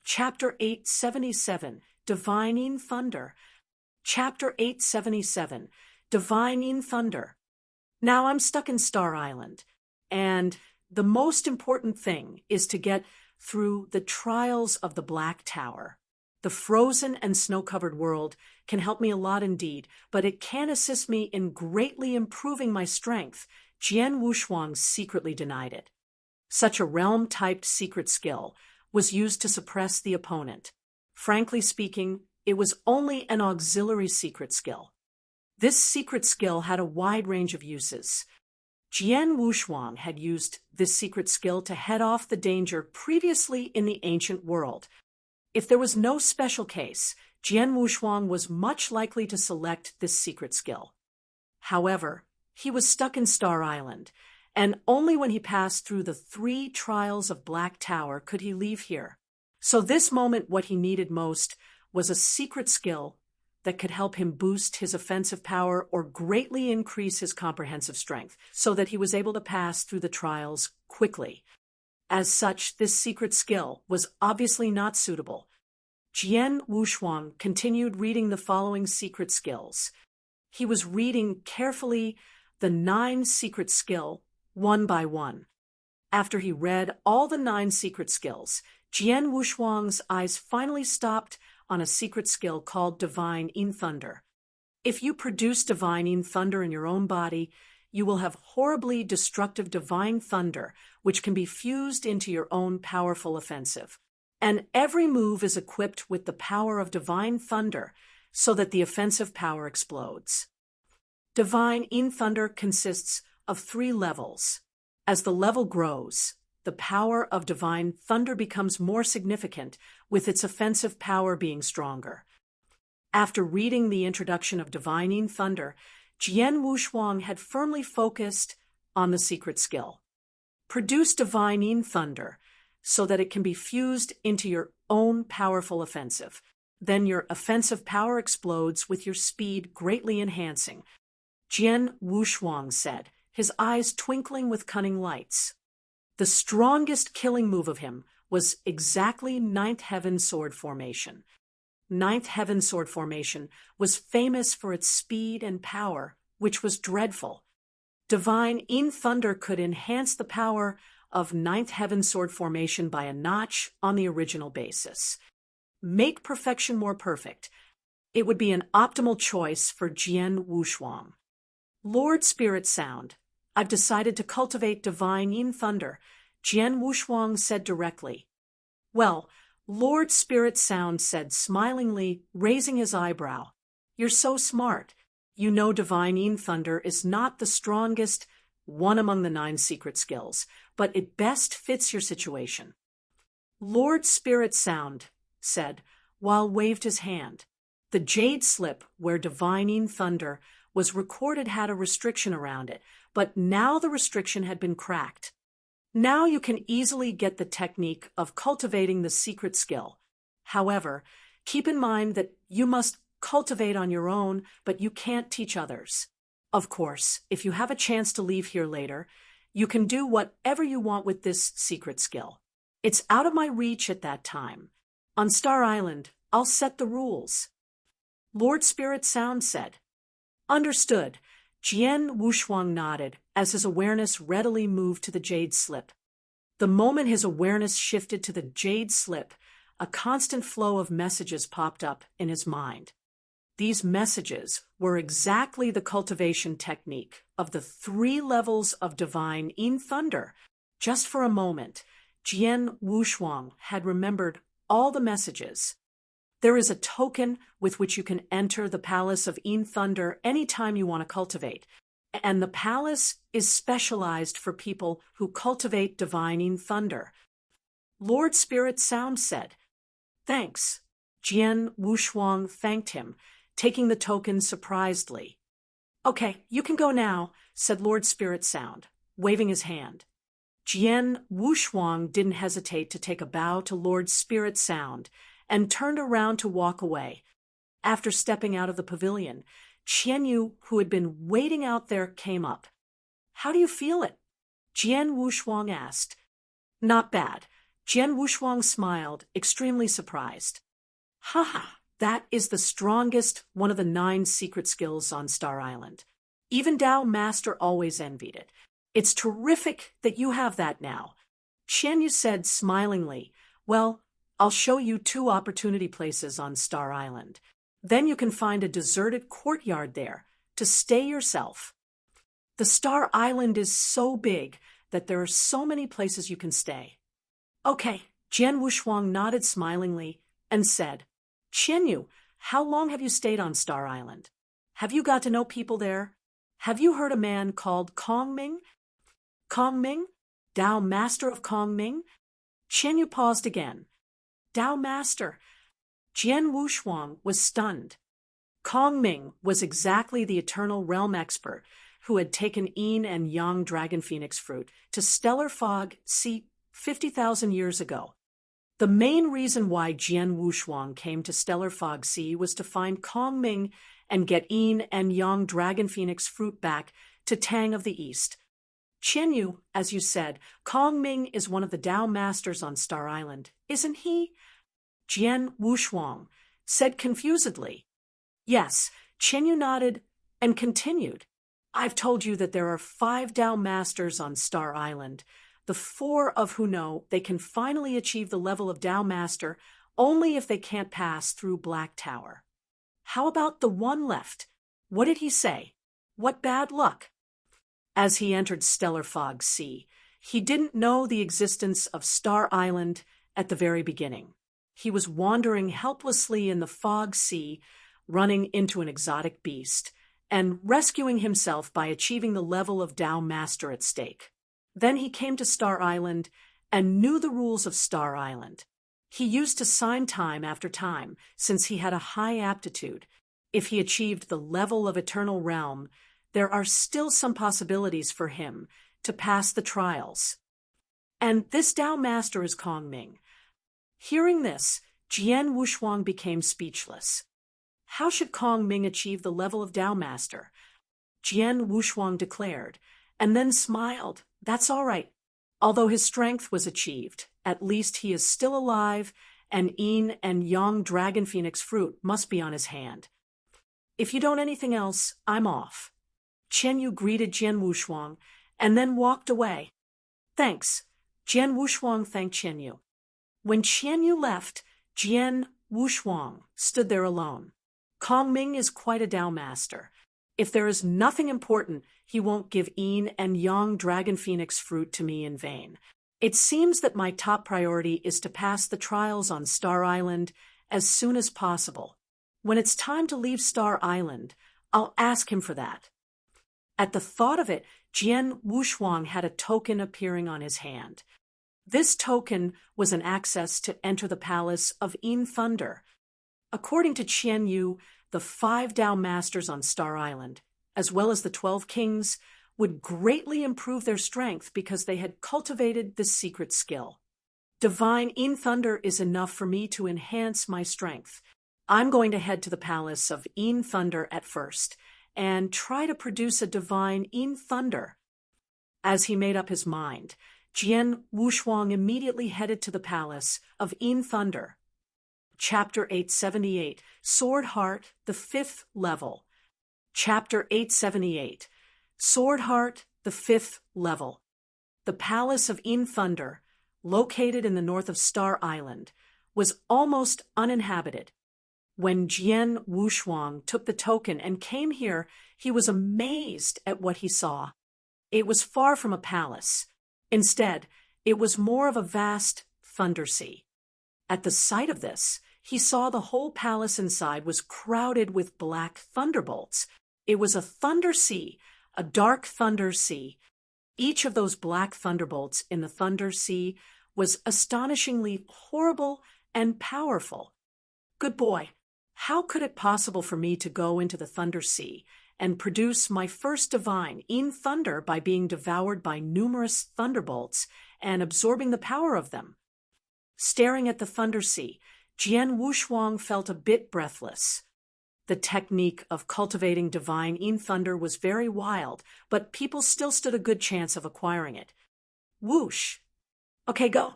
Chapter 877, Divining Thunder. Chapter 877, Divining Thunder. Now I'm stuck in Star Island, and the most important thing is to get through the trials of the Black Tower. The frozen and snow-covered world can help me a lot indeed, but it can assist me in greatly improving my strength. Jian Wushuang secretly denied it. Such a realm-typed secret skill was used to suppress the opponent. Frankly speaking, it was only an auxiliary secret skill. This secret skill had a wide range of uses. Jian Wushuang had used this secret skill to head off the danger previously in the ancient world. If there was no special case, Jian Wushuang was much likely to select this secret skill. However, he was stuck in Star Island, and only when he passed through the 3 trials of Black Tower could he leave here. So this moment what he needed most was a secret skill that could help him boost his offensive power or greatly increase his comprehensive strength, so that he was able to pass through the trials quickly. As such, this secret skill was obviously not suitable. Jian Wushuang continued reading the following secret skills. He was reading carefully the 9 secret skill, one by one. After he read all the 9 secret skills, Jian Wushuang's eyes finally stopped on a secret skill called Divining Thunder. If you produce Divining Thunder in your own body, you will have horribly destructive Divine Thunder, which can be fused into your own powerful offensive. And every move is equipped with the power of Divine Thunder, so that the offensive power explodes. Divining Thunder consists of 3 levels. As the level grows, the power of Divine Thunder becomes more significant, with its offensive power being stronger. After reading the introduction of Divining Thunder, Jian Wushuang had firmly focused on the secret skill. Produce Divining Thunder so that it can be fused into your own powerful offensive. Then your offensive power explodes with your speed greatly enhancing. Jian Wushuang said, his eyes twinkling with cunning lights. The strongest killing move of him was exactly 9th Heaven Sword Formation. 9th Heaven Sword Formation was famous for its speed and power, which was dreadful. Divining Thunder could enhance the power of 9th Heaven Sword Formation by a notch on the original basis. Make perfection more perfect. It would be an optimal choice for Jian Wushuang. Lord Spirit Sound, I've decided to cultivate Divining Thunder, Jian Wushuang said directly. Well, Lord Spirit Sound said smilingly, raising his eyebrow. You're so smart. You know Divining Thunder is not the strongest one among the 9 secret skills, but it best fits your situation. Lord Spirit Sound said, while waved his hand. The jade slip where Divining Thunder was recorded had a restriction around it, but now the restriction had been cracked. Now you can easily get the technique of cultivating the secret skill. However, keep in mind that you must cultivate on your own, but you can't teach others. Of course, if you have a chance to leave here later, you can do whatever you want with this secret skill. It's out of my reach at that time. On Star Island, I'll set the rules. Lord Spirit Sound said. Understood. Jian Wushuang nodded as his awareness readily moved to the jade slip. The moment his awareness shifted to the jade slip, a constant flow of messages popped up in his mind. These messages were exactly the cultivation technique of the 3 levels of Divining Thunder. Just for a moment, Jian Wushuang had remembered all the messages. There is a token with which you can enter the Palace of Yin Thunder anytime you want to cultivate, and the palace is specialized for people who cultivate Divining Thunder. Lord Spirit Sound said, Thanks. Jian Wushuang thanked him, taking the token surprisedly. Okay, you can go now, said Lord Spirit Sound, waving his hand. Jian Wushuang didn't hesitate to take a bow to Lord Spirit Sound and turned around to walk away. After stepping out of the pavilion, Qianyu, who had been waiting out there, came up. How do you feel it? Jian Wushuang asked. Not bad. Jian Wushuang smiled, extremely surprised. Haha, that is the strongest, one of the 9 secret skills on Star Island. Even Dao Master always envied it. It's terrific that you have that now. Qian Yu said smilingly, well, I'll show you 2 opportunity places on Star Island. Then you can find a deserted courtyard there to stay yourself. The Star Island is so big that there are so many places you can stay. Okay, Jian Wushuang nodded smilingly and said, Qian Yu, how long have you stayed on Star Island? Have you got to know people there? Have you heard a man called Kong Ming? Kong Ming? Dao Master of Kong Ming? Qian Yu paused again. Dao Master. Jian Wushuang was stunned. Kong Ming was exactly the Eternal Realm expert who had taken Yin and Yang Dragon Phoenix fruit to Stellar Fog Sea 50,000 years ago. The main reason why Jian Wushuang came to Stellar Fog Sea was to find Kong Ming and get Yin and Yang Dragon Phoenix fruit back to Tang of the East. Qian Yu, as you said, Kong Ming is one of the Dao Masters on Star Island, isn't he? Jian Wushuang said confusedly. Yes, Qian Yu nodded and continued. I've told you that there are 5 Dao Masters on Star Island, the 4 of who know they can finally achieve the level of Dao Master only if they can't pass through Black Tower. How about the 1 left? What did he say? What bad luck? As he entered Stellar Fog Sea, he didn't know the existence of Star Island at the very beginning. He was wandering helplessly in the Fog Sea, running into an exotic beast, and rescuing himself by achieving the level of Dao Master at stake. Then he came to Star Island and knew the rules of Star Island. He used to sign time after time, since he had a high aptitude. If he achieved the level of Eternal Realm, there are still some possibilities for him to pass the trials. And this Dao Master is Kong Ming. Hearing this, Jian Wushuang became speechless. How should Kong Ming achieve the level of Dao Master? Jian Wushuang declared, and then smiled. That's all right. Although his strength was achieved, at least he is still alive, and Yin and Yang Dragon Phoenix fruit must be on his hand. If you don't anything else, I'm off. Qian Yu greeted Jian Wushuang and then walked away. Thanks. Jian Wushuang thanked Qian Yu. When Qian Yu left, Jian Wushuang stood there alone. Kong Ming is quite a Dao Master. If there is nothing important, he won't give Yin and Yang Dragon Phoenix fruit to me in vain. It seems that my top priority is to pass the trials on Star Island as soon as possible. When it's time to leave Star Island, I'll ask him for that. At the thought of it, Jian Wushuang had a token appearing on his hand. This token was an access to enter the palace of Yin Thunder. According to Qian Yu, the 5 Dao Masters on Star Island, as well as the 12 kings, would greatly improve their strength because they had cultivated this secret skill. Divine Yin Thunder is enough for me to enhance my strength. I'm going to head to the palace of Yin Thunder at first, and try to produce a divine Yin Thunder. As he made up his mind, Jian Wushuang immediately headed to the palace of Yin Thunder. Chapter 878, Sword Heart, the 5th level. Chapter 878, Sword Heart, the 5th level. The palace of Yin Thunder, located in the north of Star Island, was almost uninhabited. When Jian Wushuang took the token and came here, he was amazed at what he saw. It was far from a palace. Instead, it was more of a vast thunder sea. At the sight of this, he saw the whole palace inside was crowded with black thunderbolts. It was a thunder sea, a dark thunder sea. Each of those black thunderbolts in the thunder sea was astonishingly horrible and powerful. Good boy, how could it possible for me to go into the thunder sea and produce my first divine, Yin Thunder, by being devoured by numerous thunderbolts and absorbing the power of them? Staring at the thunder sea, Jian Wushuang felt a bit breathless. The technique of cultivating divine Yin Thunder was very wild, but people still stood a good chance of acquiring it. Whoosh! Okay, go.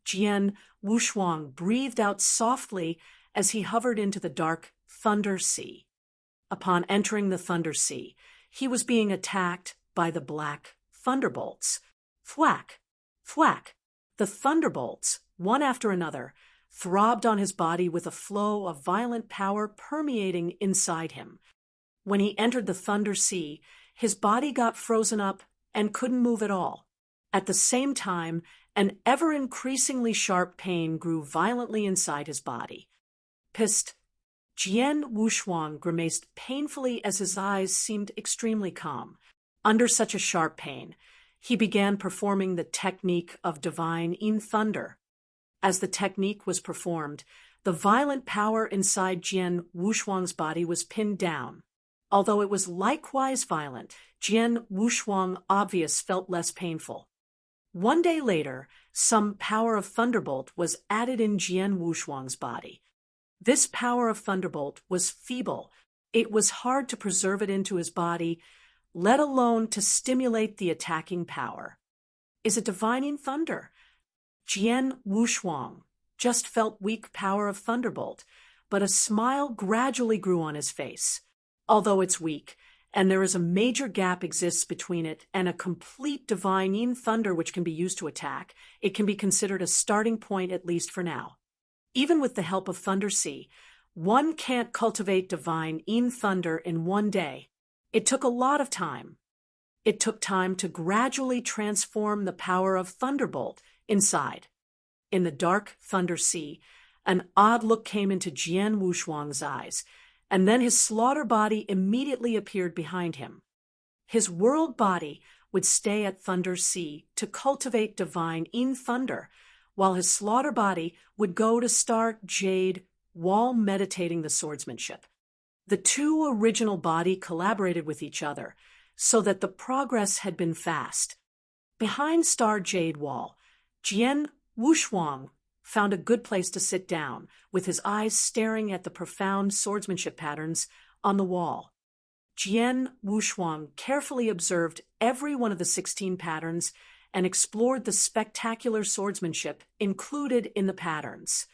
Jian Wushuang breathed out softly as he hovered into the dark Thunder Sea. Upon entering the Thunder Sea, he was being attacked by the black thunderbolts. Thwack! Thwack! The thunderbolts, one after another, throbbed on his body with a flow of violent power permeating inside him. When he entered the Thunder Sea, his body got frozen up and couldn't move at all. At the same time, an ever-increasingly sharp pain grew violently inside his body. Pissed, Jian Wushuang grimaced painfully as his eyes seemed extremely calm. Under such a sharp pain, he began performing the technique of divine Yin thunder. As the technique was performed, the violent power inside Jian Wushuang's body was pinned down. Although it was likewise violent, Jian Wushuang obvious felt less painful. One day later, some power of thunderbolt was added in Jian Wushuang's body. This power of thunderbolt was feeble. It was hard to preserve it into his body, let alone to stimulate the attacking power. Is it divining thunder? Jian Wushuang just felt weak power of thunderbolt, but a smile gradually grew on his face. Although it's weak, and there is a major gap exists between it and a complete divine Yin thunder which can be used to attack, it can be considered a starting point at least for now. Even with the help of Thunder Sea, one can't cultivate divine Yin thunder in one day. It took a lot of time. It took time to gradually transform the power of thunderbolt inside. In the dark Thunder Sea, an odd look came into Jian Wushuang's eyes, and then his slaughter body immediately appeared behind him. His world body would stay at Thunder Sea to cultivate divine Yin thunder, while his slaughter body would go to Star Jade Wall meditating the swordsmanship. The two original body collaborated with each other, so that the progress had been fast. Behind Star Jade Wall, Jian Wushuang found a good place to sit down, with his eyes staring at the profound swordsmanship patterns on the wall. Jian Wushuang carefully observed every one of the 16 patterns and explored the spectacular swordsmanship included in the patterns.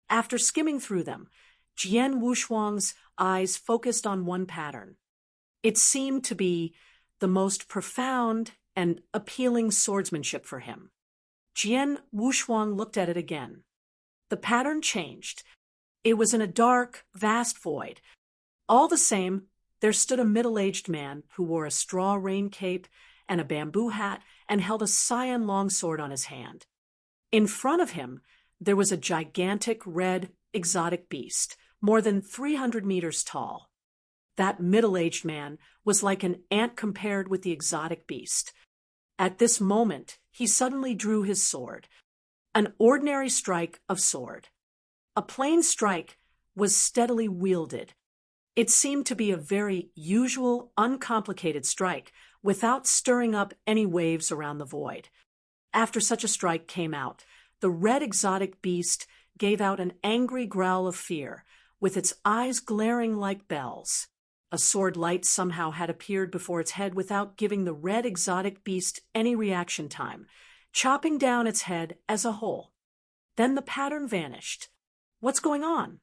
After skimming through them, Jian Wushuang's eyes focused on one pattern. It seemed to be the most profound and appealing swordsmanship for him. Jian Wushuang looked at it again. The pattern changed. It was in a dark, vast void. All the same, there stood a middle-aged man who wore a straw rain cape and a bamboo hat and held a cyan longsword on his hand. In front of him, there was a gigantic red exotic beast, more than 300 meters tall. That middle-aged man was like an ant compared with the exotic beast. At this moment, he suddenly drew his sword. An ordinary strike of sword. A plain strike was steadily wielded. It seemed to be a very usual, uncomplicated strike, without stirring up any waves around the void. After such a strike came out, the red exotic beast gave out an angry growl of fear, with its eyes glaring like bells. A sword light somehow had appeared before its head without giving the red exotic beast any reaction time, chopping down its head as a whole. Then the pattern vanished. What's going on?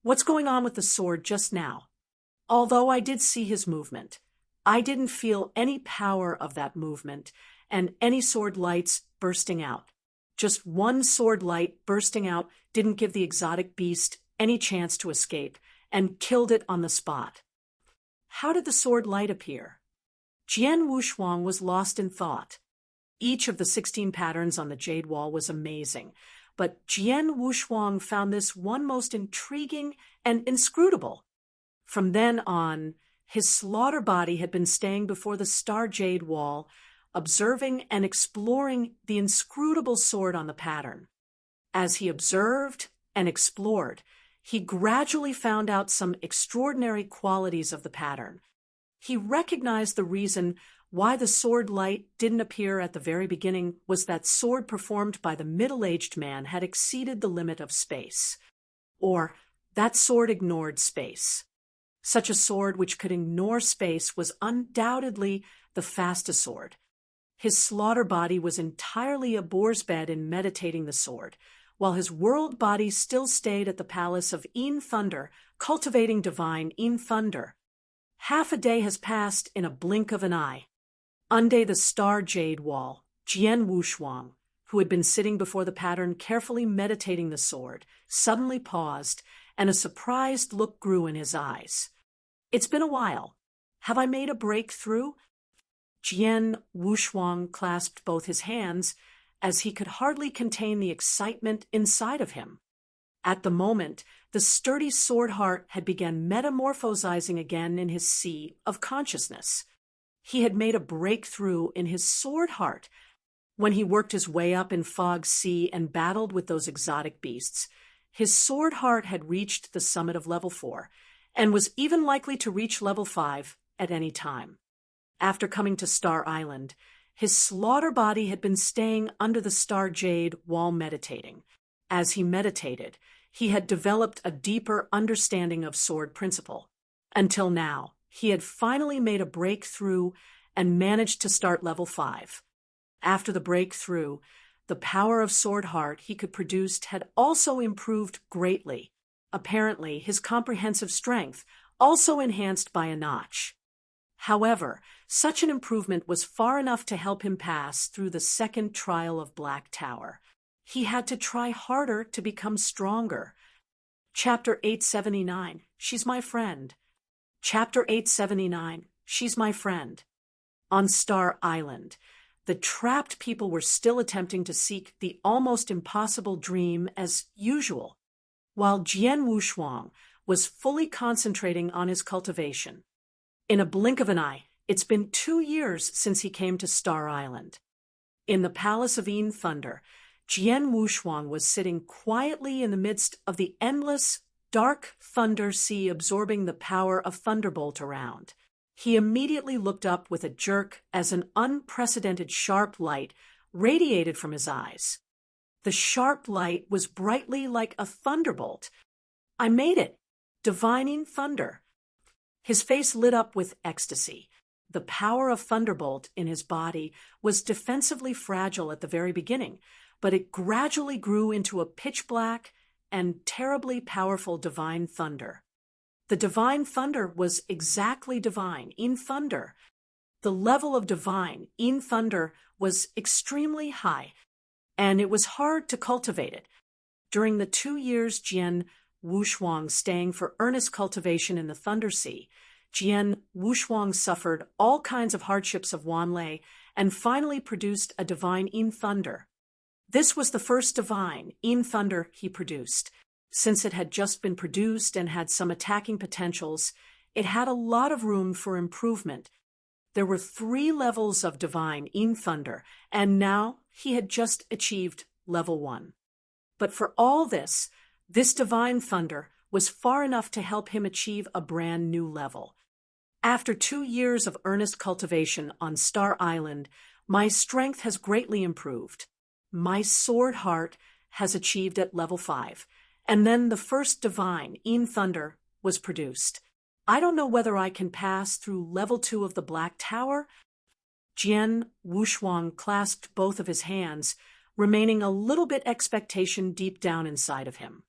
What's going on with the sword just now? Although I did see his movement, I didn't feel any power of that movement and any sword lights bursting out. Just one sword light bursting out didn't give the exotic beast any chance to escape and killed it on the spot. How did the sword light appear? Jian Wushuang was lost in thought. Each of the 16 patterns on the jade wall was amazing, but Jian Wushuang found this one most intriguing and inscrutable. From then on, his slaughter body had been staying before the star jade wall, observing and exploring the inscrutable sword on the pattern. As he observed and explored, he gradually found out some extraordinary qualities of the pattern. He recognized the reason why the sword light didn't appear at the very beginning was that sword performed by the middle-aged man had exceeded the limit of space. Or, that sword ignored space. Such a sword which could ignore space was undoubtedly the fastest sword. His slaughter body was entirely a boar's bed in meditating the sword, while his world body still stayed at the palace of Yin Thunder, cultivating divine Yin Thunder. Half a day has passed in a blink of an eye. Under the star jade wall, Jian Wushuang, who had been sitting before the pattern carefully meditating the sword, suddenly paused, and a surprised look grew in his eyes. "It's been a while. Have I made a breakthrough?" Jian Wushuang clasped both his hands, as he could hardly contain the excitement inside of him. At the moment, the sturdy sword heart had begun metamorphosizing again in his sea of consciousness. He had made a breakthrough in his sword heart. When he worked his way up in Fog Sea and battled with those exotic beasts, his sword heart had reached the summit of level 4, and was even likely to reach level 5 at any time. After coming to Star Island, his slaughter body had been staying under the star jade while meditating. As he meditated, he had developed a deeper understanding of sword principle. Until now, he had finally made a breakthrough and managed to start level 5. After the breakthrough, the power of sword heart he could produce had also improved greatly. Apparently, his comprehensive strength also enhanced by a notch. However, such an improvement was far enough to help him pass through the second trial of Black Tower. He had to try harder to become stronger. Chapter 879, She's My Friend. Chapter 879, She's My Friend. On Star Island, the trapped people were still attempting to seek the almost impossible dream as usual, while Jian Wushuang was fully concentrating on his cultivation. In a blink of an eye, it's been 2 years since he came to Star Island. In the Palace of Yin Thunder, Jian Wushuang was sitting quietly in the midst of the endless, dark thunder sea absorbing the power of Thunderbolt around. He immediately looked up with a jerk as an unprecedented sharp light radiated from his eyes. The sharp light was brightly like a thunderbolt. "I made it! Divining thunder!" His face lit up with ecstasy. The power of Thunderbolt in his body was defensively fragile at the very beginning, but it gradually grew into a pitch-black and terribly powerful divine thunder. The divine thunder was exactly divine, in thunder. The level of divine, in thunder, was extremely high, and it was hard to cultivate it. During the 2 years Jian Wushuang staying for earnest cultivation in the Thunder Sea, Jian Wushuang suffered all kinds of hardships of Wanlei and finally produced a divine Yin Thunder. This was the first divine Yin Thunder he produced. Since it had just been produced and had some attacking potentials, it had a lot of room for improvement. There were 3 levels of divine Yin Thunder, and now he had just achieved level 1. But for all this divine thunder was far enough to help him achieve a brand new level. After 2 years of earnest cultivation on Star Island, my strength has greatly improved. My sword heart has achieved at level 5, and then the first divine Yin Thunder was produced. I don't know whether I can pass through level 2 of the Black Tower. Jian Wushuang clasped both of his hands, remaining a little bit expectation deep down inside of him.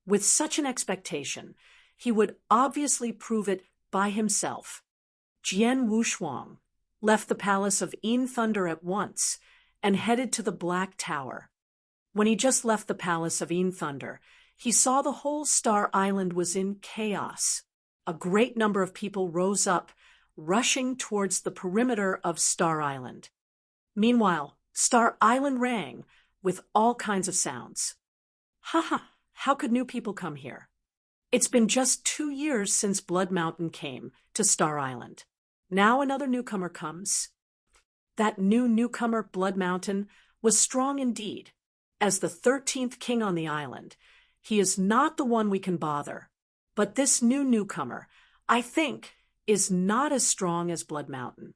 With such an expectation, he would obviously prove it by himself. Jian Wushuang left the palace of Yin Thunder at once and headed to the Black Tower. When he just left the palace of Yin Thunder, he saw the whole Star Island was in chaos. A great number of people rose up, rushing towards the perimeter of Star Island. Meanwhile, Star Island rang with all kinds of sounds. Ha! How could new people come here? It's been just 2 years since Blood Mountain came to Star Island. Now another newcomer comes. That new newcomer, Blood Mountain, was strong indeed. As the 13th king on the island, he is not the one we can bother. But this new newcomer, I think, is not as strong as Blood Mountain.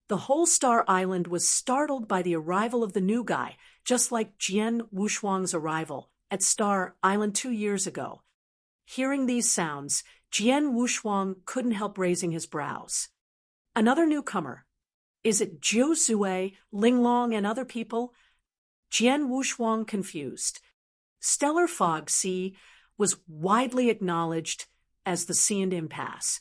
The whole Star Island was startled by the arrival of the new guy, just like Jian Wushuang's arrival at Star Island 2 years ago. Hearing these sounds, Jian Wushuang couldn't help raising his brows. Another newcomer. Is it Jiu Zui, Linglong, and other people? Jian Wushuang confused. Stellar Fog Sea was widely acknowledged as the Seand Impasse,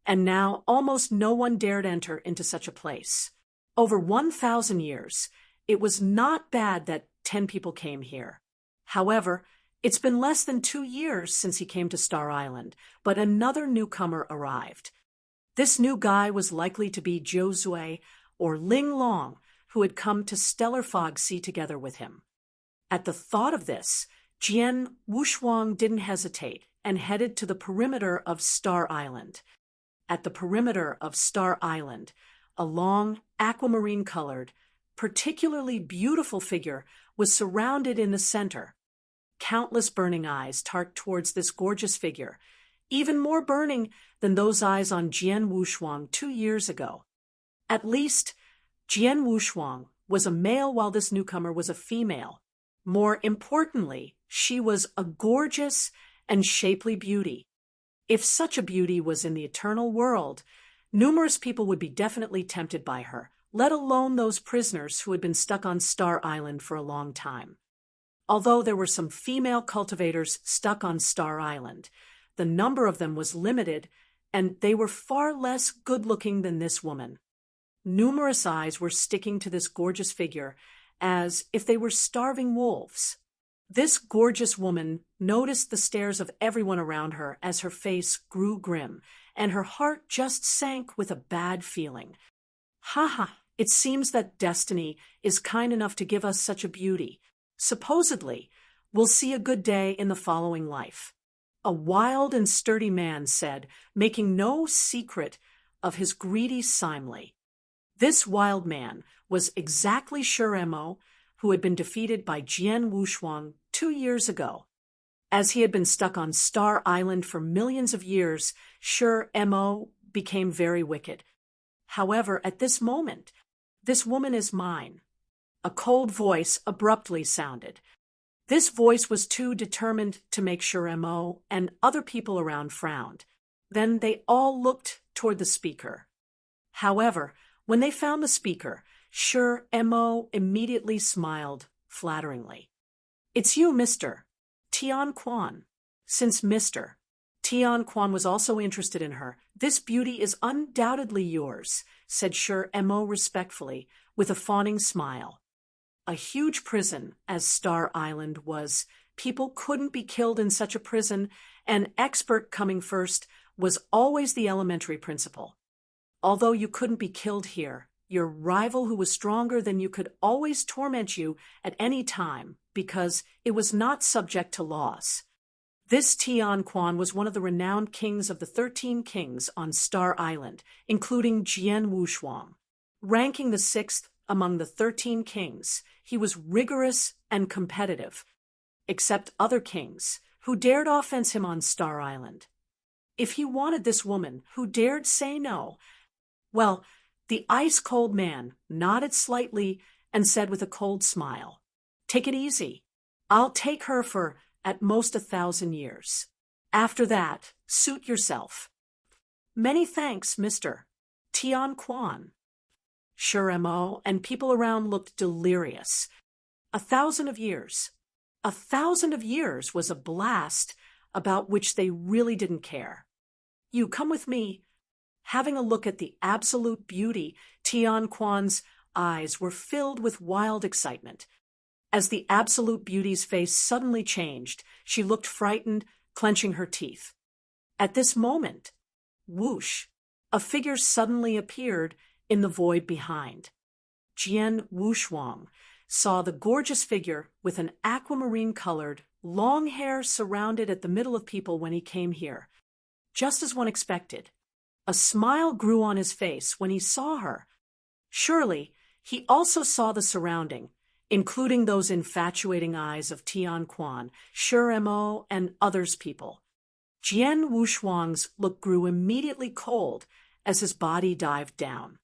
and now almost no one dared enter into such a place. Over 1,000 years, it was not bad that 10 people came here. However, it's been less than 2 years since he came to Star Island, but another newcomer arrived. This new guy was likely to be Jiu Zui or Ling Long, who had come to Stellar Fog Sea together with him. At the thought of this, Jian Wushuang didn't hesitate and headed to the perimeter of Star Island. At the perimeter of Star Island, a long, aquamarine-colored, particularly beautiful figure was surrounded in the center. Countless burning eyes tarked towards this gorgeous figure, even more burning than those eyes on Jian Wushuang 2 years ago. At least, Jian Wushuang was a male while this newcomer was a female. More importantly, she was a gorgeous and shapely beauty. If such a beauty was in the eternal world, numerous people would be definitely tempted by her, let alone those prisoners who had been stuck on Star Island for a long time. Although there were some female cultivators stuck on Star Island, the number of them was limited, and they were far less good-looking than this woman. Numerous eyes were sticking to this gorgeous figure, as if they were starving wolves. This gorgeous woman noticed the stares of everyone around her as her face grew grim, and her heart just sank with a bad feeling. It seems that destiny is kind enough to give us such a beauty. Supposedly, we'll see a good day in the following life. A wild and sturdy man said, making no secret of his greedy simile. This wild man was exactly Shi Mo, who had been defeated by Jian Wushuang 2 years ago. As he had been stuck on Star Island for millions of years, Shi Mo became very wicked. However, at this moment, this woman is mine. A cold voice abruptly sounded. This voice was too determined to make Shi Mo and other people around frowned. Then they all looked toward the speaker. However, when they found the speaker, Shi Mo immediately smiled flatteringly. It's you, Mr. Tian Quan. Since Mr. Tian Quan was also interested in her, this beauty is undoubtedly yours, said Shi Mo respectfully, with a fawning smile. A huge prison, as Star Island was, people couldn't be killed in such a prison, and expert coming first was always the elementary principle. Although you couldn't be killed here, your rival who was stronger than you could always torment you at any time because it was not subject to laws. This Tian Quan was one of the renowned kings of the 13 kings on Star Island, including Jian Wushuang. Ranking the 6th among the 13 kings, he was rigorous and competitive, except other kings who dared offense him on Star Island. If he wanted this woman who dared say no, well, the ice-cold man nodded slightly and said with a cold smile, "Take it easy. I'll take her for at most 1,000 years. After that, suit yourself." "Many thanks, Mr. Tian Quan." Shi Mo and people around looked delirious. 1,000 of years. 1,000 of years was a blast about which they really didn't care. "You come with me." Having a look at the absolute beauty, Tian Quan's eyes were filled with wild excitement. As the absolute beauty's face suddenly changed, she looked frightened, clenching her teeth. At this moment, whoosh, a figure suddenly appeared in the void behind. Jian Wushuang saw the gorgeous figure with an aquamarine-colored, long hair surrounded at the middle of people when he came here. Just as one expected, a smile grew on his face when he saw her. Surely, he also saw the surrounding, including those infatuating eyes of Tian Quan, Shi Mo, and others people. Jian Wushuang's look grew immediately cold as his body dived down.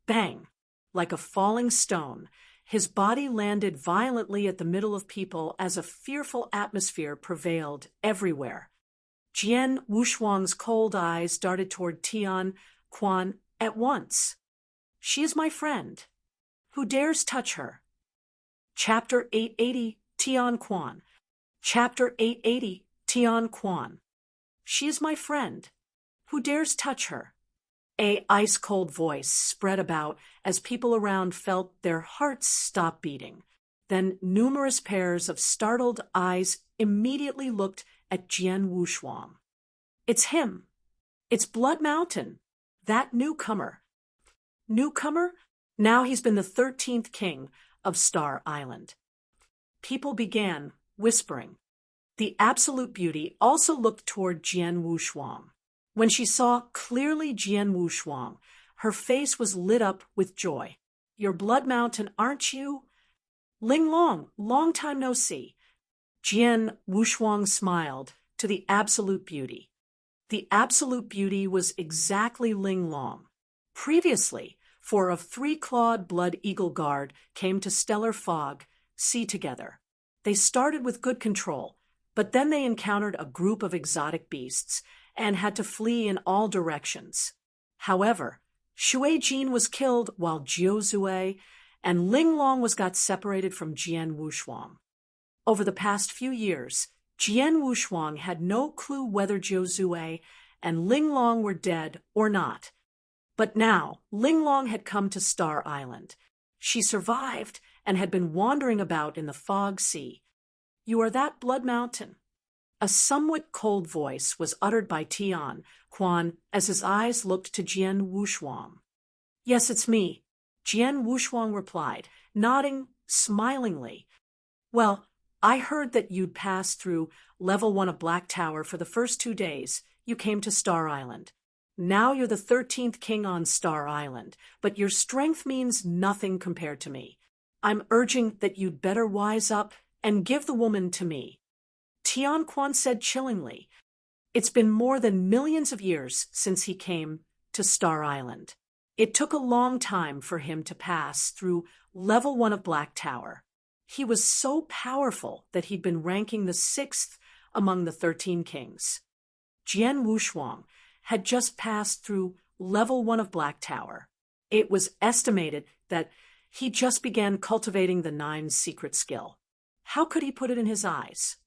Bang! Like a falling stone, his body landed violently at the middle of people as a fearful atmosphere prevailed everywhere. Jian Wushuang's cold eyes darted toward Tian Quan at once. She is my friend. Who dares touch her? Chapter 880, Tian Quan. Chapter 880, Tian Quan. She is my friend. Who dares touch her? A ice-cold voice spread about as people around felt their hearts stop beating. Then numerous pairs of startled eyes immediately looked at Jian Wushuang. It's him. It's Blood Mountain. That newcomer. Newcomer? Now he's been the 13th king of Star Island. People began whispering. The Absolute Beauty also looked toward Jian Wushuang. When she saw clearly Jian Wushuang, her face was lit up with joy. You're Blood Mountain, aren't you? Ling Long, long time no see. Jian Wushuang smiled to the Absolute Beauty. The Absolute Beauty was exactly Ling Long. Previously, 4 of 3-clawed Blood Eagle Guard came to Stellar Fog Sea together. They started with good control, but then they encountered a group of exotic beasts and had to flee in all directions. However, Shui Jin was killed while Jiu Zui and Ling Long got separated from Jian Wushuang. Over the past few years, Jian Wushuang had no clue whether Jiu Zui and Ling Long were dead or not. But now, Ling Long had come to Star Island. She survived and had been wandering about in the Fog Sea. You are that Blood Mountain. A somewhat cold voice was uttered by Tian, Quan, as his eyes looked to Jian Wushuang. Yes, it's me, Jian Wushuang replied, nodding smilingly. Well, I heard that you'd passed through level 1 of Black Tower for the first 2 days. You came to Star Island. Now you're the 13th king on Star Island, but your strength means nothing compared to me. I'm urging that you'd better wise up and give the woman to me. Tian Quan said chillingly. It's been more than millions of years since he came to Star Island. It took a long time for him to pass through level 1 of Black Tower. He was so powerful that he'd been ranking the 6th among the 13 kings. Jian Wushuang had just passed through level 1 of Black Tower. It was estimated that he just began cultivating the 9 secret skill. How could he put it in his eyes?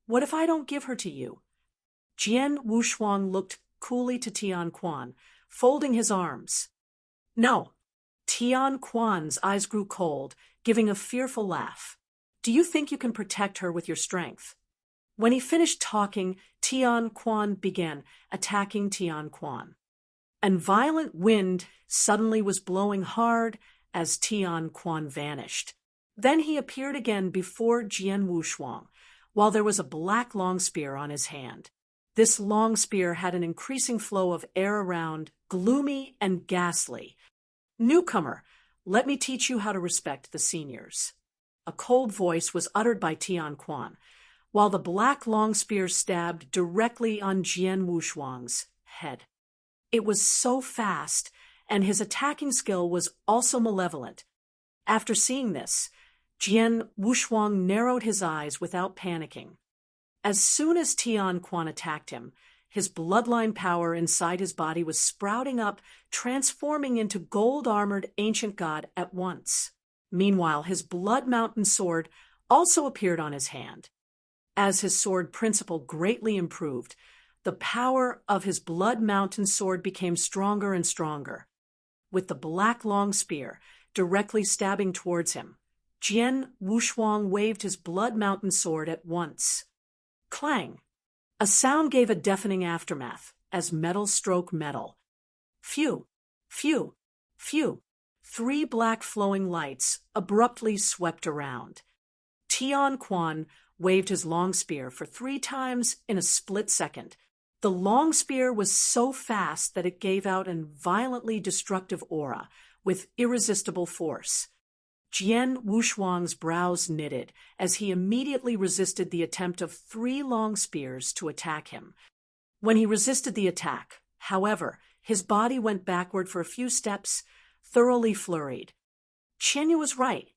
What if I don't give her to you? Jian Wushuang looked coolly to Tian Quan, folding his arms. No. Tian Quan's eyes grew cold, giving a fearful laugh. Do you think you can protect her with your strength? When he finished talking, Tian Quan began attacking Tian Quan. And violent wind suddenly was blowing hard as Tian Quan vanished. Then he appeared again before Jian Wushuang, while there was a black long spear on his hand. This long spear had an increasing flow of air around, gloomy and ghastly. Newcomer, let me teach you how to respect the seniors. A cold voice was uttered by Tian Quan, while the black long spear stabbed directly on Jian Wushuang's head. It was so fast, and his attacking skill was also malevolent. After seeing this, Jian Wushuang narrowed his eyes without panicking. As soon as Tian Quan attacked him, his bloodline power inside his body was sprouting up, transforming into gold-armored ancient god at once. Meanwhile, his Blood Mountain sword also appeared on his hand. As his sword principle greatly improved, the power of his Blood Mountain sword became stronger and stronger. With the black long spear directly stabbing towards him, Jian Wushuang waved his Blood Mountain sword at once. Clang! A sound gave a deafening aftermath as metal struck metal. Phew! Phew! Phew! 3 black flowing lights abruptly swept around. Tian Quan waved his long spear for 3 times in a split second. The long spear was so fast that it gave out a violently destructive aura with irresistible force. Jian Wushuang's brows knitted as he immediately resisted the attempt of 3 long spears to attack him. When he resisted the attack, however, his body went backward for a few steps, thoroughly flurried. Qianyu was right.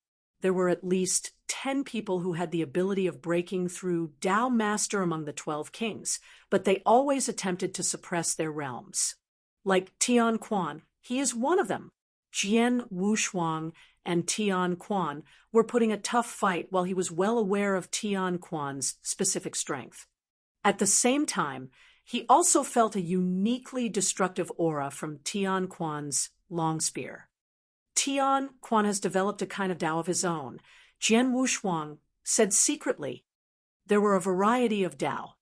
There were at least 10 people who had the ability of breaking through Tao Master among the 12 kings, but they always attempted to suppress their realms. Like Tian Quan, he is one of them. Jian Wushuang and Tian Quan were putting a tough fight while he was well aware of Tian Quan's specific strength. At the same time, he also felt a uniquely destructive aura from Tian Quan's long spear. Tian Quan has developed a kind of Tao of his own. Jian Wushuang said secretly, there were a variety of Tao.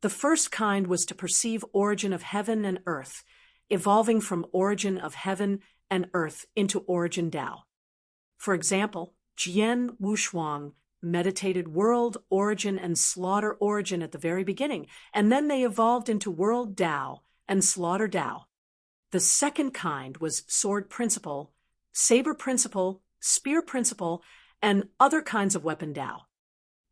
The first kind was to perceive origin of heaven and earth, evolving from origin of heaven and earth into origin Tao. For example, Jian Wushuang meditated world origin and slaughter origin at the very beginning, and then they evolved into world Tao and slaughter Tao. The second kind was sword principle, saber principle, spear principle, and other kinds of weapon Tao.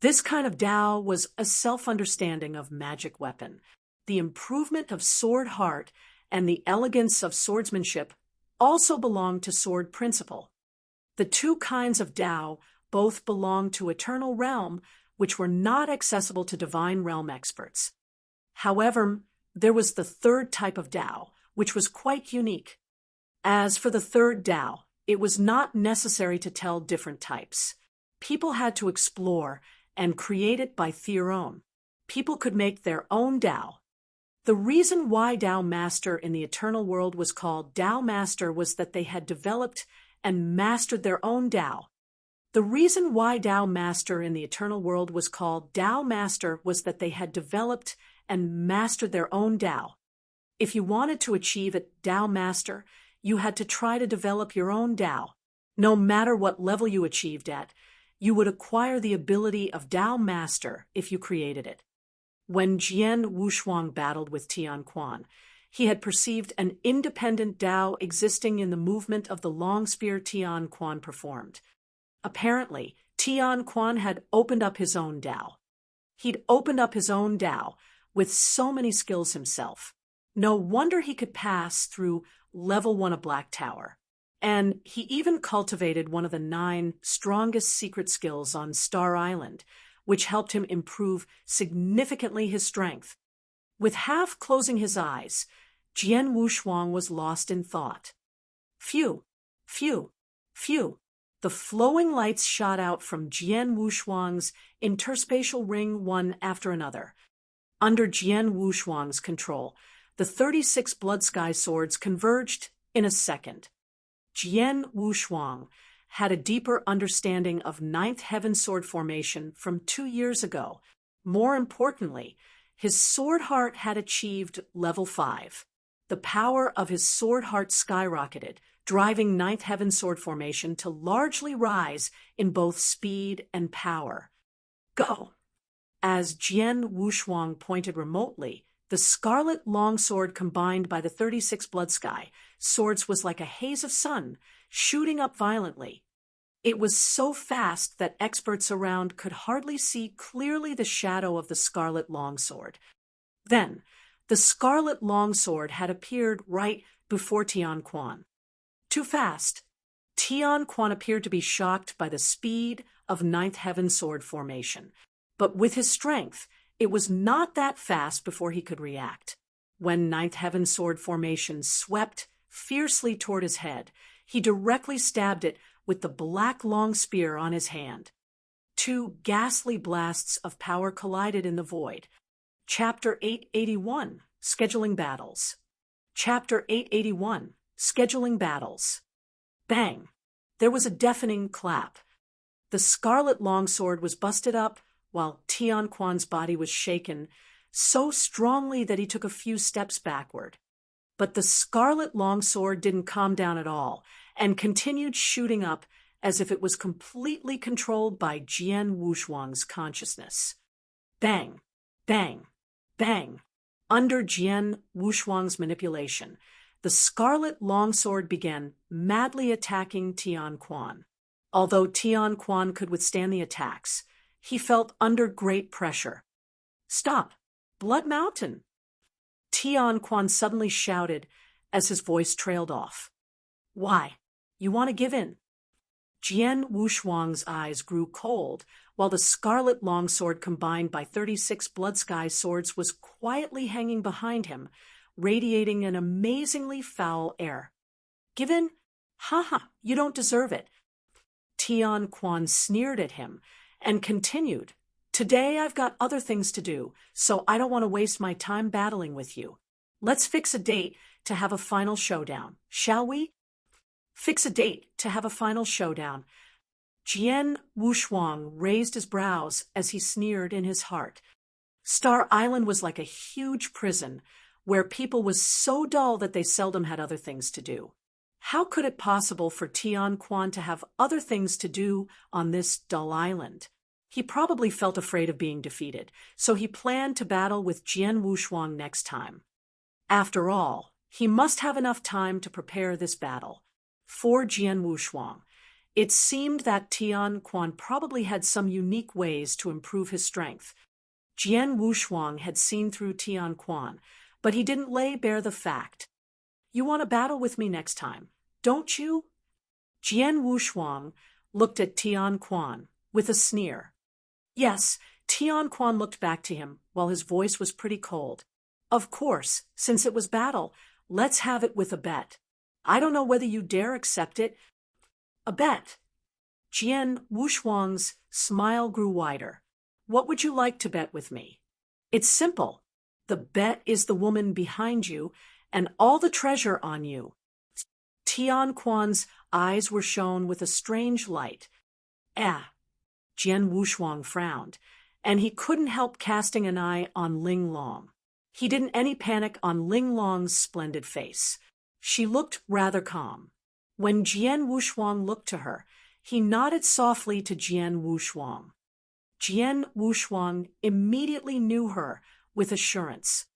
This kind of Tao was a self-understanding of magic weapon. The improvement of sword heart and the elegance of swordsmanship also belonged to sword principle. The two kinds of Tao both belonged to eternal realm, which were not accessible to divine realm experts. However, there was the third type of Tao, which was quite unique. As for the third Tao, it was not necessary to tell different types. People had to explore and create it by their own. People could make their own Tao. The reason why Tao Master in the eternal world was called Tao Master was that they had developed and mastered their own Tao. The reason why Tao Master in the eternal world was called Tao Master was that they had developed and mastered their own Tao. If you wanted to achieve a Tao Master, you had to try to develop your own Tao. No matter what level you achieved at, you would acquire the ability of Tao Master if you created it. When Jian Wushuang battled with Tian Quan, he had perceived an independent Tao existing in the movement of the long spear Tian Quan performed. Apparently, Tian Quan had opened up his own Tao. He'd opened up his own Tao with so many skills himself. No wonder he could pass through level 1 of Black Tower. And he even cultivated one of the 9 strongest secret skills on Star Island, which helped him improve significantly his strength. With half closing his eyes, Jian Wushuang was lost in thought. Phew, phew, phew. The flowing lights shot out from Jian Wushuang's interspatial ring one after another. Under Jian Wushuang's control, the 36 blood sky swords converged in a second. Jian Wushuang had a deeper understanding of 9th Heaven sword formation from 2 years ago. More importantly, his sword heart had achieved level 5. The power of his sword heart skyrocketed, driving 9th Heaven sword formation to largely rise in both speed and power. Go! As Jian Wushuang pointed remotely, the scarlet longsword combined by the 36 blood sky swords was like a haze of sun, shooting up violently. It was so fast that experts around could hardly see clearly the shadow of the scarlet longsword. Then, the scarlet longsword had appeared right before Tian Quan. Too fast. Tian Quan appeared to be shocked by the speed of 9th Heaven sword formation. But with his strength, it was not that fast before he could react. When 9th Heaven sword formation swept fiercely toward his head, he directly stabbed it with the black long spear on his hand. 2 ghastly blasts of power collided in the void. Chapter 881, Scheduling Battles. Chapter 881, Scheduling Battles. Bang! There was a deafening clap. The scarlet longsword was busted up, while Tian Quan's body was shaken so strongly that he took a few steps backward. But the scarlet longsword didn't calm down at all, and continued shooting up as if it was completely controlled by Jian Wushuang's consciousness. Bang! Bang! Bang! Under Jian Wushuang's manipulation, the scarlet longsword began madly attacking Tian Quan. Although Tian Quan could withstand the attacks, he felt under great pressure. Stop! Blood Mountain! Tian Quan suddenly shouted as his voice trailed off. Why? You want to give in? Jian Wushuang's eyes grew cold, while the scarlet longsword combined by 36 blood sky swords was quietly hanging behind him, radiating an amazingly foul air. Give in? Haha, you don't deserve it. Tian Quan sneered at him and continued, Today I've got other things to do, so I don't want to waste my time battling with you. Let's fix a date to have a final showdown, shall we? Fix a date to have a final showdown. Jian Wushuang raised his brows as he sneered in his heart. Star Island was like a huge prison, where people was so dull that they seldom had other things to do. How could it possible for Tian Quan to have other things to do on this dull island? He probably felt afraid of being defeated, so he planned to battle with Jian Wushuang next time. After all, he must have enough time to prepare this battle. For Jian Wushuang, it seemed that Tian Quan probably had some unique ways to improve his strength. Jian Wushuang had seen through Tian Quan, but he didn't lay bare the fact. You want to battle with me next time, don't you? Jian Wushuang looked at Tian Quan with a sneer. Yes, Tian Quan looked back to him while his voice was pretty cold. Of course, since it was battle, let's have it with a bet. I don't know whether you dare accept it. A bet. Jian Wushuang's smile grew wider. What would you like to bet with me? It's simple. The bet is the woman behind you and all the treasure on you. Tian Quan's eyes were shone with a strange light. Jian Wushuang frowned, and he couldn't help casting an eye on Ling Long. He didn't any panic on Ling Long's splendid face. She looked rather calm. When Jian Wushuang looked to her, he nodded softly to Jian Wushuang. Jian Wushuang immediately knew her with assurance.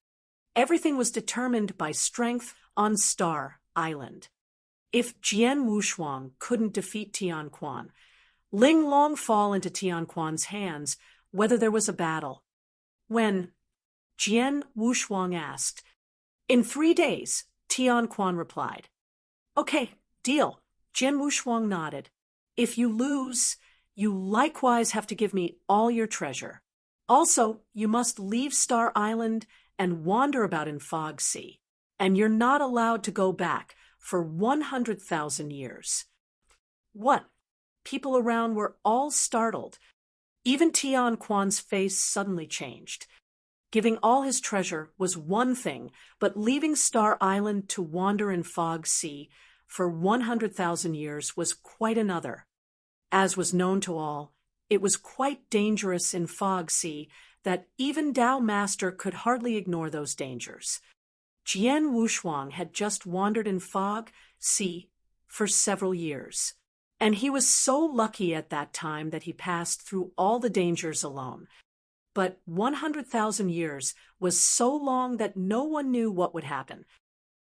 Everything was determined by strength on Star Island. If Jian Wushuang couldn't defeat Tian Quan, Ling Long fall into Tian Quan's hands, whether there was a battle. When Jian Wushuang asked, In 3 days, Tian Quan replied. Okay, deal. Jian Wushuang nodded. If you lose, you likewise have to give me all your treasure. Also, you must leave Star Island and wander about in Fog Sea, and you're not allowed to go back for 100,000 years. What? People around were all startled. Even Tian Quan's face suddenly changed. Giving all his treasure was one thing, but leaving Star Island to wander in Fog Sea for 100,000 years was quite another. As was known to all, it was quite dangerous in Fog Sea that even Tao Master could hardly ignore those dangers. Jian Wushuang had just wandered in Fog Sea for several years, and he was so lucky at that time that he passed through all the dangers alone. But 100,000 years was so long that no one knew what would happen.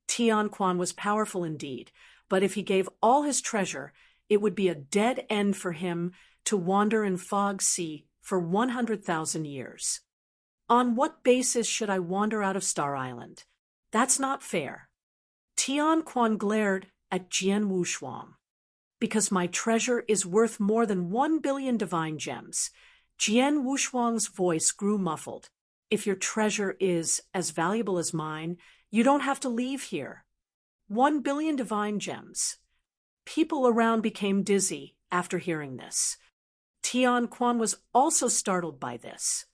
Tian Quan was powerful indeed, but if he gave all his treasure, it would be a dead end for him to wander in Fog Sea for 100,000 years. On what basis should I wander out of Star Island? That's not fair. Tian Quan glared at Jian Wushuang. Because my treasure is worth more than 1 billion divine gems. Jian Wushuang's voice grew muffled. If your treasure is as valuable as mine, you don't have to leave here. 1 billion divine gems. People around became dizzy after hearing this. Tian Quan was also startled by this.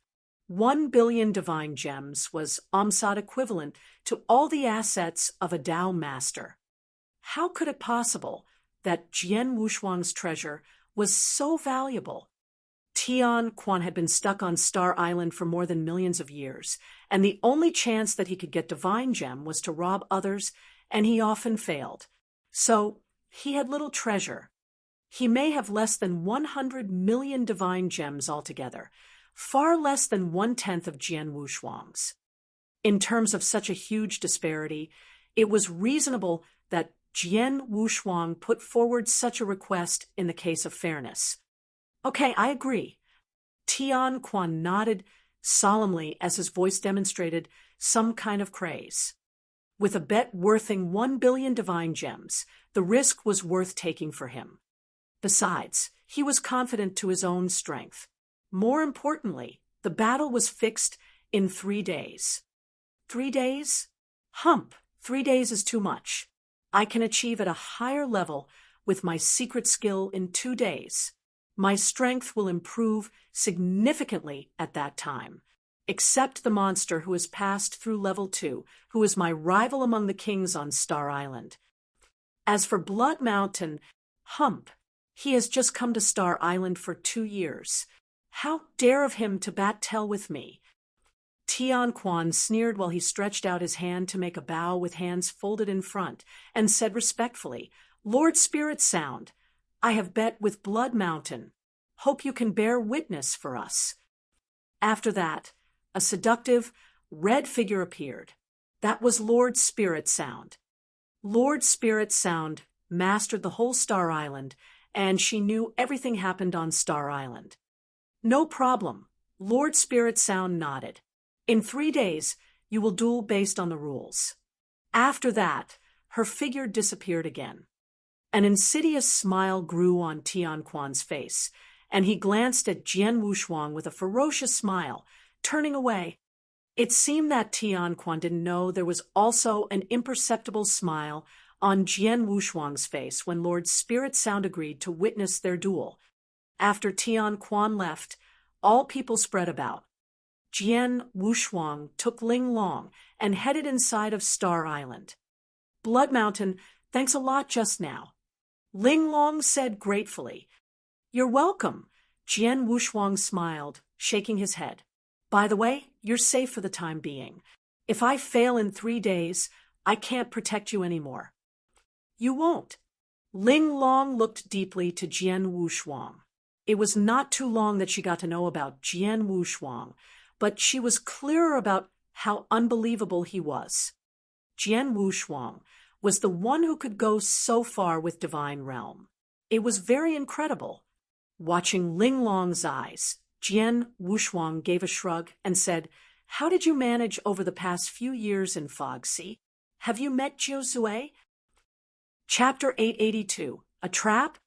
1 billion divine gems was Amsat equivalent to all the assets of a Tao master. How could it possible that Jian Wushuang's treasure was so valuable? Tian Quan had been stuck on Star Island for more than millions of years, and the only chance that he could get divine gem was to rob others, and he often failed. So he had little treasure. He may have less than 100 million divine gems altogether, far less than 1/10 of Jian Wushuang's. In terms of such a huge disparity, it was reasonable that Jian Wushuang put forward such a request in the case of fairness. Okay, I agree. Tian Quan nodded solemnly as his voice demonstrated some kind of craze. With a bet worthing 1 billion divine gems, the risk was worth taking for him. Besides, he was confident to his own strength. More importantly, the battle was fixed in 3 days. 3 days? Hump, 3 days is too much. I can achieve at a higher level with my secret skill in 2 days. My strength will improve significantly at that time. Except the monster who has passed through level 2, who is my rival among the kings on Star Island. As for Blood Mountain, Hump, he has just come to Star Island for 2 years. How dare of him to battle with me? Quan sneered while he stretched out his hand to make a bow with hands folded in front, and said respectfully, Lord Spirit Sound, I have bet with Blood Mountain. Hope you can bear witness for us. After that, a seductive, red figure appeared. That was Lord Spirit Sound. Lord Spirit Sound mastered the whole Star Island, and she knew everything happened on Star Island. No problem, Lord Spirit Sound nodded. In 3 days, you will duel based on the rules. After that, her figure disappeared again. An insidious smile grew on Tian Quan's face, and he glanced at Jian Wushuang with a ferocious smile, turning away. It seemed that Tian Quan didn't know there was also an imperceptible smile on Jian Wushuang's face when Lord Spirit Sound agreed to witness their duel. After Tian Quan left, all people spread about. Jian Wushuang took Ling Long and headed inside of Star Island. Blood Mountain, thanks a lot just now. Ling Long said gratefully. You're welcome. Jian Wushuang smiled, shaking his head. By the way, you're safe for the time being. If I fail in 3 days, I can't protect you anymore. You won't. Ling Long looked deeply to Jian Wushuang. It was not too long that she got to know about Jian Wushuang, but she was clearer about how unbelievable he was. Jian Wushuang was the one who could go so far with Divine Realm. It was very incredible. Watching Ling Long's eyes, Jian Wushuang gave a shrug and said, How did you manage over the past few years in Fogsea? Have you met Jiu Zui? Chapter 882, A Trap?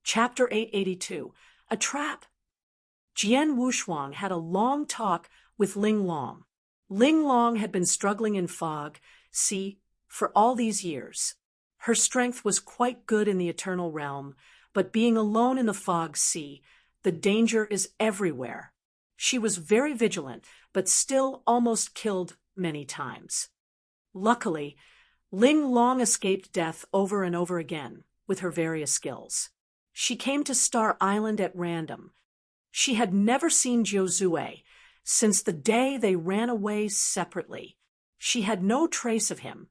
Chapter 882, A Trap. Jian Wushuang had a long talk with Ling Long. Ling Long had been struggling in Fogsea for all these years. Her strength was quite good in the Eternal Realm, but being alone in the Fogsea, the danger is everywhere. She was very vigilant, but still almost killed many times. Luckily, Ling Long escaped death over and over again with her various skills. She came to Star Island at random. She had never seen Jiu Zui since the day they ran away separately. She had no trace of him.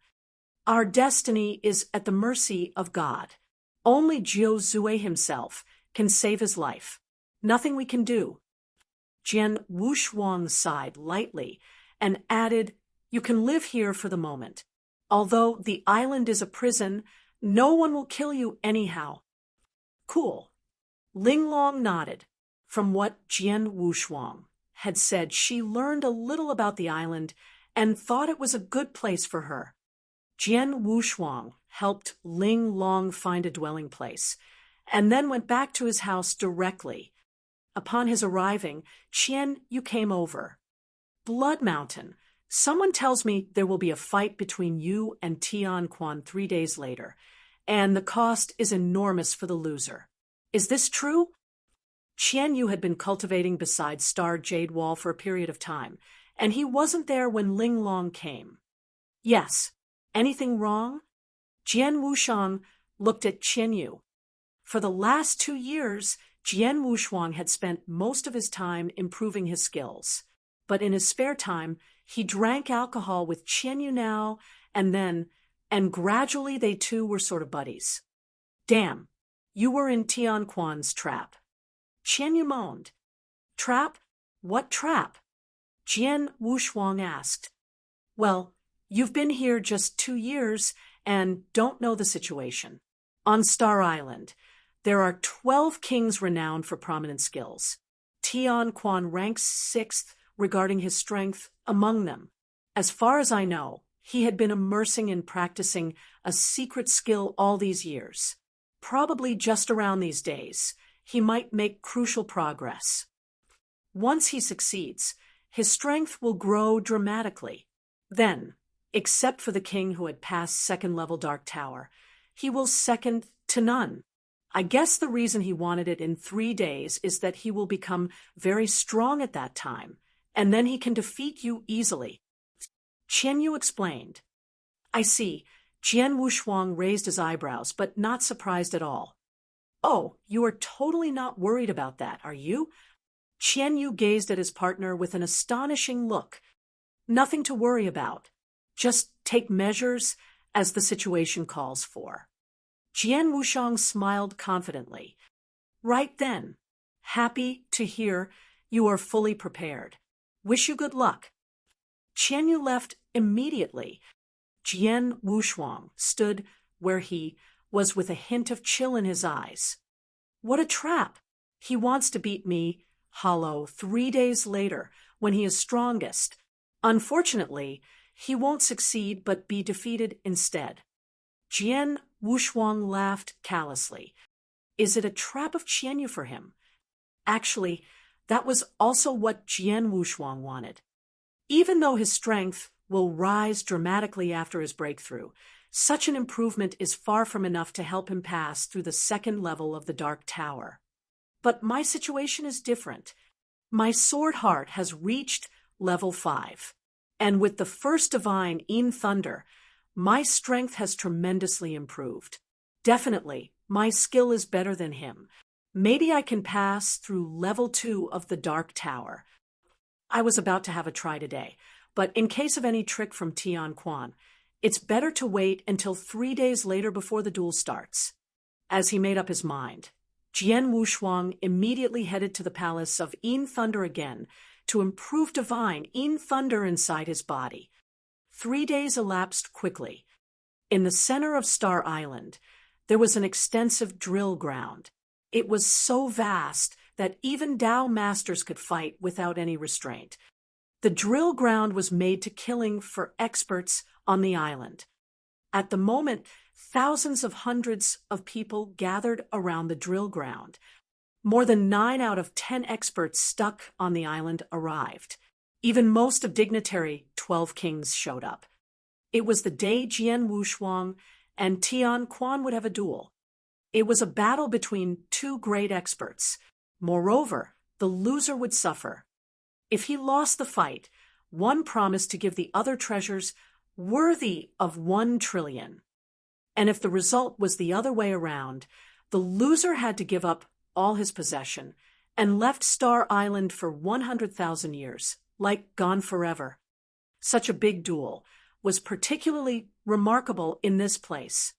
Our destiny is at the mercy of God. Only Jiu Zui himself can save his life. Nothing we can do. Jian Wushuang sighed lightly and added, You can live here for the moment. Although the island is a prison, no one will kill you anyhow. Cool. Ling Long nodded. From what Jian Wushuang had said, she learned a little about the island and thought it was a good place for her. Jian Wushuang helped Ling Long find a dwelling place, and then went back to his house directly. Upon his arriving, Tian, you came over. Blood Mountain, someone tells me there will be a fight between you and Tian Quan 3 days later, and the cost is enormous for the loser. Is this true? Qian Yu had been cultivating beside Star Jade Wall for a period of time, and he wasn't there when Ling Long came. Yes. Anything wrong? Jian Wushuang looked at Qian Yu. For the last 2 years, Jian Wushuang had spent most of his time improving his skills. But in his spare time, he drank alcohol with Qian Yu now and then, and gradually they two were sort of buddies. Damn, you were in Tian Quan's trap. Qian Yu moaned. Trap? What trap? Jian Wushuang asked. Well, you've been here just 2 years and don't know the situation. On Star Island, there are 12 kings renowned for prominent skills. Tian Quan ranks 6th regarding his strength among them. As far as I know, he had been immersing in practicing a secret skill all these years. Probably just around these days, he might make crucial progress. Once he succeeds, his strength will grow dramatically. Then, except for the king who had passed second-level Dark Tower. He will second to none. I guess the reason he wanted it in 3 days is that he will become very strong at that time, and then he can defeat you easily. Qian Yu explained. I see. Jian Wushuang raised his eyebrows, but not surprised at all. Oh, you are totally not worried about that, are you? Qian Yu gazed at his partner with an astonishing look. Nothing to worry about. Just take measures as the situation calls for. Jian Wushang smiled confidently. Right then. Happy to hear you are fully prepared. Wish you good luck. Qian Yu left immediately. Jian Wushuang stood where he was with a hint of chill in his eyes. What a trap! He wants to beat me, hollow, 3 days later, when he is strongest. Unfortunately, he won't succeed but be defeated instead. Jian Wushuang laughed callously. Is it a trap of Qian Yu for him? Actually, that was also what Jian Wushuang wanted. Even though his strength will rise dramatically after his breakthrough, such an improvement is far from enough to help him pass through the second level of the Dark Tower. But my situation is different. My sword heart has reached level 5, and with the first divine Yin Thunder, my strength has tremendously improved. Definitely, my skill is better than him. Maybe I can pass through level 2 of the Dark Tower. I was about to have a try today, but in case of any trick from Tian Quan, it's better to wait until 3 days later before the duel starts. As he made up his mind, Jian Wushuang immediately headed to the palace of Yin Thunder again to improve divine Yin Thunder inside his body. 3 days elapsed quickly. In the center of Star Island, there was an extensive drill ground. It was so vast that even Dao masters could fight without any restraint. The drill ground was made to killing for experts on the island. At the moment, thousands of hundreds of people gathered around the drill ground. More than 9 out of 10 experts stuck on the island arrived. Even most of dignitary 12 kings showed up. It was the day Jian Wushuang and Tian Quan would have a duel. It was a battle between 2 great experts. Moreover, the loser would suffer. If he lost the fight, one promised to give the other treasures worthy of 1 trillion. And if the result was the other way around, the loser had to give up all his possession and left Star Island for 100,000 years, like gone forever. Such a big duel was particularly remarkable in this place.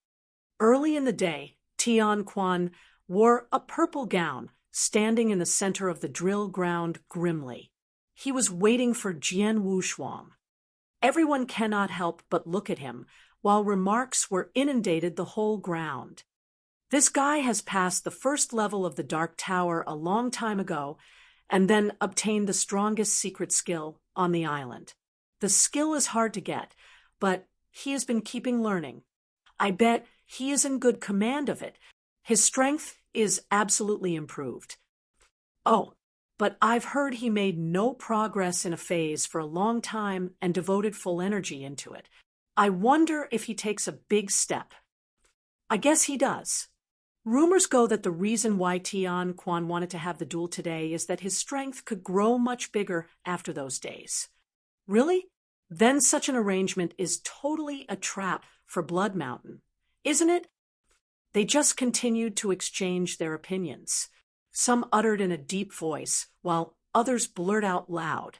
Early in the day, Tian Quan wore a purple gown, standing in the center of the drill ground grimly. He was waiting for Jian Wushuang. Everyone cannot help but look at him, while remarks were inundated the whole ground. This guy has passed the first level of the Dark Tower a long time ago, and then obtained the strongest secret skill on the island. The skill is hard to get, but he has been keeping learning. I bet he is in good command of it. His strength is absolutely improved. Oh, but I've heard he made no progress in a phase for a long time and devoted full energy into it. I wonder if he takes a big step. I guess he does. Rumors go that the reason why Tian Quan wanted to have the duel today is that his strength could grow much bigger after those days. Really? Then such an arrangement is totally a trap for Blood Mountain, isn't it? They just continued to exchange their opinions. Some uttered in a deep voice, while others blurred out loud.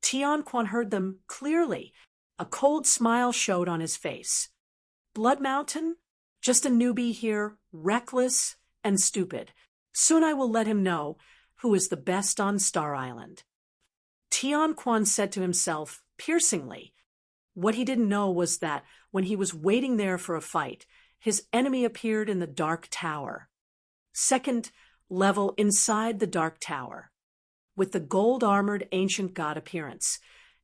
Tian Quan heard them clearly. A cold smile showed on his face. Blood Mountain? Just a newbie here, reckless and stupid. Soon I will let him know who is the best on Star Island. Tian Quan said to himself, piercingly. What he didn't know was that when he was waiting there for a fight, his enemy appeared in the Dark Tower. Second level inside the Dark Tower. With the gold-armored ancient god appearance,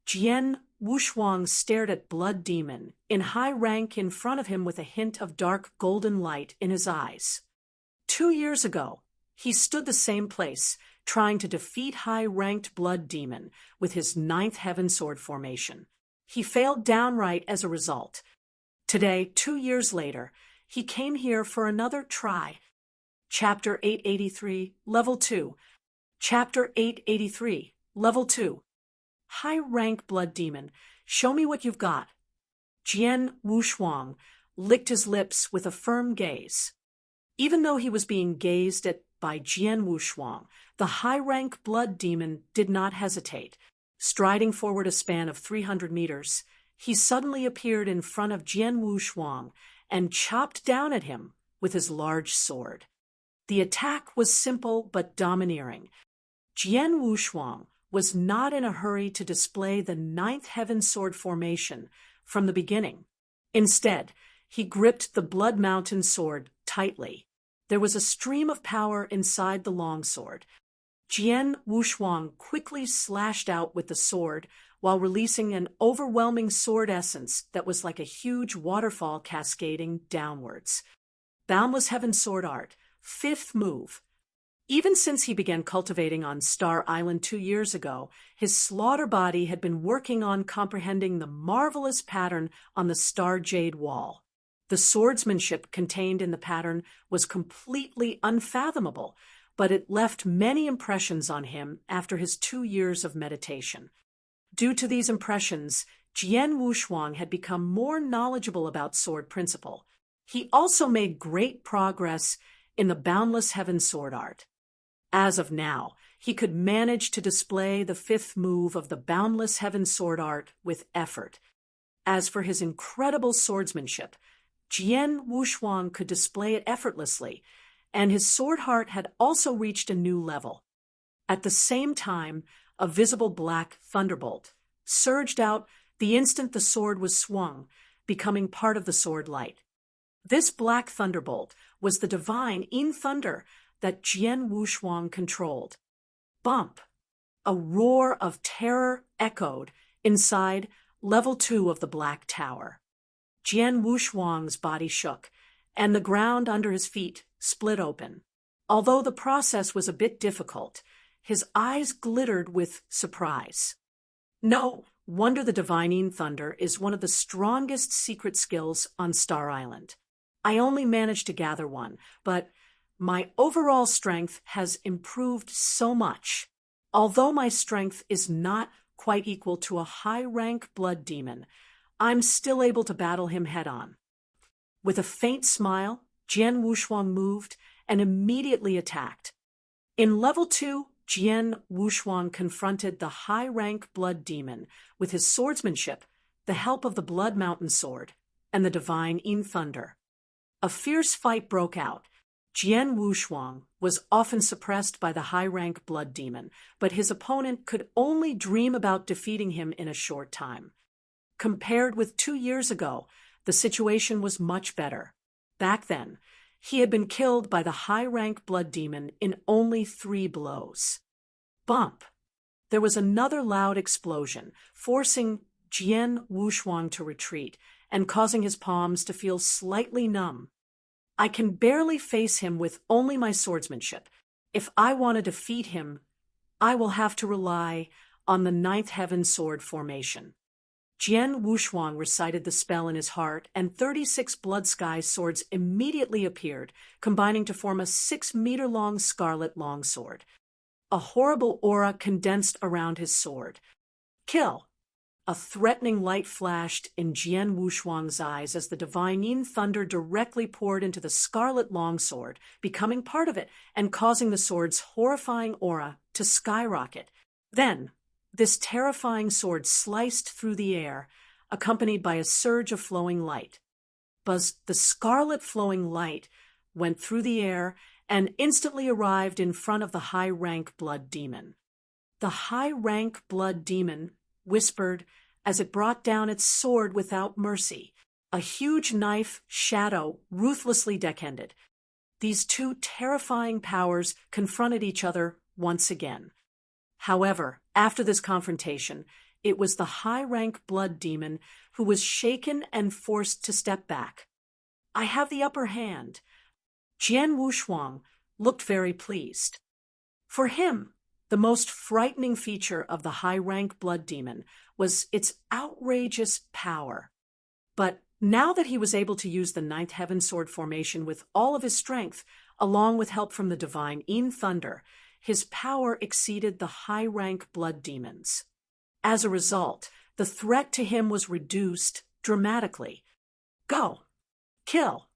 Jian Wushuang stared at Blood Demon in high rank in front of him with a hint of dark golden light in his eyes. 2 years ago, he stood the same place, trying to defeat high-ranked Blood Demon with his 9th Heaven Sword formation. He failed downright as a result. Today, 2 years later, he came here for another try. Chapter 883, Level 2. Chapter 883, Level 2. High-rank blood demon, show me what you've got. Jian Wushuang licked his lips with a firm gaze. Even though he was being gazed at by Jian Wushuang, the high-rank blood demon did not hesitate. Striding forward a span of 300 meters, he suddenly appeared in front of Jian Wushuang and chopped down at him with his large sword. The attack was simple but domineering. Jian Wushuang was not in a hurry to display the ninth heaven sword formation from the beginning. Instead, he gripped the Blood Mountain sword tightly. There was a stream of power inside the longsword. Jian Wushuang quickly slashed out with the sword while releasing an overwhelming sword essence that was like a huge waterfall cascading downwards. Boundless Heaven Sword Art, 5th move. Even since he began cultivating on Star Island 2 years ago, his slaughter body had been working on comprehending the marvelous pattern on the Star Jade wall. The swordsmanship contained in the pattern was completely unfathomable, but it left many impressions on him after his 2 years of meditation. Due to these impressions, Jian Wushuang had become more knowledgeable about sword principle. He also made great progress in the Boundless Heaven Sword Art. As of now, he could manage to display the 5th move of the Boundless Heaven Sword Art with effort. As for his incredible swordsmanship, Jian Wushuang could display it effortlessly, and his sword heart had also reached a new level. At the same time, a visible black thunderbolt surged out the instant the sword was swung, becoming part of the sword light. This black thunderbolt was the divine Yin Thunder that Jian Wushuang controlled. Bump! A roar of terror echoed inside Level 2 of the Black Tower. Jian Wushuang's body shook, and the ground under his feet split open. Although the process was a bit difficult, his eyes glittered with surprise. No wonder the Divine Yin Thunder is one of the strongest secret skills on Star Island. I only managed to gather one, but my overall strength has improved so much. Although my strength is not quite equal to a high-rank blood demon, I'm still able to battle him head-on. With a faint smile, Jian Wushuang moved and immediately attacked. In Level 2, Jian Wushuang confronted the high-rank blood demon with his swordsmanship, the help of the Blood Mountain sword, and the Divine Yin Thunder. A fierce fight broke out. Jian Wushuang was often suppressed by the high-rank blood demon, but his opponent could only dream about defeating him in a short time. Compared with 2 years ago, the situation was much better. Back then, he had been killed by the high-rank blood demon in only 3 blows. Bump! There was another loud explosion, forcing Jian Wushuang to retreat and causing his palms to feel slightly numb. I can barely face him with only my swordsmanship. If I want to defeat him, I will have to rely on the Ninth Heaven Sword formation. Jian Wushuang recited the spell in his heart, and 36 Blood Sky swords immediately appeared, combining to form a 6-meter-long scarlet longsword. A horrible aura condensed around his sword. Kill! A threatening light flashed in Jian Wushuang's eyes as the Divine Yin Thunder directly poured into the scarlet longsword, becoming part of it and causing the sword's horrifying aura to skyrocket. Then, this terrifying sword sliced through the air, accompanied by a surge of flowing light. But the scarlet flowing light went through the air and instantly arrived in front of the high-rank blood demon. The high-rank blood demon whispered as it brought down its sword without mercy. A huge knife shadow ruthlessly deckhanded. These two terrifying powers confronted each other once again. However, after this confrontation, it was the high-rank blood demon who was shaken and forced to step back. I have the upper hand. Jian Wushuang looked very pleased. For him, The most frightening feature of the high-rank blood demon was its outrageous power. But now that he was able to use the ninth heaven sword formation with all of his strength, along with help from the divine Yin Thunder, his power exceeded the high-rank blood demons. As a result, the threat to him was reduced dramatically. Go! Kill!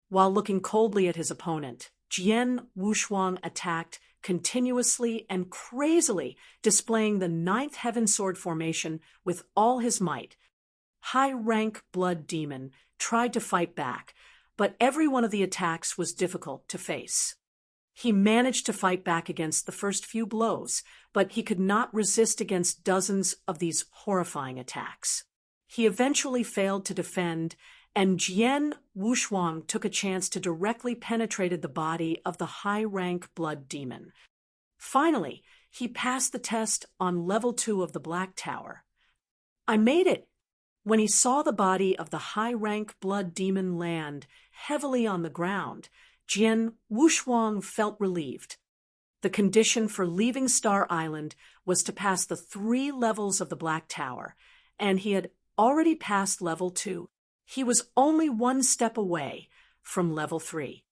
While looking coldly at his opponent, Jian Wushuang attacked continuously and crazily, displaying the ninth heaven sword formation with all his might. High-rank blood demon tried to fight back, but every one of the attacks was difficult to face. He managed to fight back against the first few blows, but he could not resist against dozens of these horrifying attacks. He eventually failed to defend, and Jian Wushuang took a chance to directly penetrate the body of the high-rank blood demon. Finally, he passed the test on level 2 of the Black Tower. I made it! When he saw the body of the high-rank blood demon land heavily on the ground, Jian Wushuang felt relieved. The condition for leaving Star Island was to pass the 3 levels of the Black Tower, and he had already passed level 2. He was only 1 step away from level 3.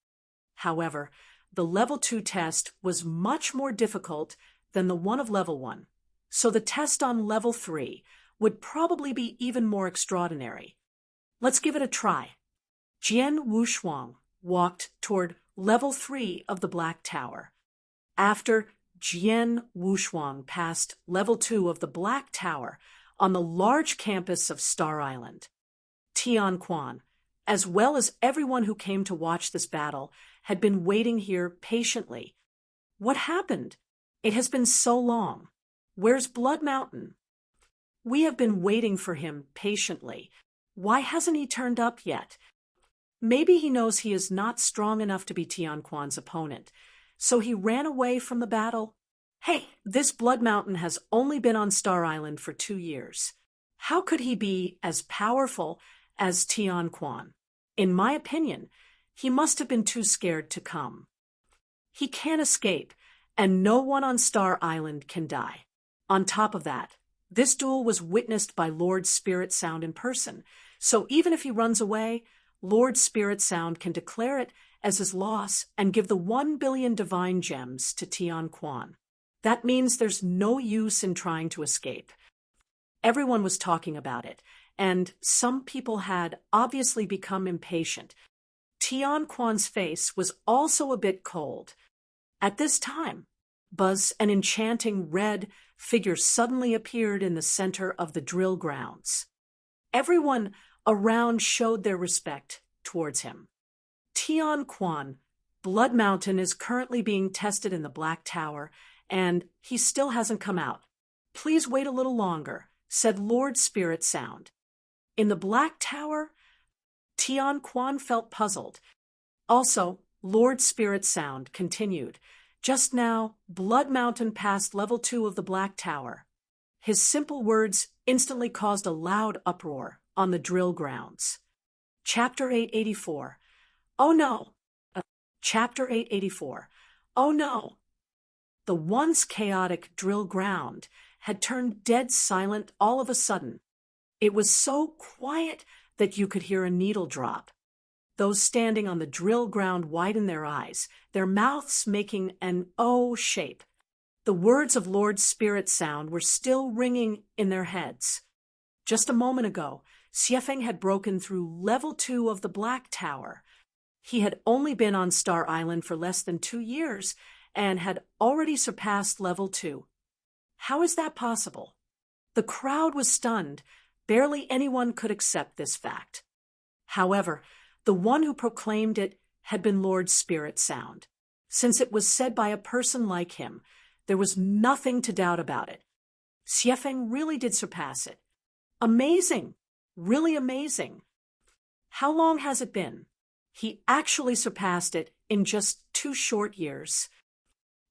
However, the level 2 test was much more difficult than the one of level 1, so the test on level 3 would probably be even more extraordinary. Let's give it a try. Jian Wushuang walked toward level 3 of the Black Tower. After Jian Wushuang passed level 2 of the Black Tower on the large campus of Star Island, Tian Quan, as well as everyone who came to watch this battle, had been waiting here patiently. What happened? It has been so long. Where's Blood Mountain? We have been waiting for him patiently. Why hasn't he turned up yet? Maybe he knows he is not strong enough to be Tian Quan's opponent, so he ran away from the battle. Hey, this Blood Mountain has only been on Star Island for 2 years. How could he be as powerful as Tian Quan? In my opinion, he must have been too scared to come. He can't escape, and no one on Star Island can die. On top of that, this duel was witnessed by Lord Spirit Sound in person, so even if he runs away, Lord Spirit Sound can declare it as his loss and give the 1 billion divine gems to Tian Quan. That means there's no use in trying to escape. Everyone was talking about it, and some people had obviously become impatient. Tian Quan's face was also a bit cold. At this time, an enchanting red figure suddenly appeared in the center of the drill grounds. Everyone around showed their respect towards him. Tian Quan, Blood Mountain is currently being tested in the Black Tower, and he still hasn't come out. Please wait a little longer, said Lord Spirit Sound. In the Black Tower? Tian Quan felt puzzled. Also, Lord Spirit Sound continued. Just now, Blood Mountain passed level 2 of the Black Tower. His simple words instantly caused a loud uproar on the drill grounds. Chapter 884. Oh no! Chapter 884. Oh no! The once chaotic drill ground had turned dead silent all of a sudden. It was so quiet that you could hear a needle drop. Those standing on the drill ground widened their eyes, their mouths making an O shape. The words of Lord Spirit Sound were still ringing in their heads. Just a moment ago, Xiefeng had broken through level 2 of the Black Tower. He had only been on Star Island for less than 2 years and had already surpassed level 2. How is that possible? The crowd was stunned. Barely anyone could accept this fact. However, the one who proclaimed it had been Lord Spirit Sound. Since it was said by a person like him, there was nothing to doubt about it. Xiefeng really did surpass it. Amazing! Really amazing! How long has it been? He actually surpassed it in just 2 short years.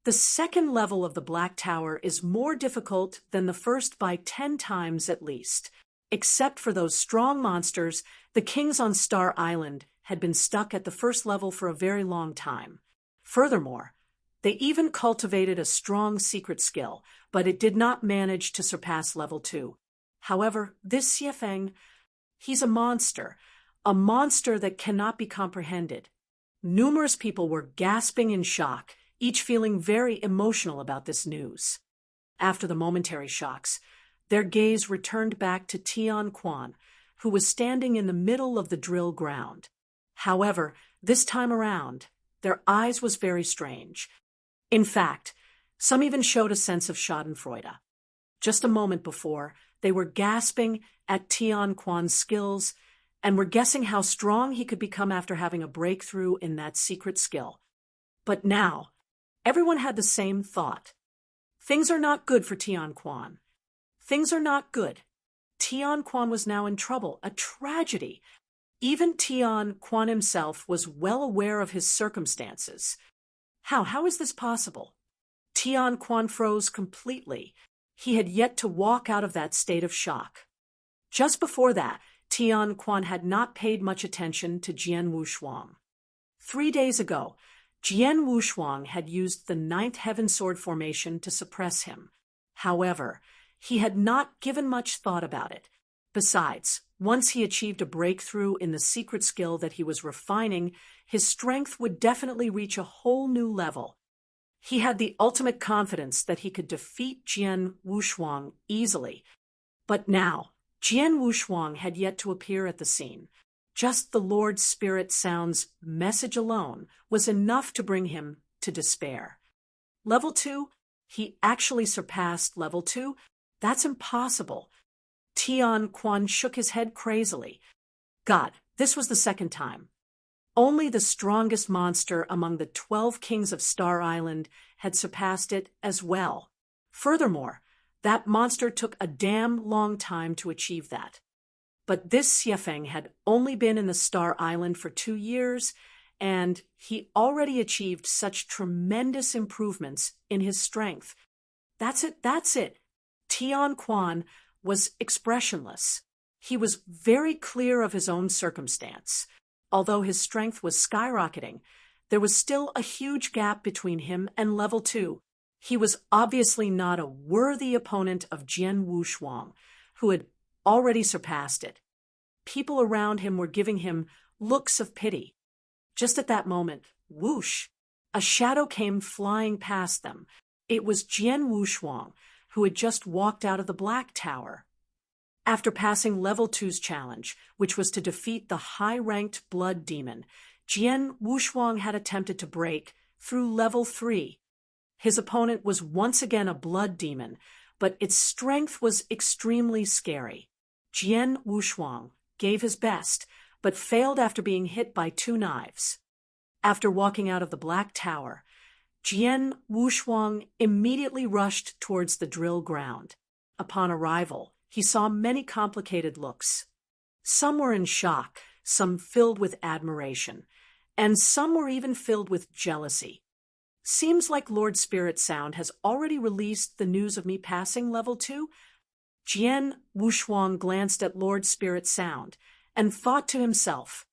The second level of the Black Tower is more difficult than the first by 10 times at least. Except for those strong monsters, the kings on Star Island had been stuck at the first level for a very long time. Furthermore, They even cultivated a strong secret skill, but it did not manage to surpass level 2. However, this Xiefeng, he's a monster that cannot be comprehended. Numerous people were gasping in shock, each feeling very emotional about this news. After the momentary shocks, their gaze returned back to Tian Quan, who was standing in the middle of the drill ground. However, this time around, their eyes was very strange. In fact, some even showed a sense of schadenfreude. Just a moment before, they were gasping at Tian Quan's skills and were guessing how strong he could become after having a breakthrough in that secret skill. But now, everyone had the same thought. Things are not good for Tian Quan. Things are not good. Tian Quan was now in trouble, a tragedy. Even Tian Quan himself was well aware of his circumstances. How is this possible? Tian Quan froze completely. He had yet to walk out of that state of shock. Just before that, Tian Quan had not paid much attention to Jian Wushuang. 3 days ago, Jian Wushuang had used the 9th Heaven Sword formation to suppress him. However, he had not given much thought about it. Besides, once he achieved a breakthrough in the secret skill that he was refining, his strength would definitely reach a whole new level. He had the ultimate confidence that he could defeat Jian Wushuang easily. But now, Jian Wushuang had yet to appear at the scene. Just the Lord Spirit Sound's message alone was enough to bring him to despair. Level 2? He actually surpassed level 2? That's impossible. Tian Quan shook his head crazily. God, this was the second time. Only the strongest monster among the 12 kings of Star Island had surpassed it as well. Furthermore, that monster took a damn long time to achieve that. But this Xiefeng had only been in the Star Island for 2 years, and he already achieved such tremendous improvements in his strength. That's it. Tian Quan was expressionless. He was very clear of his own circumstance. Although his strength was skyrocketing, there was still a huge gap between him and level 2. He was obviously not a worthy opponent of Jian Wushuang, who had already surpassed it. People around him were giving him looks of pity. Just at that moment, whoosh, a shadow came flying past them. It was Jian Wushuang, who had just walked out of the Black Tower. After passing level 2's challenge, which was to defeat the high-ranked blood demon, Jian Wushuang had attempted to break through level 3. His opponent was once again a blood demon, but its strength was extremely scary. Jian Wushuang gave his best, but failed after being hit by 2 knives. After walking out of the Black Tower, Jian Wushuang immediately rushed towards the drill ground. Upon arrival, he saw many complicated looks. Some were in shock, some filled with admiration, and some were even filled with jealousy. Seems like Lord Spirit Sound has already released the news of me passing level 2. Jian Wushuang glanced at Lord Spirit Sound and thought to himself,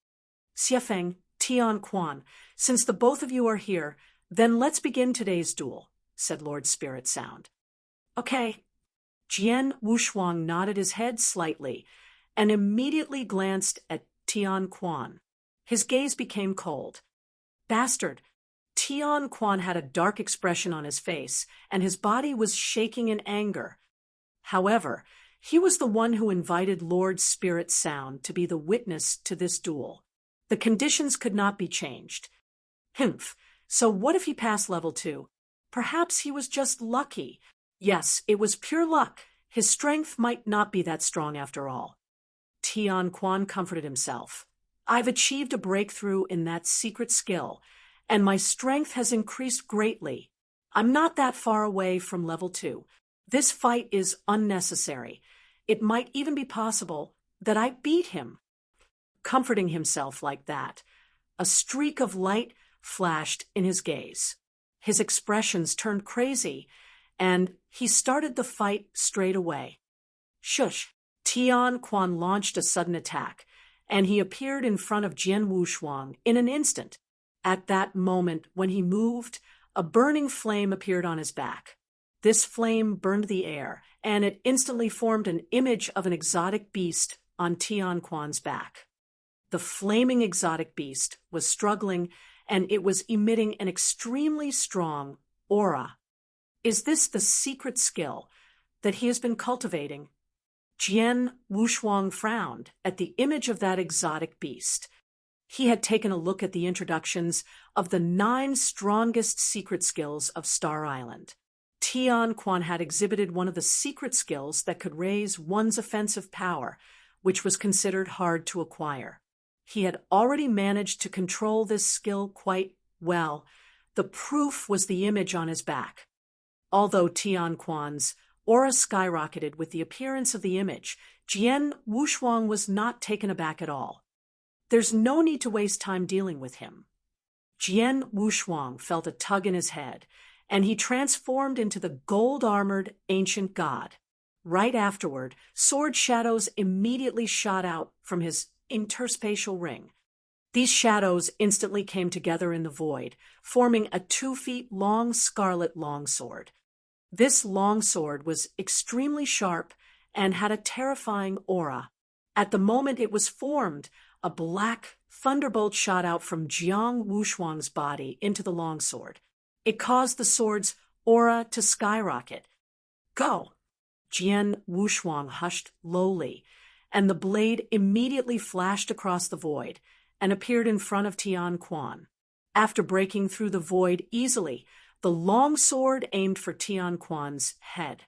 Xiefeng, Tian Quan, since the both of you are here, then let's begin today's duel, said Lord Spirit Sound. Okay. Jian Wushuang nodded his head slightly and immediately glanced at Tian Quan. His gaze became cold. Bastard! Tian Quan had a dark expression on his face, and his body was shaking in anger. However, he was the one who invited Lord Spirit Sound to be the witness to this duel. The conditions could not be changed. Humph! So what if he passed level 2? Perhaps he was just lucky. Yes, it was pure luck. His strength might not be that strong after all. Tian Quan comforted himself. I've achieved a breakthrough in that secret skill, and my strength has increased greatly. I'm not that far away from level 2. This fight is unnecessary. It might even be possible that I beat him. Comforting himself like that, a streak of light flashed in his gaze. His expressions turned crazy, and he started the fight straight away. Shush! Tian Quan launched a sudden attack, and he appeared in front of Jian Wushuang in an instant. At that moment, when he moved, a burning flame appeared on his back. This flame burned the air, and it instantly formed an image of an exotic beast on Tian Quan's back. The flaming exotic beast was struggling, and it was emitting an extremely strong aura. Is this the secret skill that he has been cultivating? Jian Wushuang frowned at the image of that exotic beast. He had taken a look at the introductions of the 9 strongest secret skills of Star Island. Tian Quan had exhibited one of the secret skills that could raise one's offensive power, which was considered hard to acquire. He had already managed to control this skill quite well. The proof was the image on his back. Although Tian Quan's aura skyrocketed with the appearance of the image, Jian Wushuang was not taken aback at all. There's no need to waste time dealing with him. Jian Wushuang felt a tug in his head, and he transformed into the gold-armored ancient god. Right afterward, sword shadows immediately shot out from his interspatial ring. These shadows instantly came together in the void, forming a 2-feet-long scarlet longsword. This longsword was extremely sharp and had a terrifying aura. At the moment it was formed, a black thunderbolt shot out from Jiang Wushuang's body into the longsword. It caused the sword's aura to skyrocket. Go! Jian Wushuang hushed lowly, and the blade immediately flashed across the void and appeared in front of Tian Quan. After breaking through the void easily, the long sword aimed for Tian Quan's head.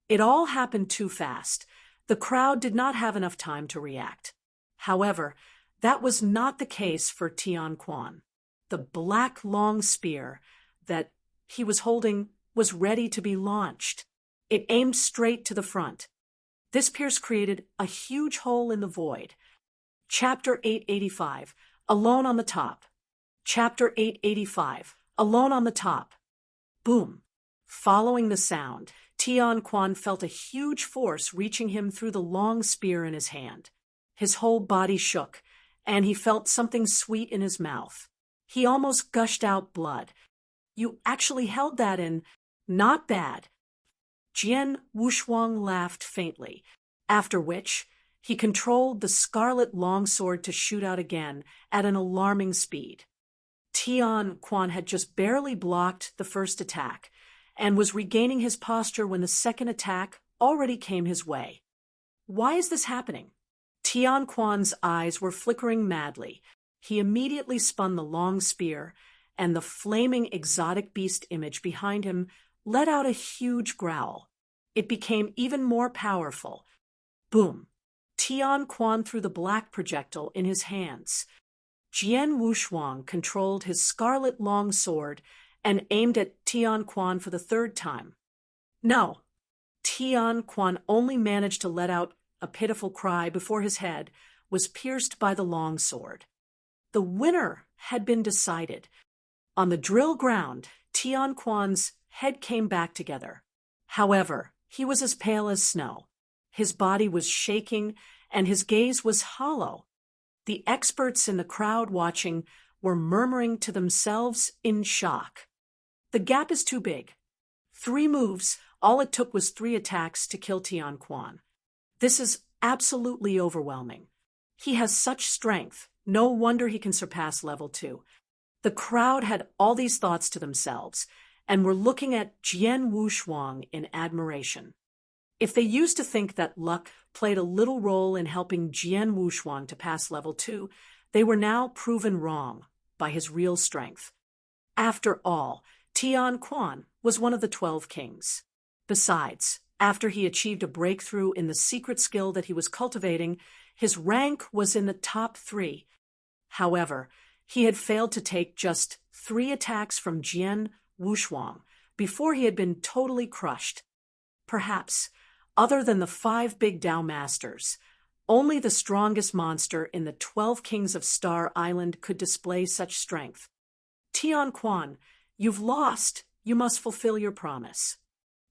It all happened too fast. The crowd did not have enough time to react. However, that was not the case for Tian Quan. The black long spear that he was holding was ready to be launched. It aimed straight to the front. This pierce created a huge hole in the void. Chapter 885, Alone on the Top. Chapter 885, Alone on the Top. Boom. Following the sound, Tian Quan felt a huge force reaching him through the long spear in his hand. His whole body shook, and he felt something sweet in his mouth. He almost gushed out blood. You actually held that in. Not bad. Jian Wushuang laughed faintly, after which he controlled the scarlet longsword to shoot out again at an alarming speed. Tian Quan had just barely blocked the first attack and was regaining his posture when the second attack already came his way. Why is this happening? Tian Quan's eyes were flickering madly. He immediately spun the long spear, and the flaming exotic beast image behind him let out a huge growl. It became even more powerful. Boom! Tian Quan threw the black projectile in his hands. Jian Wushuang controlled his scarlet long sword and aimed at Tian Quan for the 3rd time. No! Tian Quan only managed to let out a pitiful cry before his head was pierced by the long sword. The winner had been decided. On the drill ground, Tian Quan's head came back together. However, he was as pale as snow. His body was shaking, and his gaze was hollow. The experts in the crowd watching were murmuring to themselves in shock. The gap is too big. 3 moves, all it took was 3 attacks to kill Tian Quan. This is absolutely overwhelming. He has such strength, no wonder he can surpass level 2. The crowd had all these thoughts to themselves, and were looking at Jian Wushuang in admiration. If they used to think that luck played a little role in helping Jian Wushuang to pass level 2, they were now proven wrong by his real strength. After all, Tian Quan was one of the 12 kings. Besides, after he achieved a breakthrough in the secret skill that he was cultivating, his rank was in the top 3. However, he had failed to take just 3 attacks from Jian Wushuang before he had been totally crushed. Perhaps, other than the 5 big Dao Masters, only the strongest monster in the 12 kings of Star Island could display such strength. Tian Quan, you've lost. You must fulfill your promise.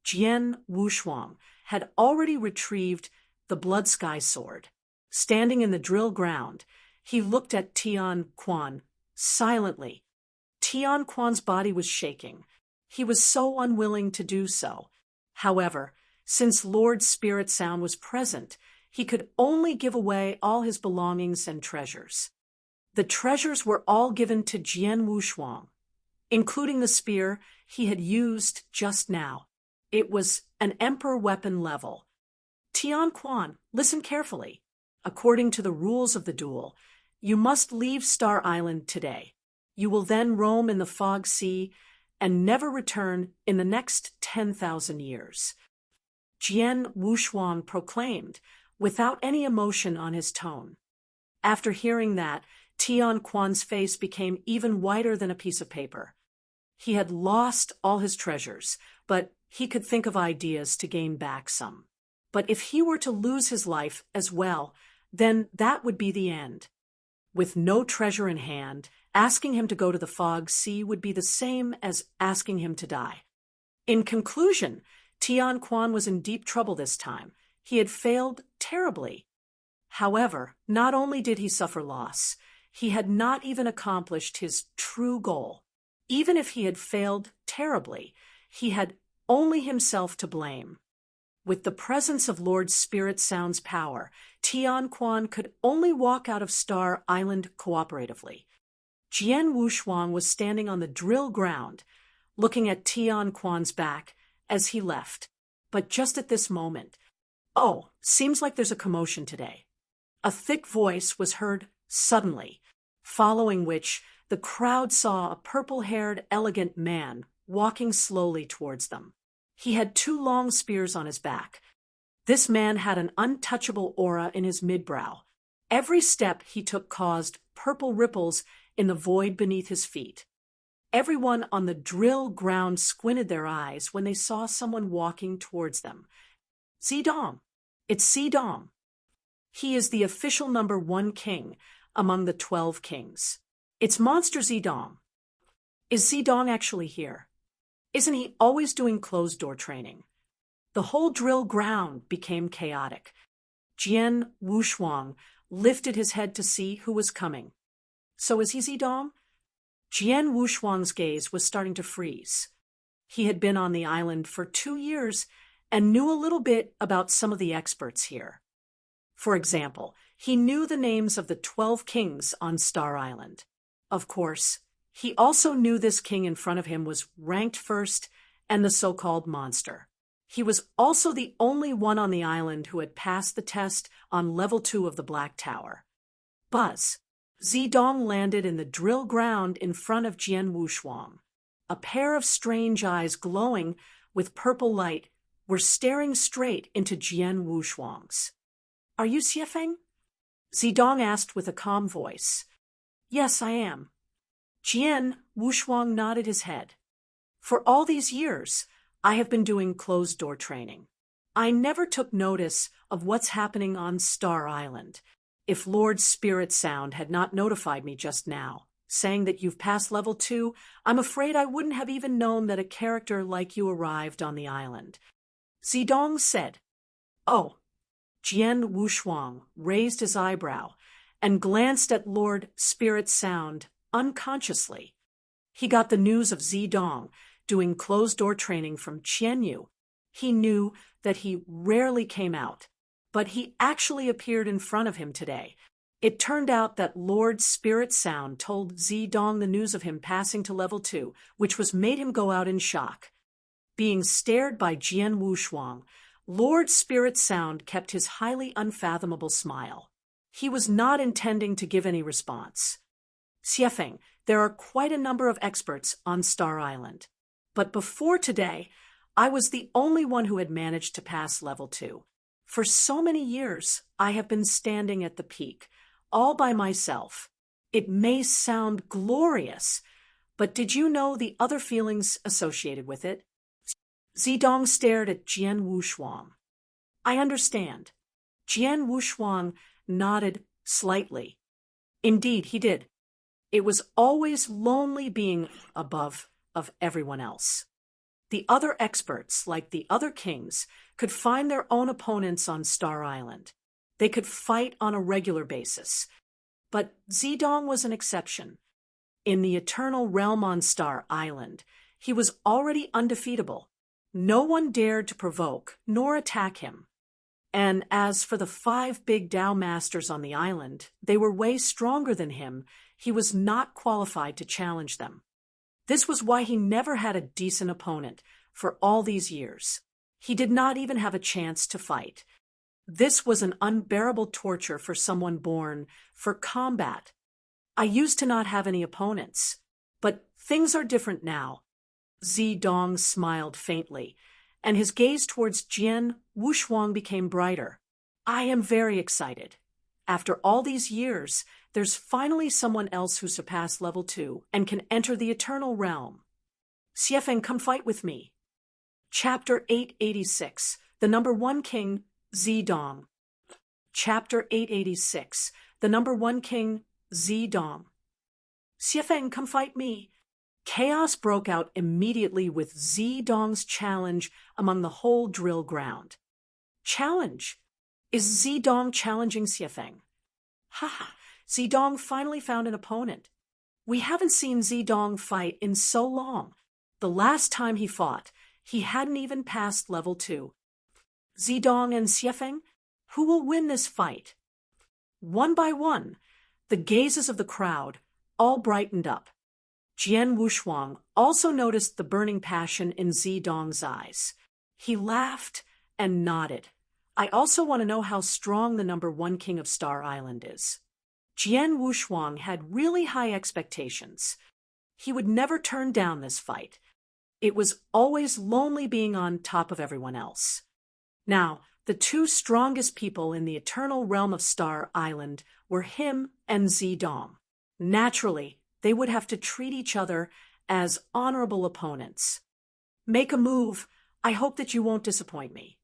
Jian Wushuang had already retrieved the Blood Sky Sword. Standing in the drill ground, he looked at Tian Quan silently. Quan's body was shaking. He was so unwilling to do so. However, since Lord Spirit Sound was present, he could only give away all his belongings and treasures. The treasures were all given to Jian Wushuang, including the spear he had used just now. It was an emperor weapon level. Tian Quan, listen carefully. According to the rules of the duel, you must leave Star Island today. You will then roam in the Fog Sea and never return in the next 10,000 years. Jian Wushuang proclaimed, without any emotion on his tone. After hearing that, Tian Quan's face became even whiter than a piece of paper. He had lost all his treasures, but he could think of ideas to gain back some. But if he were to lose his life as well, then that would be the end. With no treasure in hand, asking him to go to the Fog Sea would be the same as asking him to die. In conclusion, Tian Quan was in deep trouble this time. He had failed terribly. However, not only did he suffer loss, he had not even accomplished his true goal. Even if he had failed terribly, he had only himself to blame. With the presence of Lord Spirit Sound's power, Tian Quan could only walk out of Star Island cooperatively. Jian Wushuang was standing on the drill ground, looking at Tian Quan's back as he left. But just at this moment, "Oh, seems like there's a commotion today." A thick voice was heard suddenly, following which the crowd saw a purple-haired, elegant man walking slowly towards them. He had 2 long spears on his back. This man had an untouchable aura in his midbrow. Every step he took caused purple ripples in the void beneath his feet. Everyone on the drill ground squinted their eyes when they saw someone walking towards them. Zidong. It's Zidong. He is the official number 1 king among the 12 kings. It's Monster Zidong. Is Zidong actually here? Isn't he always doing closed-door training? The whole drill ground became chaotic. Jian Wushuang lifted his head to see who was coming. So is he Zidong? Jian Wushuang's gaze was starting to freeze. He had been on the island for 2 years and knew a little bit about some of the experts here. For example, he knew the names of the 12 kings on Star Island. Of course, he also knew this king in front of him was ranked first and the so-called monster. He was also the only one on the island who had passed the test on level 2 of the Black Tower. Buzz. Zidong landed in the drill ground in front of Jian Wushuang. A pair of strange eyes glowing with purple light were staring straight into Jian Wushuang's. "Are you Xiefeng?" Zidong asked with a calm voice. "Yes, I am." Jian Wushuang nodded his head. "For all these years, I have been doing closed-door training. I never took notice of what's happening on Star Island. If Lord Spirit Sound had not notified me just now, saying that you've passed level 2, I'm afraid I wouldn't have even known that a character like you arrived on the island." Zidong said. "Oh." Jian Wushuang raised his eyebrow and glanced at Lord Spirit Sound unconsciously. He got the news of Zidong doing closed-door training from Qianyu. He knew that he rarely came out, but he actually appeared in front of him today. It turned out that Lord Spirit Sound told Zidong the news of him passing to level 2, which was made him go out in shock. Being stared by Jian Wushuang, Lord Spirit Sound kept his highly unfathomable smile. He was not intending to give any response. "Xiefeng, there are quite a number of experts on Star Island. But before today, I was the only one who had managed to pass level 2. For so many years, I have been standing at the peak, all by myself. It may sound glorious, but did you know the other feelings associated with it?" Zidong stared at Jian Wushuang. "I understand." Jian Wushuang nodded slightly. Indeed, he did. It was always lonely being above of everyone else. The other experts, like the other kings, could find their own opponents on Star Island. They could fight on a regular basis. But Zidong was an exception. In the eternal realm on Star Island, he was already undefeatable. No one dared to provoke nor attack him. And as for the 5 big Tao masters on the island, they were way stronger than him. He was not qualified to challenge them. This was why he never had a decent opponent for all these years. He did not even have a chance to fight. This was an unbearable torture for someone born for combat. I used to not have any opponents, but things are different now. Zidong smiled faintly, and his gaze towards Jian Wushuang became brighter. I am very excited. After all these years, there's finally someone else who surpassed level 2 and can enter the eternal realm. Xiefeng, come fight with me. Chapter 886, The Number 1 King, Zidong. Chapter 886, The Number 1 King, Zidong. Xiefeng, come fight me. Chaos broke out immediately with Zidong's challenge among the whole drill ground. Challenge? Is Zidong challenging Xiefeng? Haha, Zidong finally found an opponent. We haven't seen Zidong fight in so long. The last time he fought, he hadn't even passed level 2. Zidong and Xiefeng, who will win this fight? One by one, the gazes of the crowd all brightened up. Jian Wushuang also noticed the burning passion in Zidong's eyes. He laughed and nodded. I also want to know how strong the number 1 king of Star Island is. Jian Wushuang had really high expectations. He would never turn down this fight. It was always lonely being on top of everyone else. Now, the 2 strongest people in the eternal realm of Star Island were him and Zidong. Naturally, they would have to treat each other as honorable opponents. Make a move. I hope that you won't disappoint me.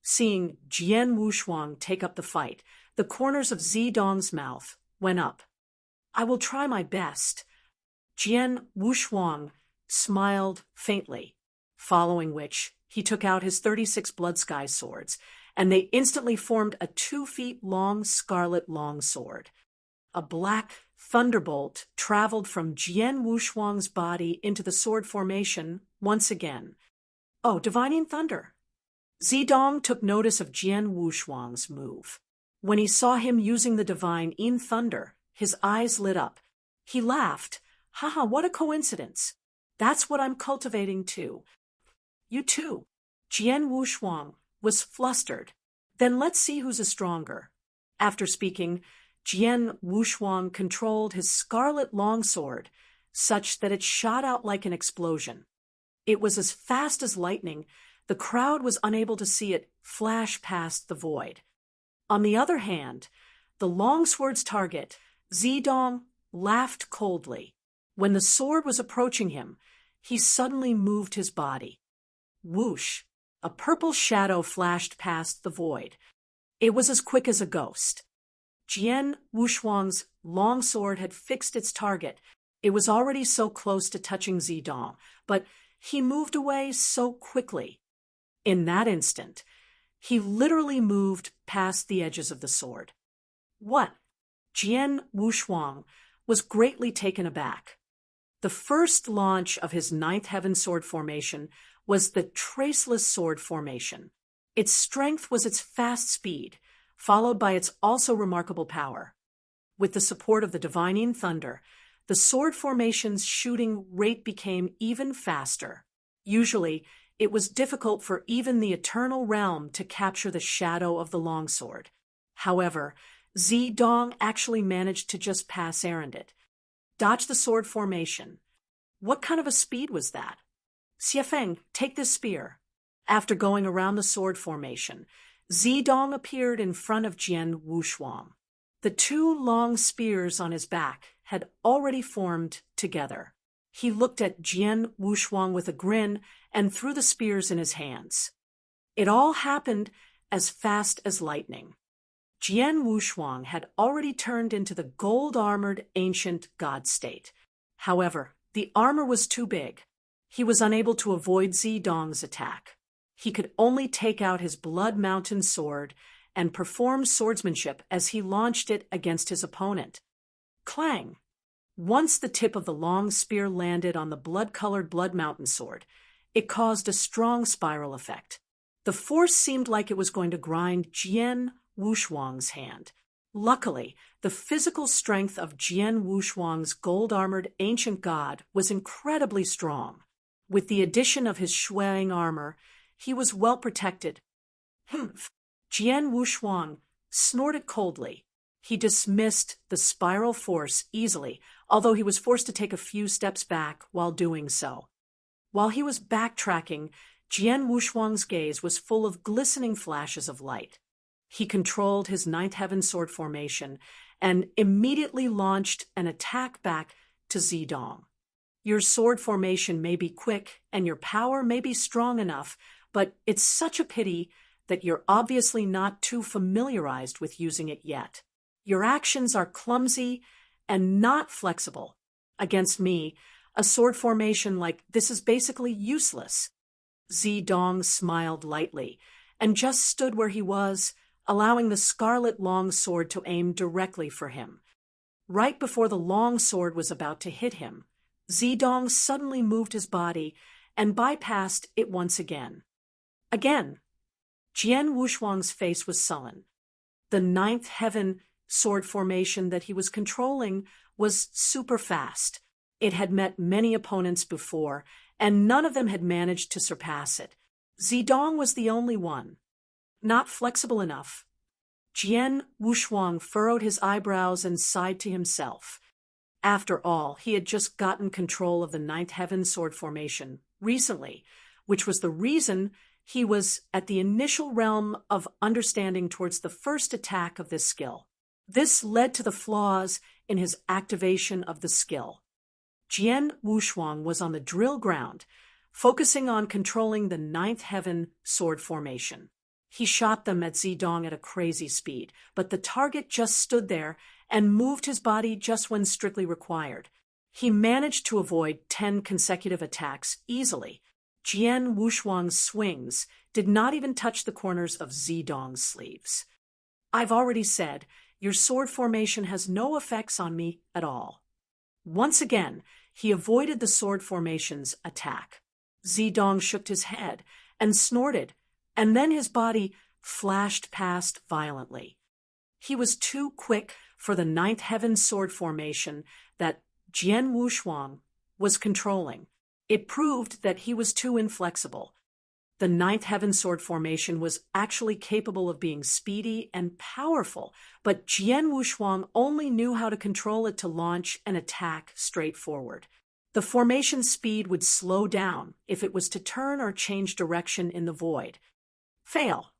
Seeing Jian Wushuang take up the fight, the corners of Zidong's mouth went up. I will try my best. Jian Wushuang smiled faintly, following which he took out his 36 blood sky swords, and they instantly formed a 2 feet long scarlet longsword. A black thunderbolt traveled from Jian Wushuang's body into the sword formation once again. Oh, divining thunder! Zidong took notice of Jian Wushuang's move. When he saw him using the divine in thunder, his eyes lit up. He laughed. Haha, what a coincidence. That's what I'm cultivating too. You too. Jian Wushuang was flustered. Then let's see who's a stronger. After speaking, Jian Wushuang controlled his scarlet longsword such that it shot out like an explosion. It was as fast as lightning. The crowd was unable to see it flash past the void. On the other hand, the longsword's target, Zidong, laughed coldly. When the sword was approaching him, he suddenly moved his body. Whoosh! A purple shadow flashed past the void. It was as quick as a ghost. Jian Wushuang's longsword had fixed its target. It was already so close to touching Zidong, but he moved away so quickly. In that instant, he literally moved past the edges of the sword. What? Jian Wushuang was greatly taken aback. The first launch of his 9th heaven sword formation was the Traceless Sword formation. Its strength was its fast speed, followed by its also remarkable power. With the support of the divining thunder, the sword formation's shooting rate became even faster. Usually, it was difficult for even the eternal realm to capture the shadow of the longsword. However, Zidong actually managed to just pass errand it. Dodge the sword formation. What kind of a speed was that? Xiefeng, take this spear. After going around the sword formation, Zidong appeared in front of Jian Wushuang. The 2 long spears on his back had already formed together. He looked at Jian Wushuang with a grin and threw the spears in his hands. It all happened as fast as lightning. Jian Wushuang had already turned into the gold-armored ancient god state. However, the armor was too big. He was unable to avoid Zidong's attack. He could only take out his Blood Mountain sword and perform swordsmanship as he launched it against his opponent. Clang! Once the tip of the long spear landed on the blood-colored Blood Mountain sword, it caused a strong spiral effect. The force seemed like it was going to grind Jian Wushuang's hand. Luckily, the physical strength of Jian Wushuang's gold-armored ancient god was incredibly strong. With the addition of his shuang armor, he was well protected. Humph! Jian Wushuang snorted coldly. He dismissed the spiral force easily, although he was forced to take a few steps back while doing so. While he was backtracking, Jian Wushuang's gaze was full of glistening flashes of light. He controlled his Ninth Heaven sword formation and immediately launched an attack back to Zidong. Your sword formation may be quick and your power may be strong enough, but it's such a pity that you're obviously not too familiarized with using it yet. Your actions are clumsy and not flexible. Against me, a sword formation like this is basically useless. Zidong smiled lightly and just stood where he was, allowing the scarlet long sword to aim directly for him. Right before the long sword was about to hit him, Zidong suddenly moved his body and bypassed it once again. Again, Jian Wushuang's face was sullen. The Ninth Heaven sword formation that he was controlling was super fast. It had met many opponents before, and none of them had managed to surpass it. Zidong was the only one. Not flexible enough. Jian Wushuang furrowed his eyebrows and sighed to himself. After all, he had just gotten control of the Ninth Heaven sword formation recently, which was the reason he was at the initial realm of understanding towards the first attack of this skill. This led to the flaws in his activation of the skill. Jian Wushuang was on the drill ground, focusing on controlling the Ninth Heaven sword formation. He shot them at Zidong at a crazy speed, but the target just stood there and moved his body just when strictly required. He managed to avoid 10 consecutive attacks easily. Jian Wushuang's swings did not even touch the corners of Zidong's sleeves. I've already said, your sword formation has no effects on me at all. Once again, he avoided the sword formation's attack. Zidong shook his head and snorted, and then his body flashed past violently. He was too quick for the Ninth Heaven sword formation that Jian Wushuang was controlling. It proved that he was too inflexible. The Ninth Heaven sword formation was actually capable of being speedy and powerful, but Jian Wushuang only knew how to control it to launch an attack straight forward. The formation's speed would slow down if it was to turn or change direction in the void. Fail.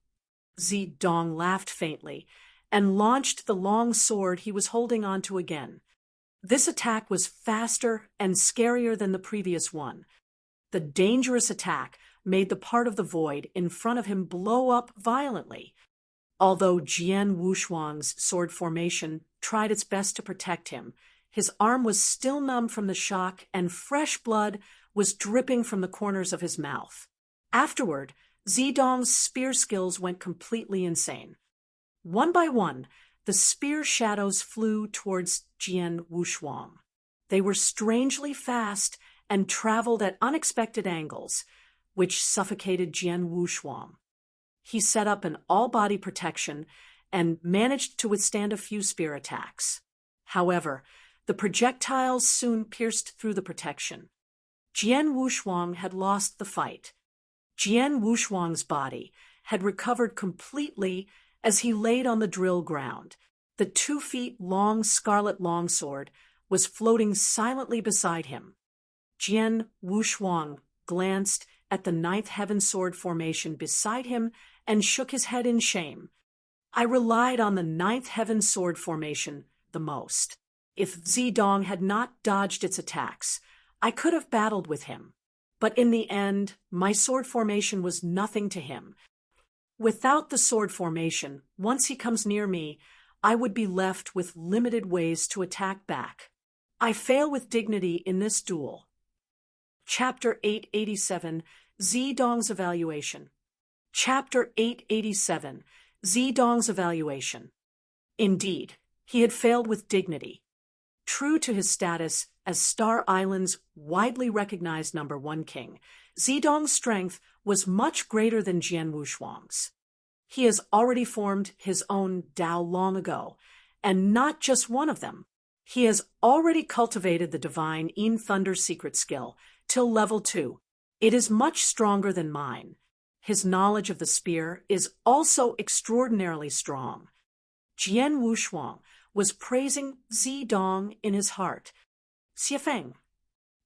Zidong laughed faintly and launched the long sword he was holding onto again. This attack was faster and scarier than the previous one. The dangerous attack made the part of the void in front of him blow up violently. Although Jian Wushuang's sword formation tried its best to protect him, his arm was still numb from the shock and fresh blood was dripping from the corners of his mouth. Afterward, Zidong's spear skills went completely insane. One by one, the spear shadows flew towards Jian Wushuang. They were strangely fast and traveled at unexpected angles, which suffocated Jian Wushuang. He set up an all-body protection and managed to withstand a few spear attacks. However, the projectiles soon pierced through the protection. Jian Wushuang had lost the fight. Jian Wushuang's body had recovered completely as he laid on the drill ground. The 2-feet-long scarlet longsword was floating silently beside him. Jian Wushuang glanced at the Ninth Heaven sword formation beside him and shook his head in shame. I relied on the Ninth Heaven sword formation the most. If Zidong had not dodged its attacks, I could have battled with him. But in the end, my sword formation was nothing to him. Without the sword formation, once he comes near me, I would be left with limited ways to attack back. I fail with dignity in this duel. Chapter 887, Zidong's Evaluation. Chapter 887, Zidong's Evaluation. Indeed, he had failed with dignity. True to his status as Star Island's widely recognized #1 king, Zidong's strength was much greater than Jian Wushuang's. He has already formed his own Dao long ago, and not just one of them. He has already cultivated the divine Yin Thunder secret skill till level 2. It is much stronger than mine. His knowledge of the spear is also extraordinarily strong. Jian Wushuang was praising Zidong in his heart. Xiefeng.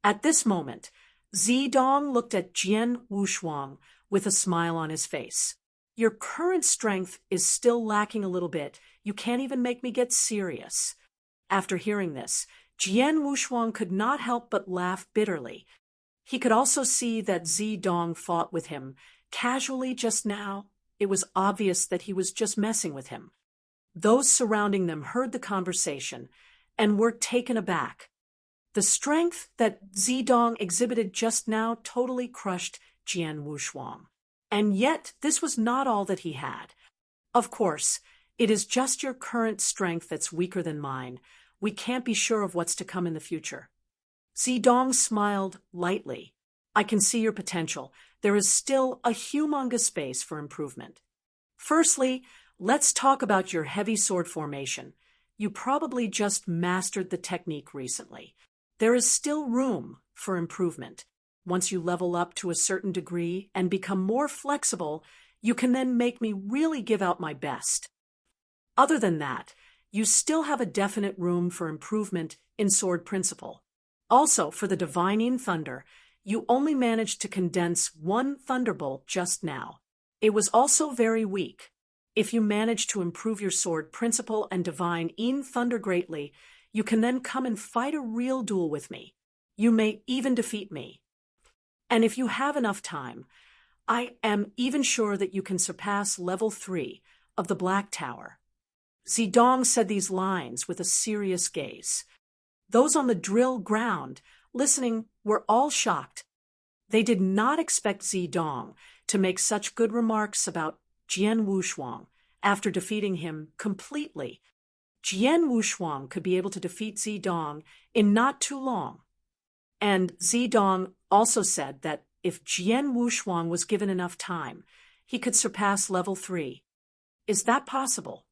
At this moment, Zidong looked at Jian Wushuang with a smile on his face. Your current strength is still lacking a little bit. You can't even make me get serious. After hearing this, Jian Wushuang could not help but laugh bitterly. He could also see that Zidong fought with him casually just now. It was obvious that he was just messing with him. Those surrounding them heard the conversation and were taken aback. The strength that Zidong exhibited just now totally crushed Jian Wushuang. And yet, this was not all that he had. Of course, it is just your current strength that's weaker than mine. We can't be sure of what's to come in the future. Zidong smiled lightly. I can see your potential. There is still a humongous space for improvement. Firstly, let's talk about your heavy sword formation. You probably just mastered the technique recently. There is still room for improvement. Once you level up to a certain degree and become more flexible, you can then make me really give out my best. Other than that, you still have a definite room for improvement in sword principle. Also, for the Divine Thunder, you only managed to condense one thunderbolt just now. It was also very weak. If you manage to improve your sword principle and Divine Thunder greatly, you can then come and fight a real duel with me. You may even defeat me. And if you have enough time, I am even sure that you can surpass level 3 of the Black Tower. Zidong said these lines with a serious gaze. Those on the drill ground, listening, were all shocked. They did not expect Zidong to make such good remarks about Jian Wushuang after defeating him completely. Jian Wushuang could be able to defeat Zidong in not too long. And Zidong also said that if Jian Wushuang was given enough time, he could surpass level 3. Is that possible?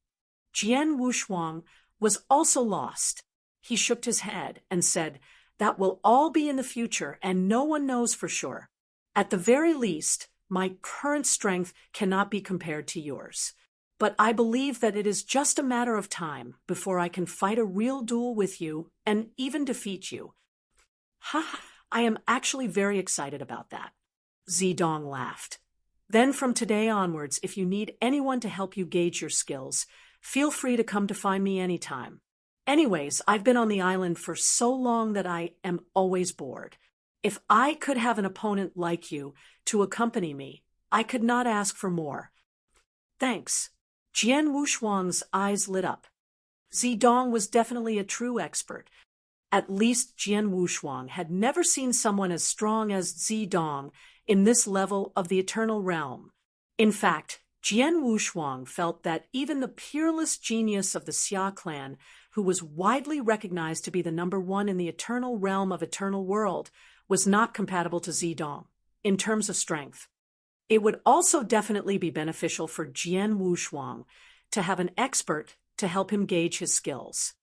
Jian Wushuang was also lost. He shook his head and said, that will all be in the future and no one knows for sure. At the very least, my current strength cannot be compared to yours. But I believe that it is just a matter of time before I can fight a real duel with you and even defeat you. Ha! I am actually very excited about that. Zidong laughed. Then from today onwards, if you need anyone to help you gauge your skills, feel free to come to find me anytime. Anyways, I've been on the island for so long that I am always bored. If I could have an opponent like you to accompany me, I could not ask for more. Thanks. Jian Wushuang's eyes lit up. Zidong was definitely a true expert. At least Jian Wushuang had never seen someone as strong as Zidong in this level of the Eternal Realm. In fact, Jian Wushuang felt that even the peerless genius of the Xia clan, who was widely recognized to be the #1 in the Eternal Realm of Eternal World, was not compatible to Zidong in terms of strength. It would also definitely be beneficial for Jian Wushuang to have an expert to help him gauge his skills.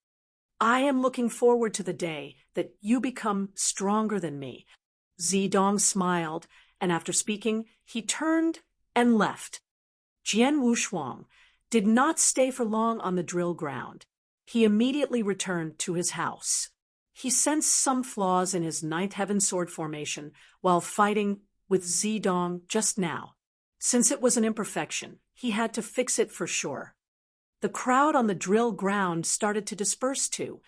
I am looking forward to the day that you become stronger than me. Zidong smiled, and after speaking, he turned and left. Jian Wushuang did not stay for long on the drill ground. He immediately returned to his house. He sensed some flaws in his Ninth Heaven sword formation while fighting with Zidong just now. Since it was an imperfection, he had to fix it for sure. The crowd on the drill ground started to disperse too.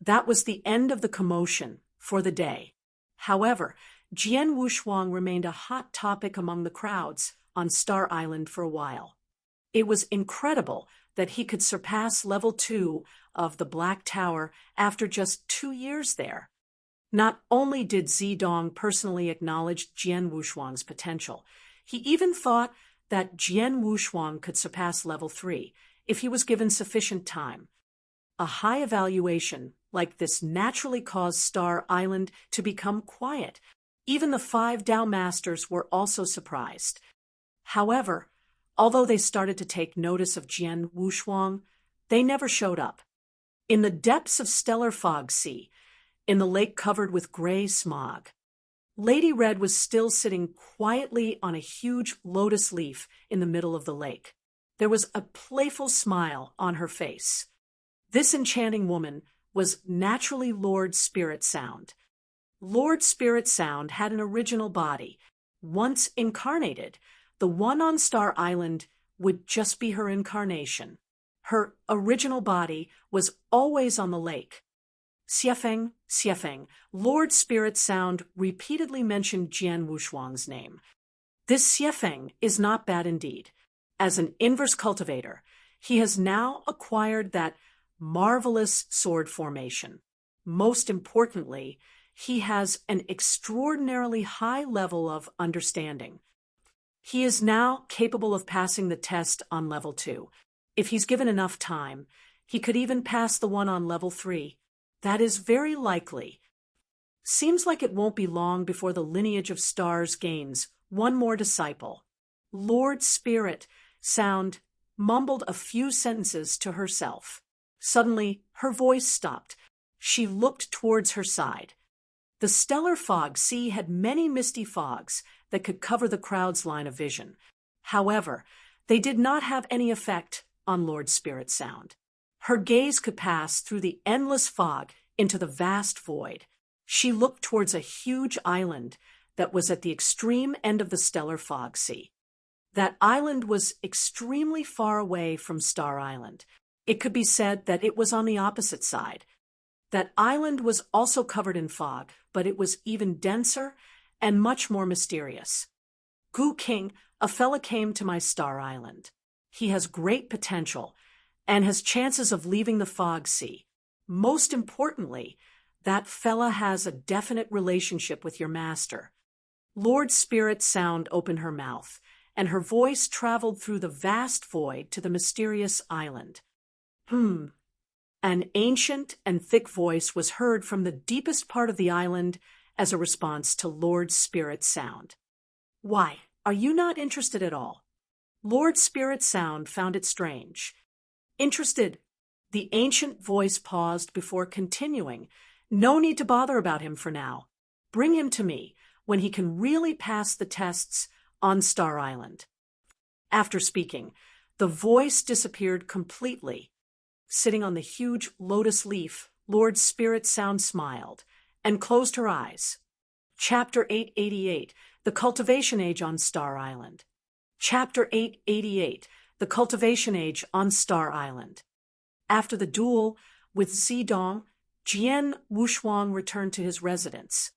That was the end of the commotion for the day. However, Jian Wushuang remained a hot topic among the crowds on Star Island for a while. It was incredible that he could surpass level 2 of the Black Tower after just 2 years there. Not only did Zidong personally acknowledge Jian Wushuang's potential, he even thought that Jian Wushuang could surpass level 3 if he was given sufficient time. a high evaluation like this naturally caused Star Island to become quiet. Even the 5 Tao masters were also surprised. However, although they started to take notice of Jian Wushuang, they never showed up. In the depths of stellar fog sea, in the lake covered with gray smog, Lady Red was still sitting quietly on a huge lotus leaf in the middle of the lake. There was a playful smile on her face. This enchanting woman was naturally Lord Spirit Sound. Lord Spirit Sound had an original body. Once incarnated, the one on Star Island would just be her incarnation. Her original body was always on the lake. Xiefeng, Xiefeng, Lord Spirit Sound repeatedly mentioned Jian Wushuang's name. This Xiefeng is not bad indeed. As an inverse cultivator, he has now acquired that marvelous sword formation. Most importantly, he has an extraordinarily high level of understanding. He is now capable of passing the test on level 2. If he's given enough time, he could even pass the one on level 3. That is very likely. Seems like it won't be long before the lineage of stars gains one more disciple. Lord Spirit Sound mumbled a few sentences to herself. Suddenly, her voice stopped. She looked towards her side. The stellar fog sea had many misty fogs that could cover the crowd's line of vision. However, they did not have any effect on Lord Spirit Sound. Her gaze could pass through the endless fog into the vast void. She looked towards a huge island that was at the extreme end of the stellar fog sea. That island was extremely far away from Star Island. It could be said that it was on the opposite side. That island was also covered in fog, but it was even denser and much more mysterious. Gu King, a fella came to my Star Island. He has great potential and has chances of leaving the fog sea. Most importantly, that fella has a definite relationship with your master. Lord Spirit Sound opened her mouth, and her voice traveled through the vast void to the mysterious island. An ancient and thick voice was heard from the deepest part of the island as a response to Lord Spirit Sound. Why, are you not interested at all? Lord Spirit Sound found it strange. Interested? The ancient voice paused before continuing. No need to bother about him for now. Bring him to me when he can really pass the tests on Star Island. After speaking, the voice disappeared completely. Sitting on the huge lotus leaf, Lord Spirit Sound smiled and closed her eyes. Chapter 888, The Cultivation Age on Star Island. Chapter 888, The Cultivation Age on Star Island. After the duel with Zidong, Jian Wushuang returned to his residence.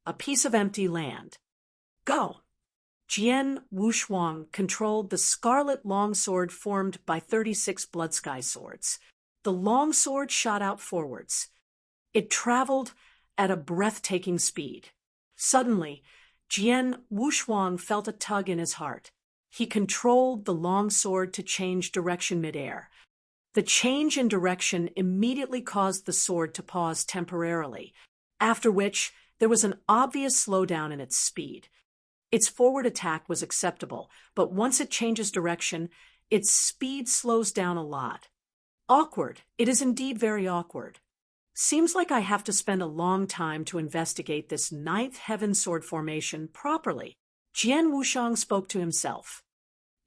A piece of empty land. Go! Jian Wushuang controlled the scarlet longsword formed by 36 blood sky swords. The longsword shot out forwards. It traveled at a breathtaking speed. Suddenly, Jian Wushuang felt a tug in his heart. He controlled the longsword to change direction midair. The change in direction immediately caused the sword to pause temporarily, after which there was an obvious slowdown in its speed. Its forward attack was acceptable, but once it changes direction, its speed slows down a lot. Awkward. It is indeed very awkward. Seems like I have to spend a long time to investigate this ninth heaven sword formation properly. Jian Wushuang spoke to himself.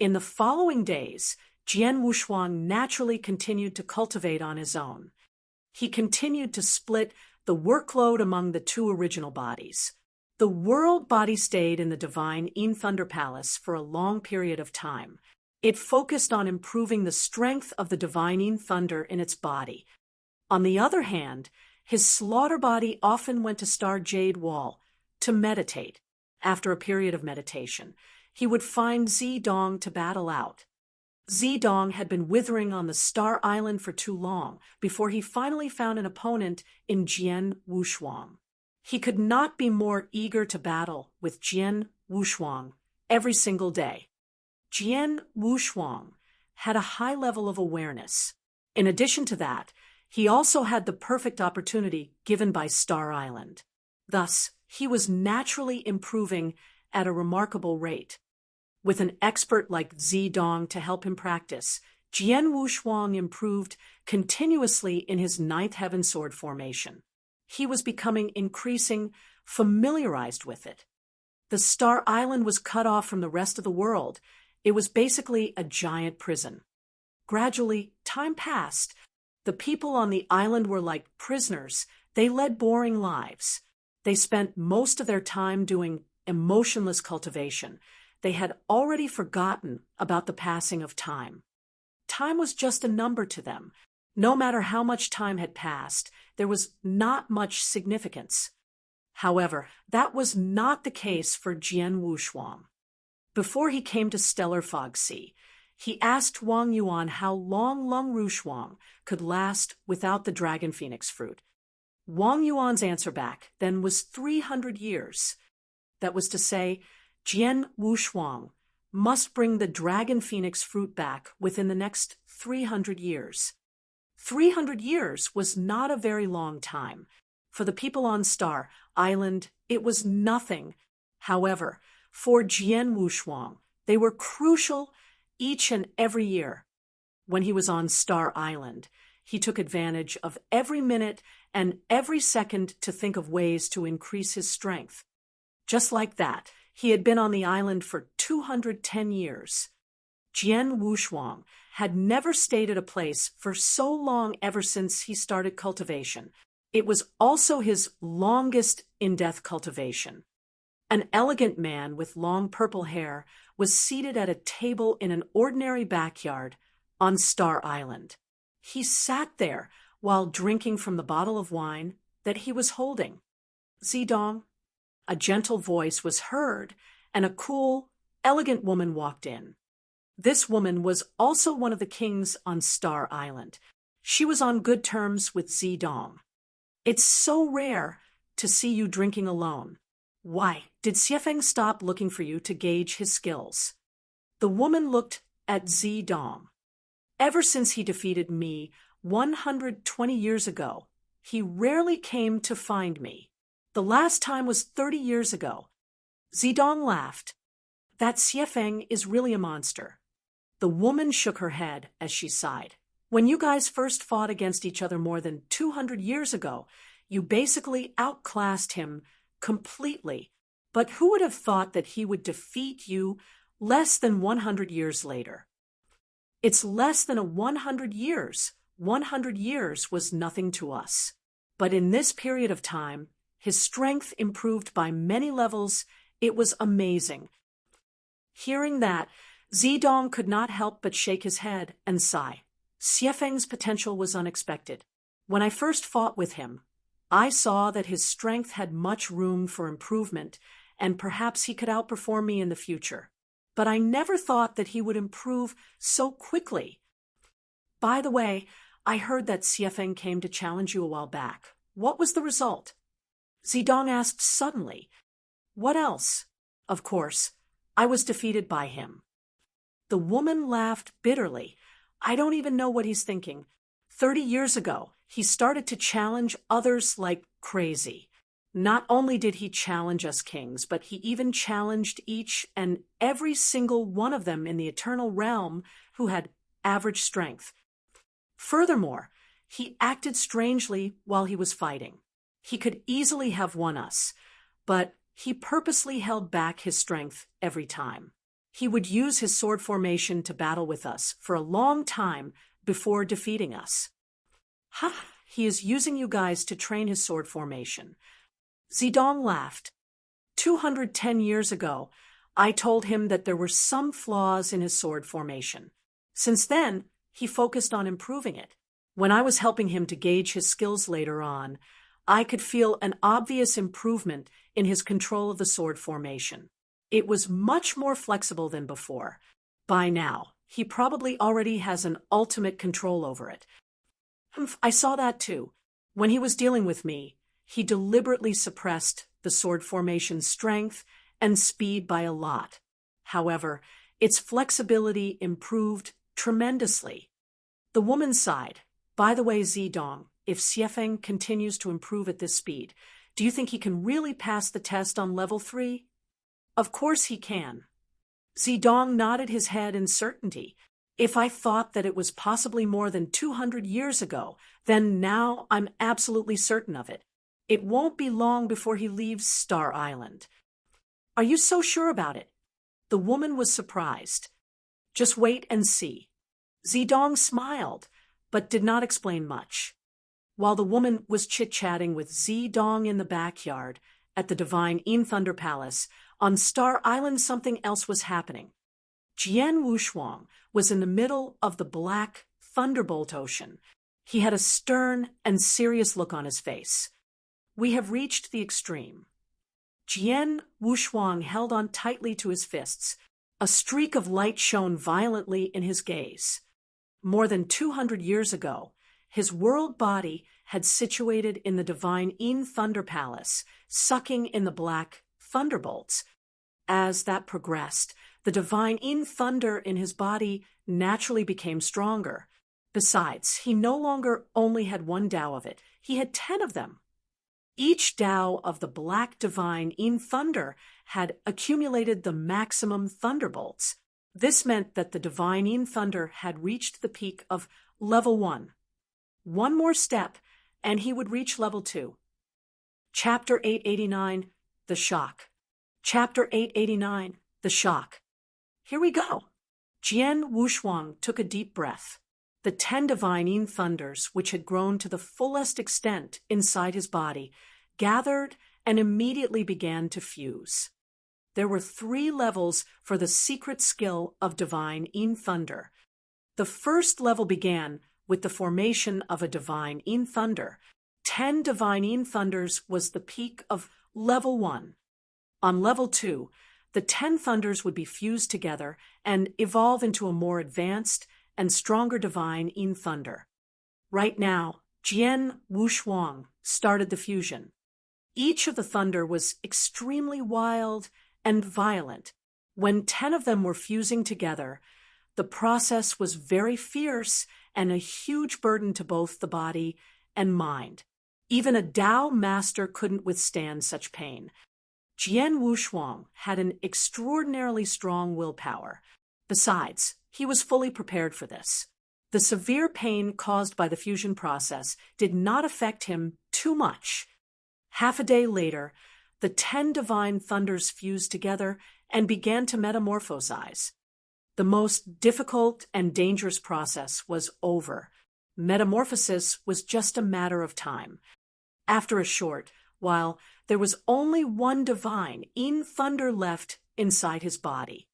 In the following days, Jian Wushuang naturally continued to cultivate on his own. He continued to split the workload among the 2 original bodies. The world body stayed in the divine Yin Thunder Palace for a long period of time. It focused on improving the strength of the divine Yin Thunder in its body. On the other hand, his slaughter body often went to Star Jade Wall to meditate. After a period of meditation, he would find Zidong to battle out. Zidong had been withering on the Star Island for too long before he finally found an opponent in Jian Wushuang. He could not be more eager to battle with Jian Wushuang every single day. Jian Wushuang had a high level of awareness. In addition to that, He also had the perfect opportunity given by Star Island. Thus, he was naturally improving at a remarkable rate. With an expert like Zidong to help him practice, Jian Wushuang improved continuously in his ninth heaven sword formation. He was becoming familiarized with it. The Star Island was cut off from the rest of the world. It was basically a giant prison. Gradually, time passed. The people on the island were like prisoners. They led boring lives. They spent most of their time doing emotionless cultivation. They had already forgotten about the passing of time. Time was just a number to them. No matter how much time had passed, there was not much significance. However, that was not the case for Jian Wushuang. Before he came to Stellar Fog Sea, he asked Wang Yuan how long Lung Rushuang could last without the Dragon Phoenix fruit. Wang Yuan's answer back then was 300 years. That was to say, Jian Wushuang must bring the Dragon Phoenix fruit back within the next 300 years. 300 years was not a very long time. For the people on Star Island, it was nothing. However, for Jian Wushuang, they were crucial each and every year. When he was on Star Island, he took advantage of every minute and every second to think of ways to increase his strength. Just like that, he had been on the island for 210 years. Jian Wushuang had never stayed at a place for so long ever since he started cultivation. It was also his longest in-depth cultivation. An elegant man with long purple hair was seated at a table in an ordinary backyard on Star Island. He sat there while drinking from the bottle of wine that he was holding. Zidong. A gentle voice was heard, and a cool, elegant woman walked in. This woman was also one of the kings on Star Island. She was on good terms with Zidong. It's so rare to see you drinking alone. Why did Xiefeng stop looking for you to gauge his skills? The woman looked at Zidong. Ever since he defeated me 120 years ago, he rarely came to find me. The last time was 30 years ago. Zidong laughed. That Xiefeng is really a monster. The woman shook her head as she sighed. When you guys first fought against each other more than 200 years ago, you basically outclassed him completely. But who would have thought that he would defeat you less than 100 years later? It's less than 100 years. 100 years was nothing to us. But in this period of time, his strength improved by many levels. It was amazing. Hearing that, Zidong could not help but shake his head and sigh. Xiefeng's potential was unexpected. When I first fought with him, I saw that his strength had much room for improvement, and perhaps he could outperform me in the future. But I never thought that he would improve so quickly. By the way, I heard that Xiefeng came to challenge you a while back. What was the result? Zidong asked suddenly. What else? Of course, I was defeated by him. The woman laughed bitterly. I don't even know what he's thinking. 30 years ago, he started to challenge others like crazy. Not only did he challenge us kings, but he even challenged each and every single one of them in the eternal realm who had average strength. Furthermore, he acted strangely while he was fighting. He could easily have won us, but he purposely held back his strength every time. He would use his sword formation to battle with us for a long time before defeating us. Ha! He is using you guys to train his sword formation. Zidong laughed. 210 years ago, I told him that there were some flaws in his sword formation. Since then, he focused on improving it. When I was helping him to gauge his skills later on, I could feel an obvious improvement in his control of the sword formation. It was much more flexible than before. By now, he probably already has an ultimate control over it. I saw that too. When he was dealing with me, he deliberately suppressed the sword formation's strength and speed by a lot. However, its flexibility improved tremendously. The woman sighed. By the way, Zidong, if Xiefeng continues to improve at this speed, do you think he can really pass the test on level 3? Of course he can. Zidong nodded his head in certainty. If I thought that it was possibly more than 200 years ago, then now I'm absolutely certain of it. It won't be long before he leaves Star Island. Are you so sure about it? The woman was surprised. Just wait and see. Zidong smiled, but did not explain much. While the woman was chit-chatting with Zidong in the backyard at the Divine Yin Thunder Palace, on Star Island something else was happening. Jian Wushuang was in the middle of the black thunderbolt ocean. He had a stern and serious look on his face. We have reached the extreme. Jian Wushuang held on tightly to his fists. A streak of light shone violently in his gaze. More than 200 years ago, his world body had situated in the Divine Yin Thunder Palace, sucking in the black thunderbolts. As that progressed, the Divine Yin Thunder in his body naturally became stronger. Besides, he no longer only had one Tao of it, he had 10 of them. Each Tao of the black Divine Yin Thunder had accumulated the maximum thunderbolts. This meant that the Divine Yin Thunder had reached the peak of level 1. One more step, and he would reach level 2. Chapter 889, The Shock. Chapter 889, The Shock. Here we go. Jian Wushuang took a deep breath. The 10 Divine Yin Thunders, which had grown to the fullest extent inside his body, gathered and immediately began to fuse. There were 3 levels for the secret skill of Divine Yin Thunder. The first level began with the formation of a Divine Yin Thunder. 10 Divine Yin Thunders was the peak of level 1. On level 2, the 10 Thunders would be fused together and evolve into a more advanced and stronger Divine Yin Thunder. Right now, Jian Wushuang started the fusion. Each of the thunder was extremely wild and violent. When 10 of them were fusing together, the process was very fierce and a huge burden to both the body and mind. Even a Tao master couldn't withstand such pain. Jian Wushuang had an extraordinarily strong willpower. Besides, he was fully prepared for this. The severe pain caused by the fusion process did not affect him too much. Half a day later, the 10 divine thunders fused together and began to metamorphosize. The most difficult and dangerous process was over. Metamorphosis was just a matter of time. After a short while, there was only one divine Yin Thunder left inside his body.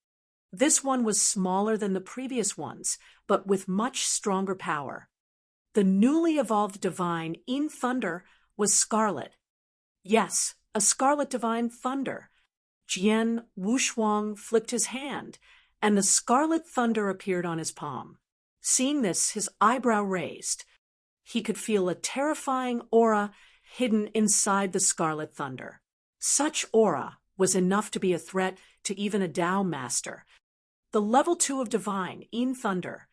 This one was smaller than the previous ones, but with much stronger power. The newly evolved divine Yin Thunder was scarlet. Yes, a scarlet divine thunder. Jian Wushuang flicked his hand, and the scarlet thunder appeared on his palm. Seeing this, his eyebrow raised. He could feel a terrifying aura hidden inside the scarlet thunder. Such aura was enough to be a threat to even a Tao master. The level 2 of divine Yin Thunder.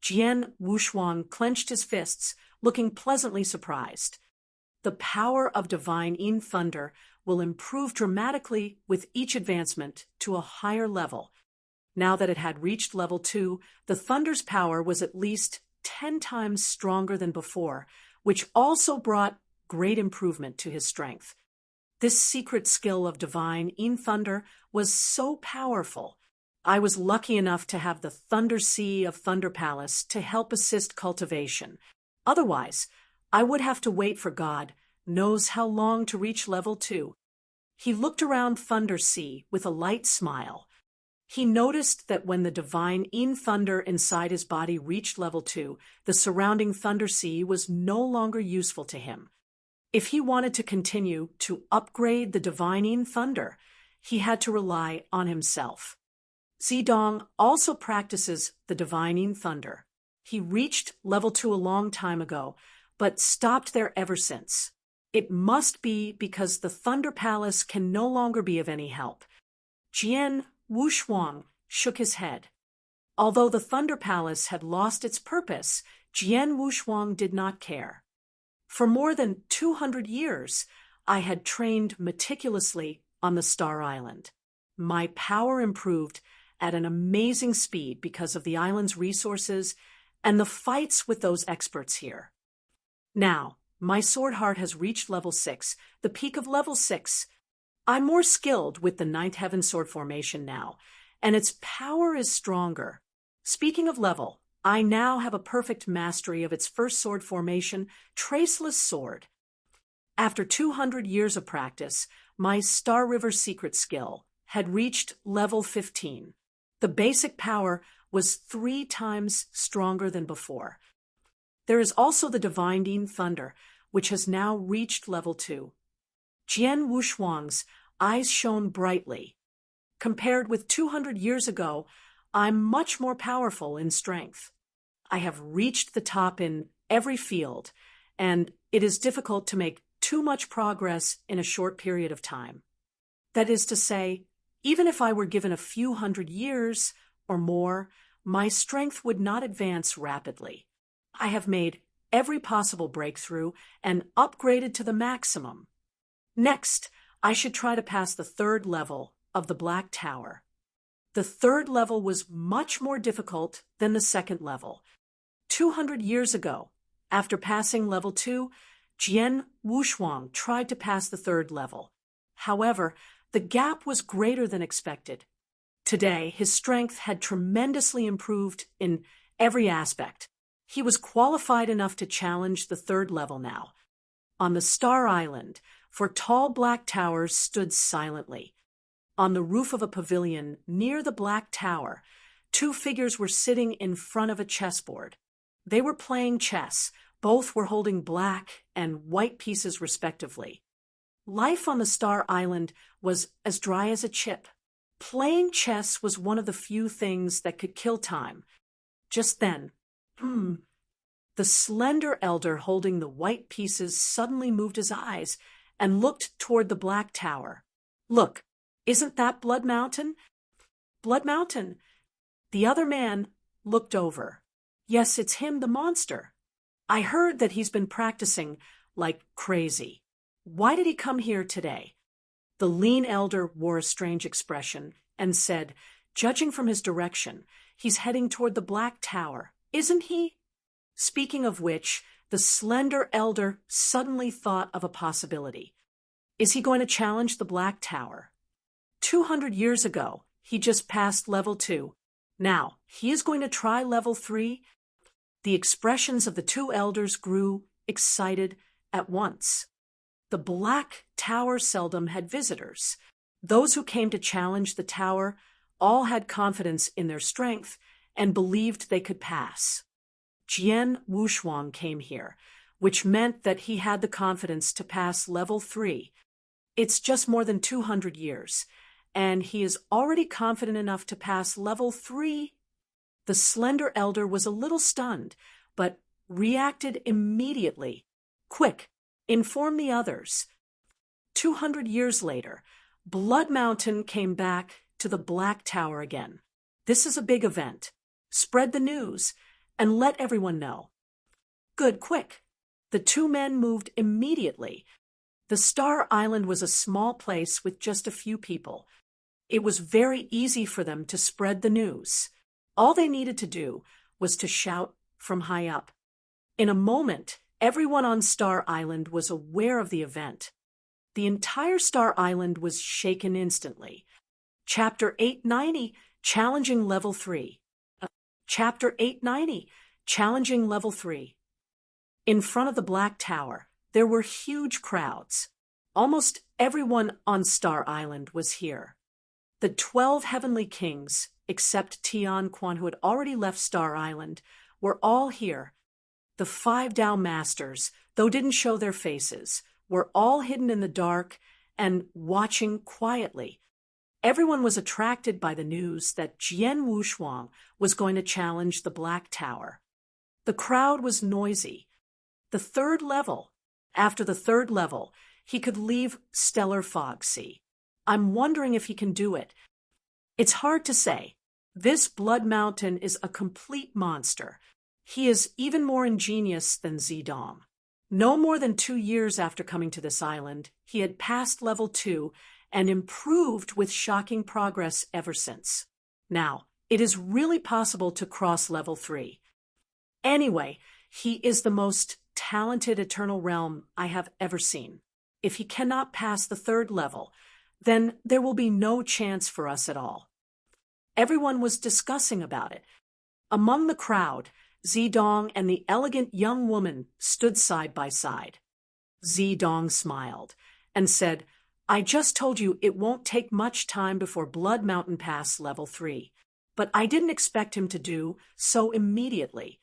Jian Wushuang clenched his fists, looking pleasantly surprised. The power of divine Yin Thunder will improve dramatically with each advancement to a higher level. Now that it had reached level 2, the thunder's power was at least 10 times stronger than before, which also brought great improvement to his strength. This secret skill of divine Yin Thunder was so powerful. I was lucky enough to have the Thunder Sea of Thunder Palace to help assist cultivation. Otherwise, I would have to wait for God knows how long to reach level 2. He looked around Thunder Sea with a light smile. He noticed that when the divine Yin Thunder inside his body reached level 2, the surrounding Thunder Sea was no longer useful to him. If he wanted to continue to upgrade the divine Yin Thunder, he had to rely on himself. Zidong also practices the divine Yin Thunder. He reached level 2 a long time ago, but stopped there ever since. It must be because the Thunder Palace can no longer be of any help. Jian Wushuang shook his head. Although the Thunder Palace had lost its purpose, Jian Wushuang did not care. For more than 200 years, I had trained meticulously on the Star Island. My power improved at an amazing speed because of the island's resources and the fights with those experts here. Now, my sword heart has reached level 6, the peak of level 6. I'm more skilled with the Ninth Heaven sword formation now, and its power is stronger. Speaking of level, I now have a perfect mastery of its first sword formation, Traceless Sword. After 200 years of practice, my Star River secret skill had reached level 15. The basic power was 3 times stronger than before. There is also the Divining Thunder, which has now reached level 2. Jian Wushuang's eyes shone brightly. Compared with 200 years ago, I'm much more powerful in strength. I have reached the top in every field, and it is difficult to make too much progress in a short period of time. That is to say, even if I were given a few hundred years or more, my strength would not advance rapidly. I have made every possible breakthrough and upgraded to the maximum. Next, I should try to pass the 3rd level of the Black Tower. The 3rd level was much more difficult than the 2nd level. 200 years ago, after passing level 2, Jian Wushuang tried to pass the 3rd level. However, the gap was greater than expected. Today, his strength had tremendously improved in every aspect. He was qualified enough to challenge the 3rd level now. On the Star Island, 4 tall black towers stood silently. On the roof of a pavilion near the Black Tower, 2 figures were sitting in front of a chessboard. They were playing chess. Both were holding black and white pieces respectively. Life on the Star Island was as dry as a chip. Playing chess was one of the few things that could kill time. Just then, the slender elder holding the white pieces suddenly moved his eyes and looked toward the Black Tower. "Look, isn't that Blood Mountain?" "Blood Mountain." The other man looked over. "Yes, it's him, the monster. I heard that he's been practicing like crazy. Why did he come here today?" The lean elder wore a strange expression and said, "Judging from his direction, he's heading toward the Black Tower, isn't he?" Speaking of which, the slender elder suddenly thought of a possibility. Is he going to challenge the Black Tower? 200 years ago, he just passed level 2. Now, he is going to try level 3. The expressions of the 2 elders grew excited at once. The Black Tower seldom had visitors. Those who came to challenge the tower all had confidence in their strength and believed they could pass. Jian Wushuang came here, which meant that he had the confidence to pass level 3. It's just more than 200 years, and he is already confident enough to pass level 3. The slender elder was a little stunned, but reacted immediately. "Quick, inform the others." 200 years later, Blood Mountain came back to the Black Tower again. "This is a big event. Spread the news and let everyone know." "Good, quick." The 2 men moved immediately. The Star Island was a small place with just a few people. It was very easy for them to spread the news. All they needed to do was to shout from high up. In a moment, everyone on Star Island was aware of the event. The entire Star Island was shaken instantly. Chapter 890, Challenging Level 3. Chapter 890, Challenging Level 3. In front of the Black Tower, there were huge crowds. Almost everyone on Star Island was here. The 12 heavenly kings, except Tian, Quan, who had already left Star Island, were all here. The 5 Tao masters, though didn't show their faces, were all hidden in the dark and watching quietly. Everyone was attracted by the news that Jian Wushuang was going to challenge the Black Tower. The crowd was noisy. The 3rd level. After the 3rd level, he could leave Stellar Fog Sea. I'm wondering if he can do it. It's hard to say. This Blood Mountain is a complete monster. He is even more ingenious than Zidong. No more than 2 years after coming to this island, he had passed level 2 and improved with shocking progress ever since. Now, it is really possible to cross level 3. Anyway, he is the most talented Eternal Realm I have ever seen. If he cannot pass the 3rd level, then there will be no chance for us at all. Everyone was discussing about it. Among the crowd, Zidong and the elegant young woman stood side by side. Zidong smiled and said, "I just told you it won't take much time before Blood Mountain Pass level 3, but I didn't expect him to do so immediately.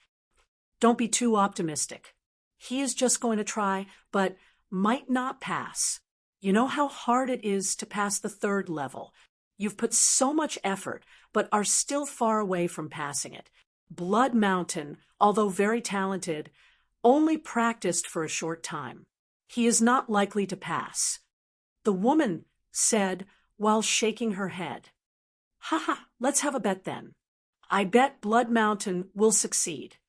Don't be too optimistic. He is just going to try, but might not pass. You know how hard it is to pass the 3rd level. You've put so much effort, but are still far away from passing it. Blood Mountain, although very talented, only practiced for a short time. He is not likely to pass." The woman said while shaking her head. "Haha, let's have a bet then. I bet Blood Mountain will succeed."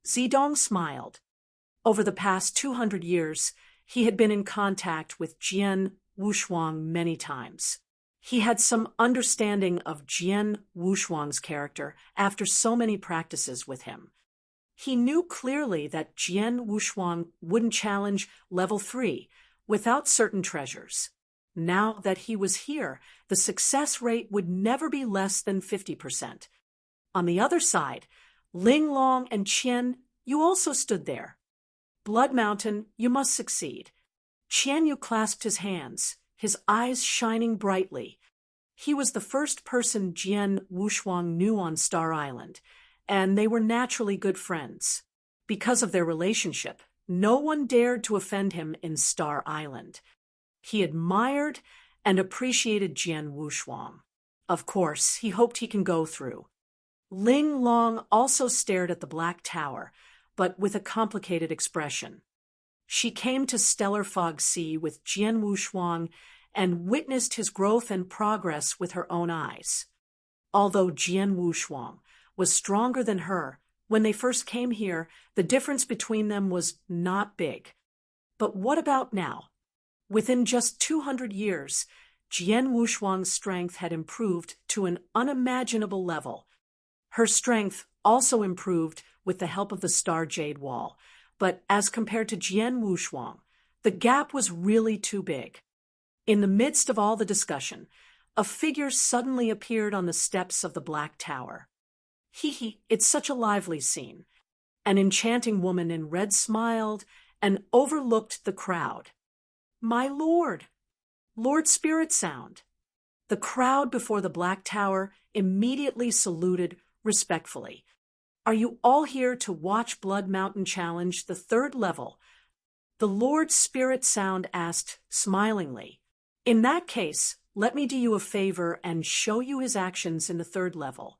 Zidong smiled. Over the past 200 years, he had been in contact with Jian Wushuang many times. He had some understanding of Jian Wushuang's character after so many practices with him. He knew clearly that Jian Wushuang wouldn't challenge level 3 without certain treasures. Now that he was here, the success rate would never be less than 50%. On the other side, Ling Long and Tian, you also stood there. Blood Mountain, you must succeed. Tian Yu clasped his hands, his eyes shining brightly. He was the first person Jian Wushuang knew on Star Island, and they were naturally good friends. Because of their relationship, no one dared to offend him in Star Island. He admired and appreciated Jian Wushuang. Of course, he hoped he can go through. Ling Long also stared at the Black Tower, but with a complicated expression. She came to Stellar Fog Sea with Jian Wushuang and witnessed his growth and progress with her own eyes. Although Jian Wushuang was stronger than her, when they first came here, the difference between them was not big. But what about now? Within just 200 years, Jian Wushuang's strength had improved to an unimaginable level. Her strength also improved with the help of the Star Jade Wall, but as compared to Jian Wushuang, the gap was really too big. In the midst of all the discussion, a figure suddenly appeared on the steps of the Black Tower. It's such a lively scene. An enchanting woman in red smiled and overlooked the crowd. "My lord! Lord Spirit Sound!" The crowd before the Black Tower immediately saluted respectfully. "Are you all here to watch Blood Mountain challenge the 3rd level?" The Lord Spirit Sound asked smilingly. "In that case, let me do you a favor and show you his actions in the 3rd level."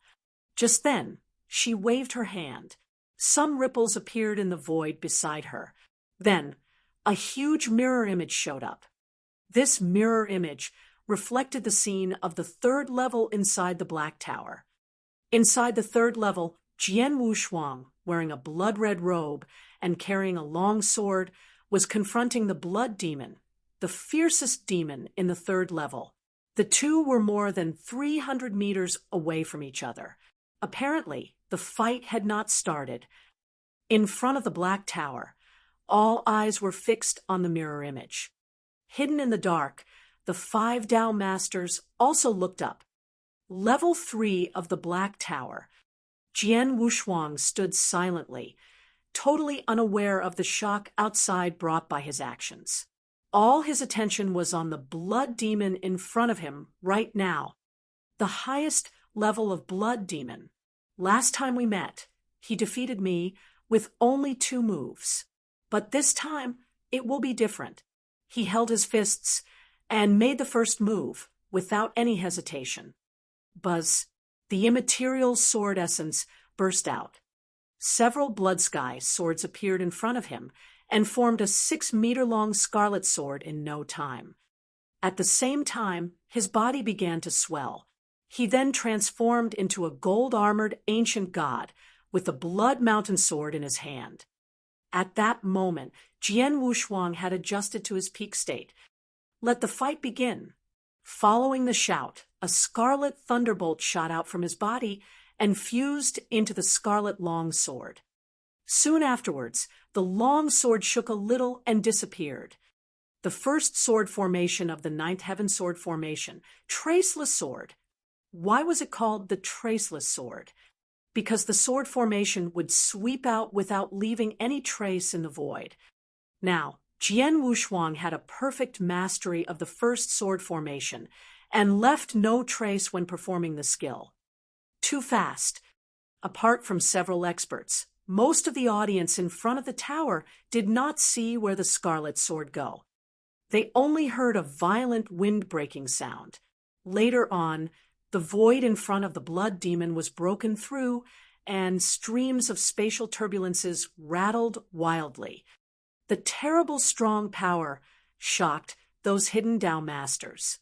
Just then, she waved her hand. Some ripples appeared in the void beside her. Then, a huge mirror image showed up. This mirror image reflected the scene of the 3rd level inside the Black Tower. Inside the 3rd level, Jian Wushuang, wearing a blood-red robe and carrying a long sword, was confronting the Blood Demon, the fiercest demon in the 3rd level. The two were more than 300 meters away from each other. Apparently, the fight had not started. In front of the Black Tower, all eyes were fixed on the mirror image. Hidden in the dark, the 5 Tao Masters also looked up. Level 3 of the Black Tower. Jian Wushuang stood silently, totally unaware of the shock outside brought by his actions. All his attention was on the Blood Demon in front of him right now. The highest level of Blood Demon. Last time we met, he defeated me with only 2 moves. But this time, it will be different. He held his fists and made the first move without any hesitation. Buzz, the immaterial sword essence burst out. Several blood sky swords appeared in front of him and formed a 6-meter-long scarlet sword in no time. At the same time, his body began to swell. He then transformed into a gold-armored ancient god with the Blood Mountain sword in his hand. At that moment, Jian Wushuang had adjusted to his peak state. Let the fight begin. Following the shout, a scarlet thunderbolt shot out from his body and fused into the scarlet long sword. Soon afterwards, the long sword shook a little and disappeared. The first sword formation of the Ninth Heaven sword formation, Traceless Sword. Why was it called the Traceless Sword? Because the sword formation would sweep out without leaving any trace in the void. Now, Jian Wushuang had a perfect mastery of the first sword formation and left no trace when performing the skill. Too fast. Apart from several experts, most of the audience in front of the tower did not see where the scarlet sword go. They only heard a violent wind-breaking sound. Later on, the void in front of the blood demon was broken through, and streams of spatial turbulences rattled wildly. The terrible strong power shocked those hidden Dao masters.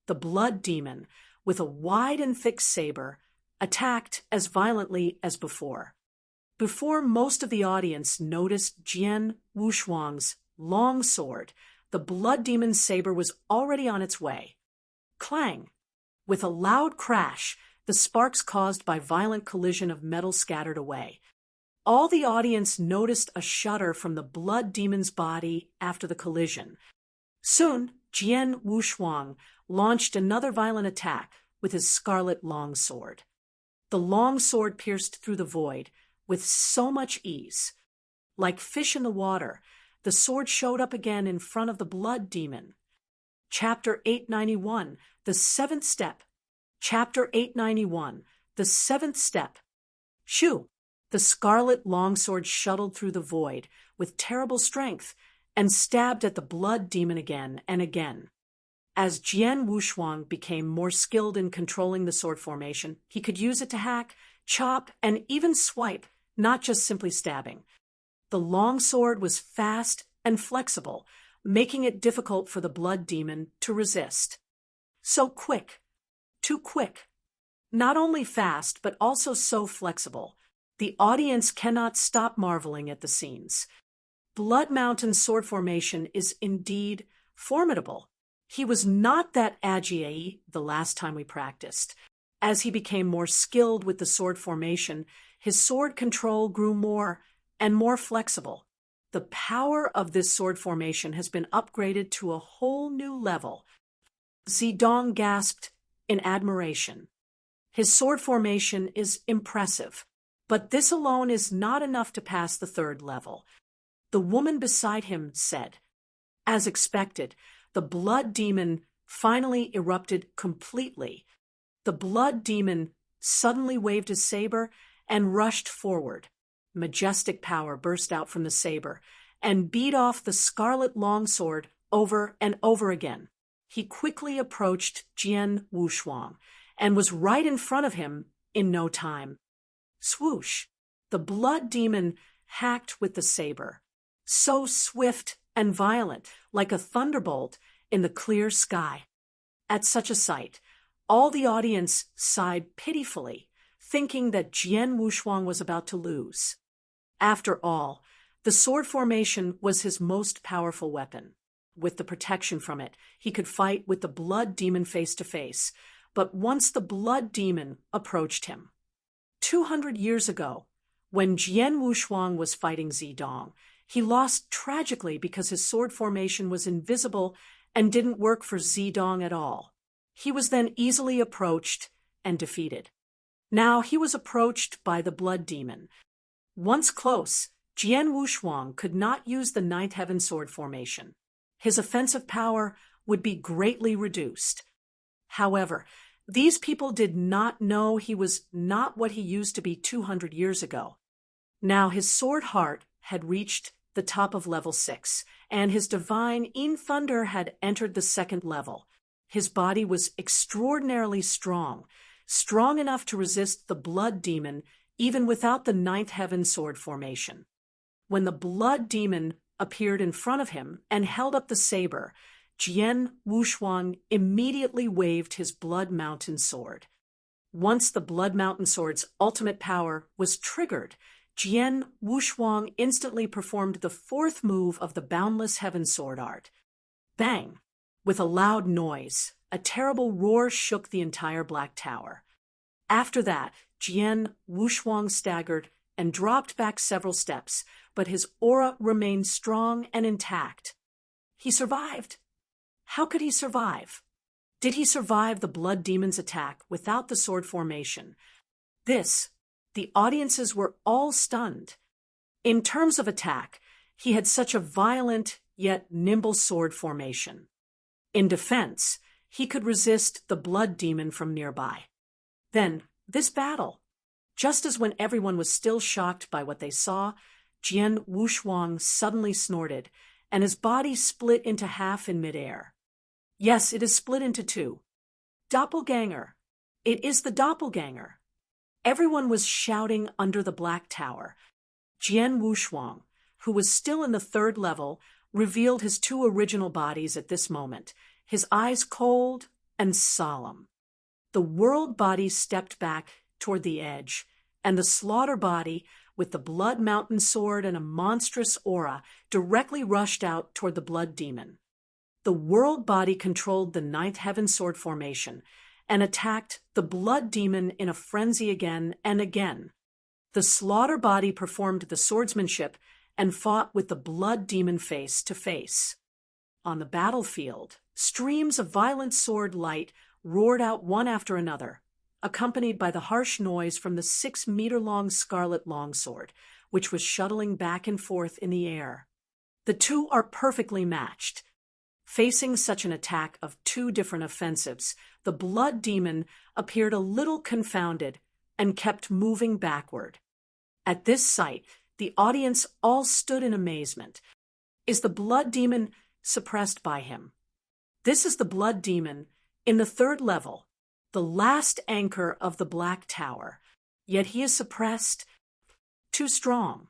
The blood demon, with a wide and thick saber, attacked as violently as before. Before most of the audience noticed Jian Wushuang's long sword, the blood demon's saber was already on its way. Clang! With a loud crash, the sparks caused by violent collision of metal scattered away. All the audience noticed a shudder from the blood demon's body after the collision. Soon, Jian Wushuang launched another violent attack with his scarlet long sword. The long sword pierced through the void with so much ease. Like fish in the water, the sword showed up again in front of the blood demon. Chapter 891, The Seventh Step. Chapter 891, The Seventh Step. Shoo! The scarlet longsword shuttled through the void with terrible strength and stabbed at the blood demon again and again. As Jian Wushuang became more skilled in controlling the sword formation, he could use it to hack, chop, and even swipe, not just simply stabbing. The longsword was fast and flexible, making it difficult for the blood demon to resist. So quick. Too quick. Not only fast, but also so flexible. The audience cannot stop marveling at the scenes. Blood Mountain's sword formation is indeed formidable. He was not that agile the last time we practiced. As he became more skilled with the sword formation, his sword control grew more and more flexible. The power of this sword formation has been upgraded to a whole new level. Zidong gasped in admiration. His sword formation is impressive, but this alone is not enough to pass the third level. The woman beside him said. As expected, the blood demon finally erupted completely. The blood demon suddenly waved his saber and rushed forward. Majestic power burst out from the saber and beat off the scarlet longsword over and over again. He quickly approached Jian Wushuang and was right in front of him in no time. Swoosh! The blood demon hacked with the saber, so swift and violent, like a thunderbolt in the clear sky. At such a sight, all the audience sighed pitifully, thinking that Jian Wushuang was about to lose. After all, the sword formation was his most powerful weapon. With the protection from it, he could fight with the blood demon face to face. But once the blood demon approached him. 200 years ago, when Jian Wushuang was fighting Zidong, he lost tragically because his sword formation was invisible and didn't work for Zidong at all. He was then easily approached and defeated. Now he was approached by the blood demon. Once close, Jian Wushuang could not use the Ninth Heaven sword formation. His offensive power would be greatly reduced. However, these people did not know he was not what he used to be 200 years ago. Now his sword heart had reached the top of level 6, and his divine Yin Thunder had entered the second level. His body was extraordinarily strong, strong enough to resist the blood demon even without the Ninth Heaven sword formation. When the blood demon appeared in front of him and held up the saber, Jian Wushuang immediately waved his Blood Mountain sword. Once the Blood Mountain Sword's ultimate power was triggered, Jian Wushuang instantly performed the fourth move of the Boundless Heaven Sword art. Bang! With a loud noise, a terrible roar shook the entire Black Tower. After that, Jian Wushuang staggered and dropped back several steps, but his aura remained strong and intact. He survived. How could he survive? Did he survive the Blood Demon's attack without the sword formation? The audiences were all stunned. In terms of attack, he had such a violent yet nimble sword formation. In defense, he could resist the Blood Demon from nearby. Then, this battle. Just as when everyone was still shocked by what they saw, Jian Wushuang suddenly snorted, and his body split into half in midair. Yes, it is split into two. Doppelganger. It is the doppelganger. Everyone was shouting under the Black Tower. Jian Wushuang, who was still in the third level, revealed his two original bodies at this moment, his eyes cold and solemn. The world body stepped back toward the edge, and the slaughter body, with the Blood Mountain Sword and a monstrous aura, directly rushed out toward the Blood Demon. The world body controlled the Ninth Heaven Sword formation and attacked the Blood Demon in a frenzy again and again. The slaughter body performed the swordsmanship and fought with the Blood Demon face to face. On the battlefield, streams of violent sword light roared out one after another, accompanied by the harsh noise from the 6-meter-long scarlet longsword, which was shuttling back and forth in the air. The two are perfectly matched. Facing such an attack of two different offensives, the Blood Demon appeared a little confounded and kept moving backward. At this sight, the audience all stood in amazement. Is the Blood Demon suppressed by him? This is the Blood Demon in the third level, the last anchor of the Black Tower. Yet he is suppressed. Too strong.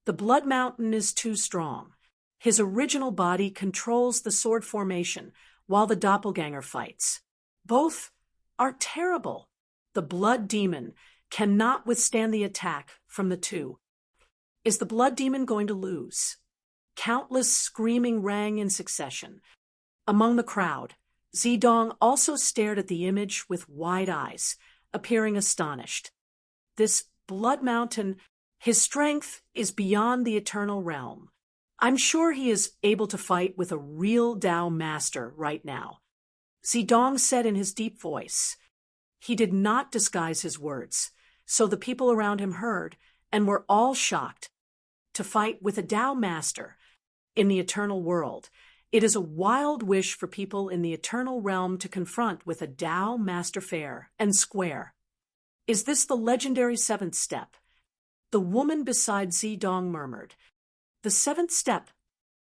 The Blood Mountain is too strong. His original body controls the sword formation, while the doppelganger fights. Both are terrible. The Blood Demon cannot withstand the attack from the two. Is the Blood Demon going to lose? Countless screaming rang in succession. Among the crowd, Zidong also stared at the image with wide eyes, appearing astonished. This Blood Mountain, his strength is beyond the eternal realm. I'm sure he is able to fight with a real Dao master right now. Zidong said in his deep voice. He did not disguise his words, so the people around him heard and were all shocked. To fight with a Dao master in the eternal world, it is a wild wish for people in the eternal realm to confront with a Dao master fair and square. Is this the legendary seventh step? The woman beside Zidong murmured. The seventh step.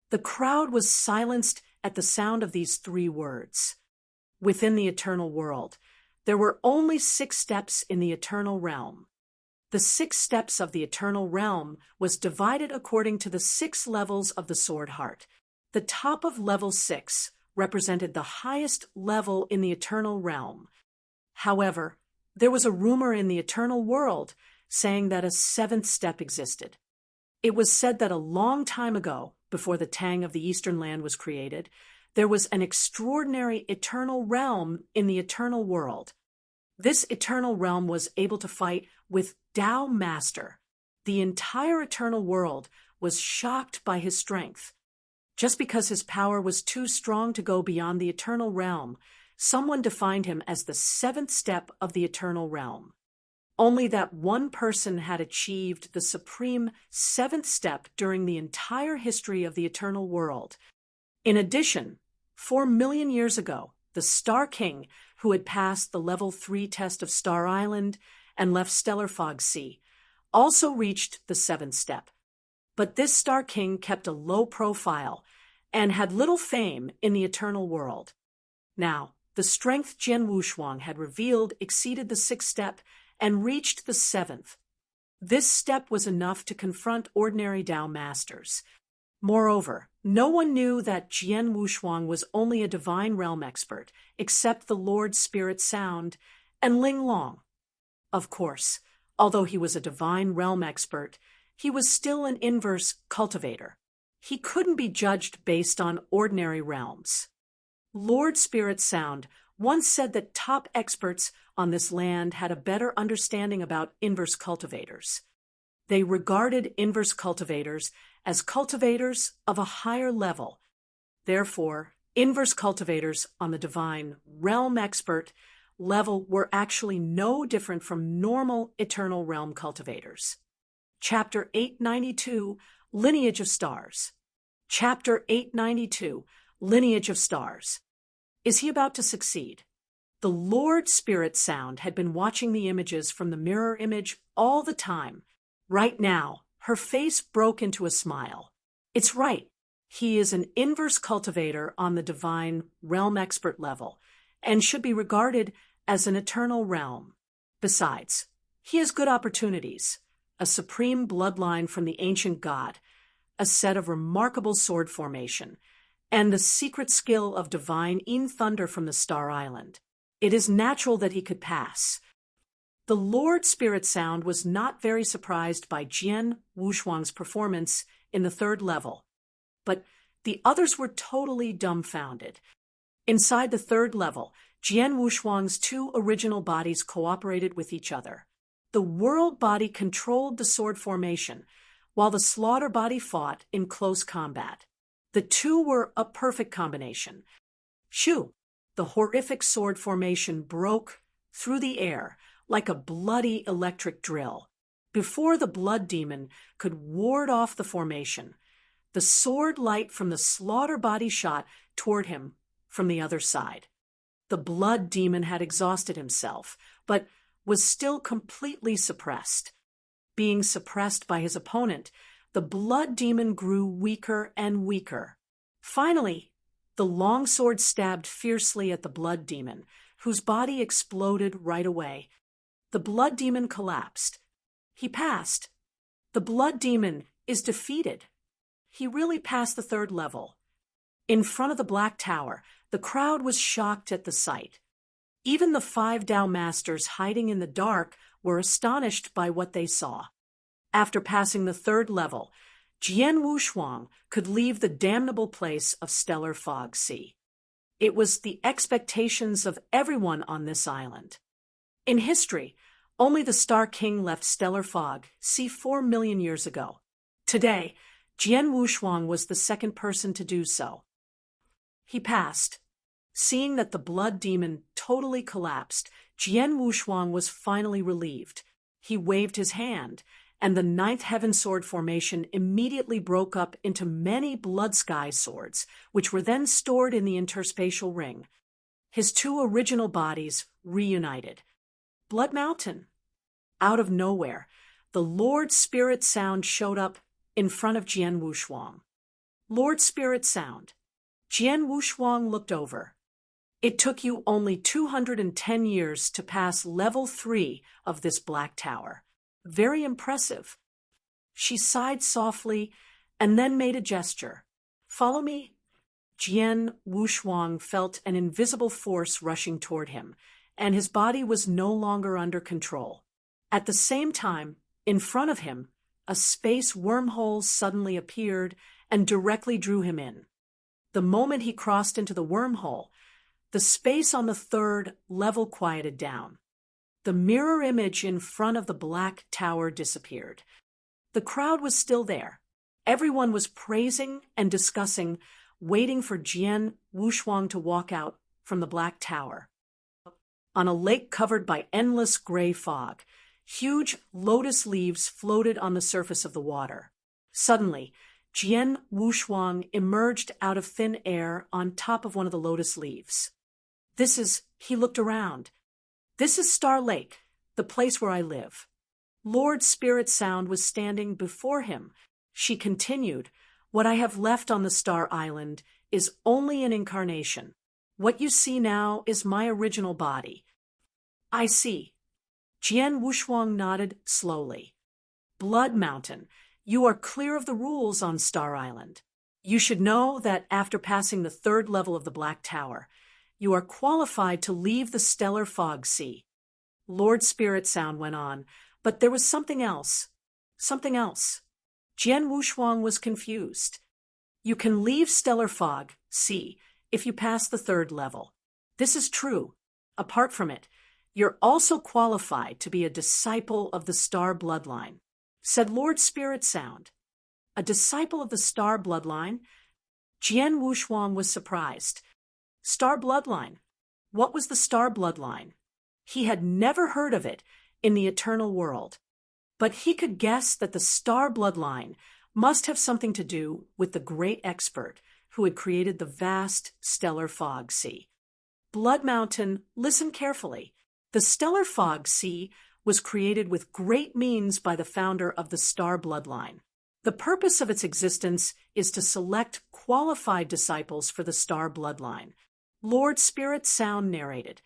The crowd was silenced at the sound of these three words. Within the eternal world, there were only 6 steps in the eternal realm. The 6 steps of the eternal realm was divided according to the 6 levels of the sword heart. The top of level 6 represented the highest level in the eternal realm. However, there was a rumor in the eternal world saying that a 7th step existed. It was said that a long time ago, before the Tang of the Eastern Land was created, there was an extraordinary eternal realm in the eternal world. This eternal realm was able to fight with Dao Master. The entire eternal world was shocked by his strength. Just because his power was too strong to go beyond the eternal realm, someone defined him as the 7th step of the eternal realm. Only that one person had achieved the supreme 7th step during the entire history of the eternal world. In addition, 4 million years ago, the Star King, who had passed the level 3 test of Star Island and left Stellar Fog Sea, also reached the 7th step. But this Star King kept a low profile and had little fame in the eternal world. Now, the strength Jian Wushuang had revealed exceeded the 6th step and reached the 7th. This step was enough to confront ordinary Dao masters. Moreover, no one knew that Jian Wushuang was only a divine realm expert, except the Lord Spirit Sound and Ling Long. Of course, although he was a divine realm expert, he was still an inverse cultivator. He couldn't be judged based on ordinary realms. Lord Spirit Sound once said that top experts on this land had a better understanding about inverse cultivators. They regarded inverse cultivators as cultivators of a higher level. Therefore, inverse cultivators on the divine realm expert level were actually no different from normal eternal realm cultivators. Chapter 892, Lineage of Stars. Chapter 892, Lineage of Stars. Is he about to succeed? The Lord Spirit Sound had been watching the images from the mirror image all the time. Right now, her face broke into a smile. It's right. He is an inverse cultivator on the divine realm expert level and should be regarded as an eternal realm. Besides, he has good opportunities, a supreme bloodline from the ancient god, a set of remarkable sword formation, and the secret skill of divine thunder from the Star Island. It is natural that he could pass. The Lord Spirit Sound was not very surprised by Jian Wushuang's performance in the third level, but the others were totally dumbfounded. Inside the third level, Jian Wushuang's two original bodies cooperated with each other. The world body controlled the sword formation, while the slaughter body fought in close combat. The two were a perfect combination. Shoo! The horrific sword formation broke through the air like a bloody electric drill. Before the blood demon could ward off the formation, the sword light from the slaughter body shot toward him from the other side. The blood demon had exhausted himself, but was still completely suppressed. Being suppressed by his opponent, the blood demon grew weaker and weaker. Finally, the long sword stabbed fiercely at the blood demon, whose body exploded right away. The blood demon collapsed. He passed. The blood demon is defeated. He really passed the third level. In front of the Black Tower, the crowd was shocked at the sight. Even the 5 Tao masters hiding in the dark were astonished by what they saw. After passing the third level, Jian Wushuang could leave the damnable place of Stellar Fog Sea. It was the expectations of everyone on this island. In history, only the Star King left Stellar Fog Sea 4 million years ago. Today, Jian Wushuang was the second person to do so. He passed. Seeing that the blood demon totally collapsed, Jian Wushuang was finally relieved. He waved his hand, and the 9th Heaven Sword formation immediately broke up into many blood sky swords, which were then stored in the interspatial ring. His two original bodies reunited. Blood Mountain. Out of nowhere, the Lord Spirit Sound showed up in front of Jian Wushuang. Lord Spirit Sound. Jian Wushuang looked over. It took you only 210 years to pass level 3 of this Black Tower. Very impressive. She sighed softly and then made a gesture. Follow me. Jian Wushuang felt an invisible force rushing toward him, and his body was no longer under control. At the same time, in front of him, a space wormhole suddenly appeared and directly drew him in. The moment he crossed into the wormhole, the space on the third level quieted down. The mirror image in front of the Black Tower disappeared. The crowd was still there. Everyone was praising and discussing, waiting for Jian Wushuang to walk out from the Black Tower. On a lake covered by endless gray fog, huge lotus leaves floated on the surface of the water. Suddenly, Jian Wushuang emerged out of thin air on top of one of the lotus leaves. He looked around. This is Star Lake, the place where I live. Lord Spirit Sound was standing before him. She continued, what I have left on the Star Island is only an incarnation. What you see now is my original body. I see. Jian Wushuang nodded slowly. Blood Mountain, you are clear of the rules on Star Island. You should know that after passing the third level of the Black Tower, you are qualified to leave the Stellar Fog Sea. Lord Spirit Sound went on, but there was something else. Something else. Jian Wushuang was confused. You can leave stellar fog, C, if you pass the 3rd level. This is true. Apart from it, you're also qualified to be a disciple of the star bloodline, said Lord Spirit Sound. A disciple of the star bloodline? Jian Wushuang was surprised. Star bloodline? What was the star bloodline? He had never heard of it in the eternal world, but he could guess that the star bloodline must have something to do with the great expert who had created the vast stellar fog sea. Blood Mountain, listen carefully. The stellar fog sea was created with great means by the founder of the star bloodline. The purpose of its existence is to select qualified disciples for the star bloodline. Lord Spirit Sound narrated.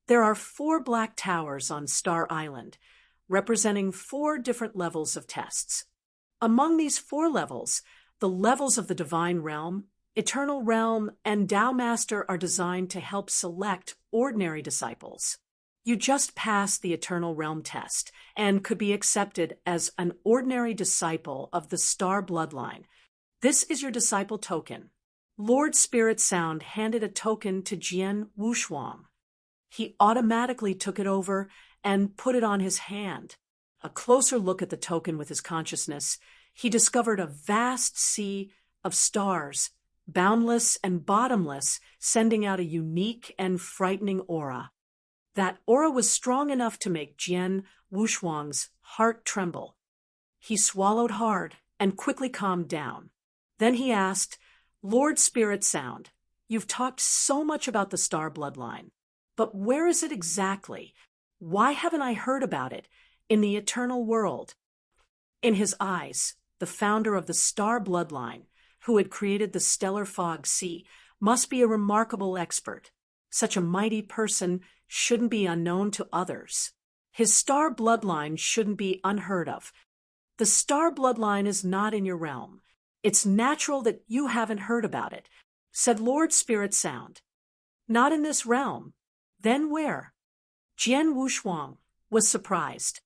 There are 4 black towers on Star Island, representing 4 different levels of tests. Among these 4 levels, the levels of the Divine Realm, Eternal Realm, and Tao Master are designed to help select ordinary disciples. You just passed the Eternal Realm test and could be accepted as an ordinary disciple of the Star Bloodline. This is your disciple token. Lord Spirit Sound handed a token to Jian Wushuang. He automatically took it over and put it on his hand. A closer look at the token with his consciousness, he discovered a vast sea of stars, boundless and bottomless, sending out a unique and frightening aura. That aura was strong enough to make Jian Wushuang's heart tremble. He swallowed hard and quickly calmed down. Then he asked, Lord Spirit Sound, you've talked so much about the star bloodline, but where is it exactly? Why haven't I heard about it in the eternal world? In his eyes, the founder of the star bloodline, who had created the stellar fog sea, must be a remarkable expert. Such a mighty person shouldn't be unknown to others. His star bloodline shouldn't be unheard of. The star bloodline is not in your realm. It's natural that you haven't heard about it, said Lord Spirit Sound. Not in this realm. Then where? Jian Wushuang was surprised.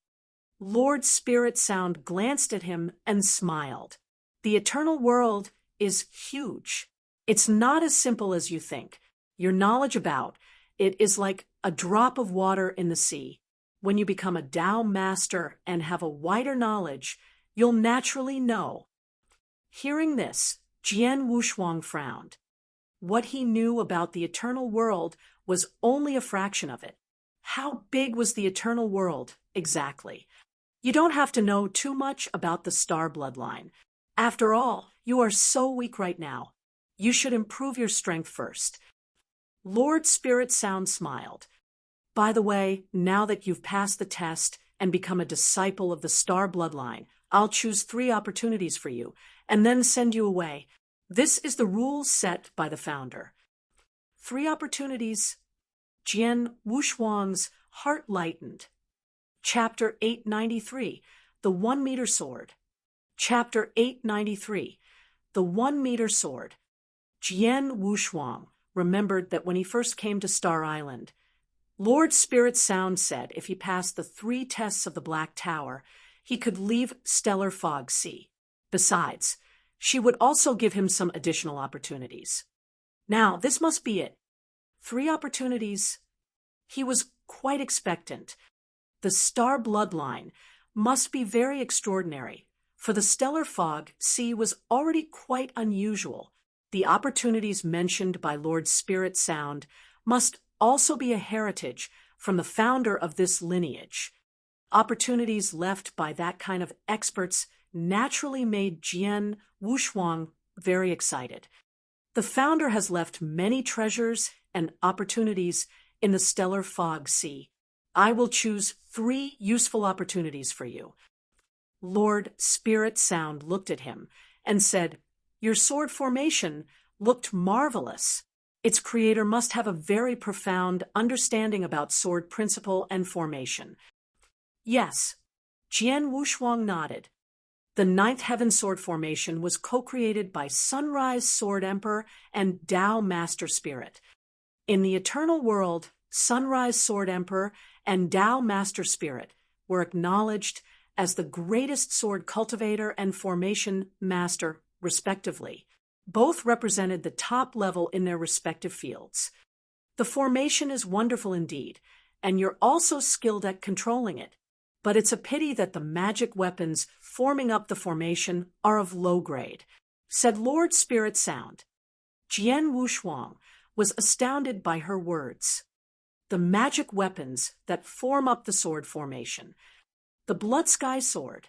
Lord Spirit Sound glanced at him and smiled. The eternal world is huge. It's not as simple as you think. Your knowledge about it is like a drop of water in the sea. When you become a Tao master and have a wider knowledge, you'll naturally know. Hearing this, Jian Wushuang frowned. What he knew about the eternal world was only a fraction of it. How big was the eternal world, exactly? You don't have to know too much about the star bloodline. After all, you are so weak right now. You should improve your strength first. Lord Spirit Sound smiled. By the way, now that you've passed the test and become a disciple of the star bloodline, I'll choose 3 opportunities for you and then send you away. This is the rules set by the founder. 3 opportunities. Jian Wushuang's heart lightened. Chapter 893, The 1-Meter Sword. Chapter 893, The 1-Meter Sword. Jian Wushuang remembered that when he first came to Star Island, Lord Spirit Sound said if he passed the 3 tests of the Black Tower, he could leave Stellar Fog Sea. Besides, she would also give him some additional opportunities. Now, this must be it. 3 opportunities. He was quite expectant. The star bloodline must be very extraordinary, for the stellar fog sea was already quite unusual. The opportunities mentioned by Lord Spirit Sound must also be a heritage from the founder of this lineage. Opportunities left by that kind of experts naturally made Jian Wushuang very excited. The founder has left many treasures and opportunities in the stellar fog sea. I will choose 3 useful opportunities for you. Lord Spirit Sound looked at him and said, Your sword formation looked marvelous. Its creator must have a very profound understanding about sword principle and formation. Yes, Jian Wushuang nodded. The 9th Heaven Sword formation was co-created by Sunrise Sword Emperor and Tao Master Spirit. In the eternal world, Sunrise Sword Emperor and Tao Master Spirit were acknowledged as the greatest sword cultivator and formation master, respectively. Both represented the top level in their respective fields. The formation is wonderful indeed, and you're also skilled at controlling it. But it's a pity that the magic weapons forming up the formation are of low grade, said Lord Spirit Sound. Jian Wushuang was astounded by her words. The magic weapons that form up the sword formation. The Blood Sky Sword.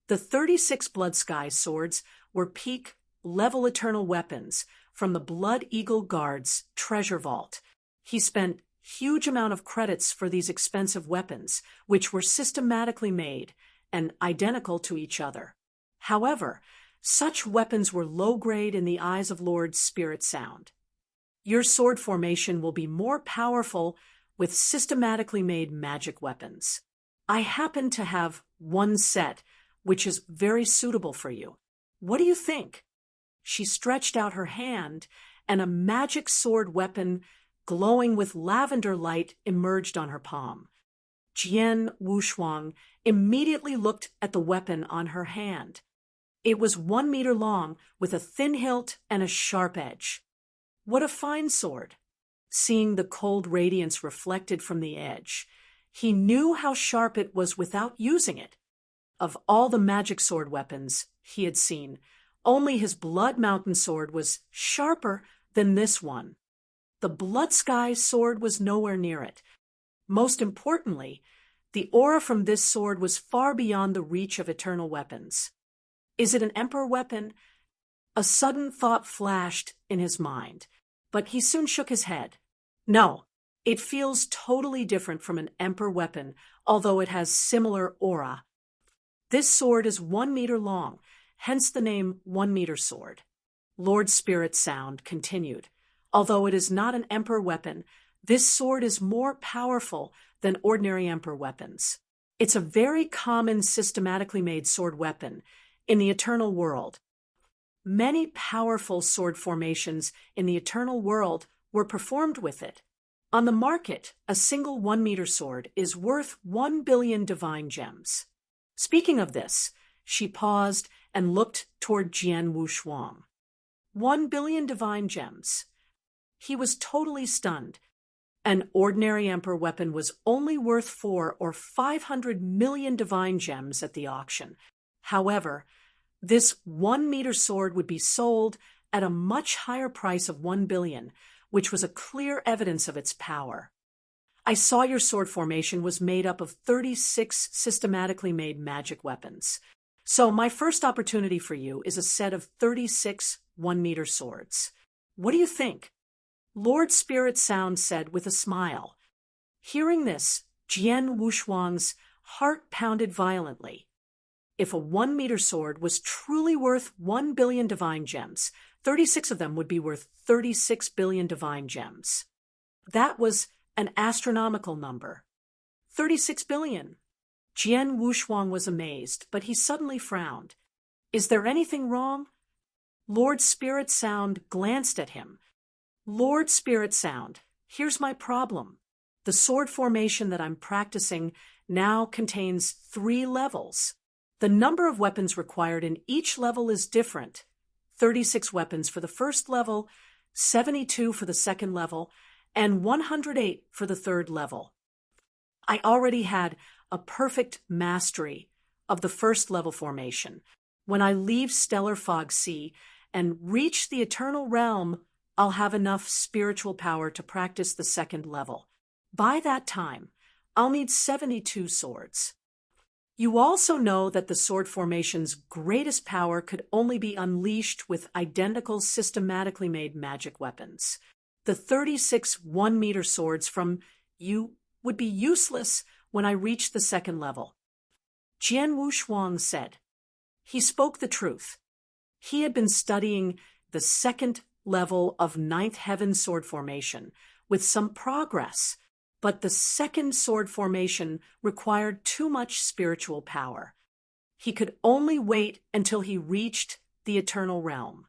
The 36 Blood Sky Swords were peak level eternal weapons from the Blood Eagle Guard's treasure vault. He spent huge amount of credits for these expensive weapons, which were systematically made and identical to each other. However, such weapons were low grade in the eyes of Lord Spirit Sound. Your sword formation will be more powerful with systematically made magic weapons. I happen to have one set, which is very suitable for you. What do you think? She stretched out her hand, and a magic sword weapon glowing with lavender light emerged on her palm. Jian Wushuang immediately looked at the weapon on her hand. It was 1 meter long, with a thin hilt and a sharp edge. What a fine sword! Seeing the cold radiance reflected from the edge, he knew how sharp it was without using it. Of all the magic sword weapons he had seen, only his Blood Mountain sword was sharper than this one. The Blood Sky sword was nowhere near it. Most importantly, the aura from this sword was far beyond the reach of eternal weapons. Is it an Emperor weapon? A sudden thought flashed in his mind, but he soon shook his head. No, it feels totally different from an Emperor weapon, although it has similar aura. This sword is 1 meter long, hence the name 1 meter sword. Lord Spirit Sound continued. Although it is not an Emperor weapon, this sword is more powerful than ordinary Emperor weapons. It's a very common systematically made sword weapon in the eternal world. Many powerful sword formations in the eternal world were performed with it. On the market, a single 1 meter sword is worth 1 billion divine gems. Speaking of this, she paused and looked toward Jian Wushuang. 1 billion divine gems. He was totally stunned. An ordinary Emperor weapon was only worth 4 or 500 million divine gems at the auction. However, this 1 meter sword would be sold at a much higher price of 1 billion, which was a clear evidence of its power. I saw your sword formation was made up of 36 systematically made magic weapons. So my first opportunity for you is a set of 36 1 meter swords. What do you think? Lord Spirit Sound said with a smile. Hearing this, Jian Wushuang's heart pounded violently. If a 1 meter sword was truly worth 1 billion divine gems, 36 of them would be worth 36 billion divine gems. That was an astronomical number. 36 billion. Jian Wushuang was amazed, but he suddenly frowned. Is there anything wrong? Lord Spirit Sound glanced at him. Lord Spirit Sound, here's my problem. The sword formation that I'm practicing now contains 3 levels. The number of weapons required in each level is different. 36 weapons for the first level, 72 for the second level, and 108 for the third level. I already had a perfect mastery of the first level formation. When I leave Stellar Fog Sea and reach the eternal realm, I'll have enough spiritual power to practice the second level. By that time, I'll need 72 swords. You also know that the sword formation's greatest power could only be unleashed with identical systematically made magic weapons. The 36 1 meter swords from you would be useless when I reach the second level. Jian Wushuang said. He spoke the truth. He had been studying the second level of 9th Heaven sword formation with some progress, but the second sword formation required too much spiritual power. He could only wait until he reached the eternal realm.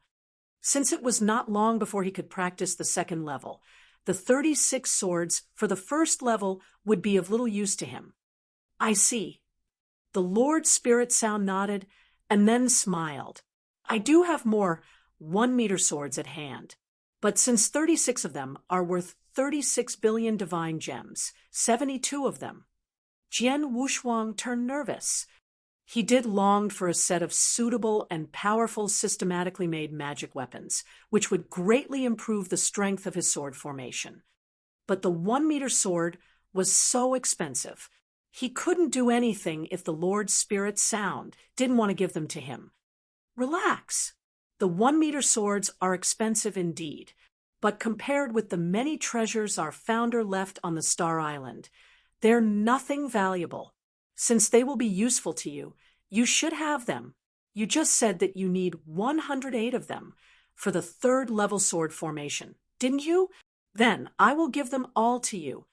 Since it was not long before he could practice the second level, The 36 swords for the first level would be of little use to him. I see. The Lord Spirit Sound nodded and then smiled. I do have more 1-meter swords at hand, but since 36 of them are worth 36 billion divine gems, 72 of them. Jian Wushuang turned nervous. He did long for a set of suitable and powerful systematically made magic weapons, which would greatly improve the strength of his sword formation. But the 1-meter sword was so expensive. He couldn't do anything if the Lord Spirit Sound didn't want to give them to him. Relax. The 1-meter swords are expensive indeed, but compared with the many treasures our founder left on the Star Island, they're nothing valuable. Since they will be useful to you, you should have them. You just said that you need 108 of them for the 3rd level sword formation, didn't you? Then I will give them all to you.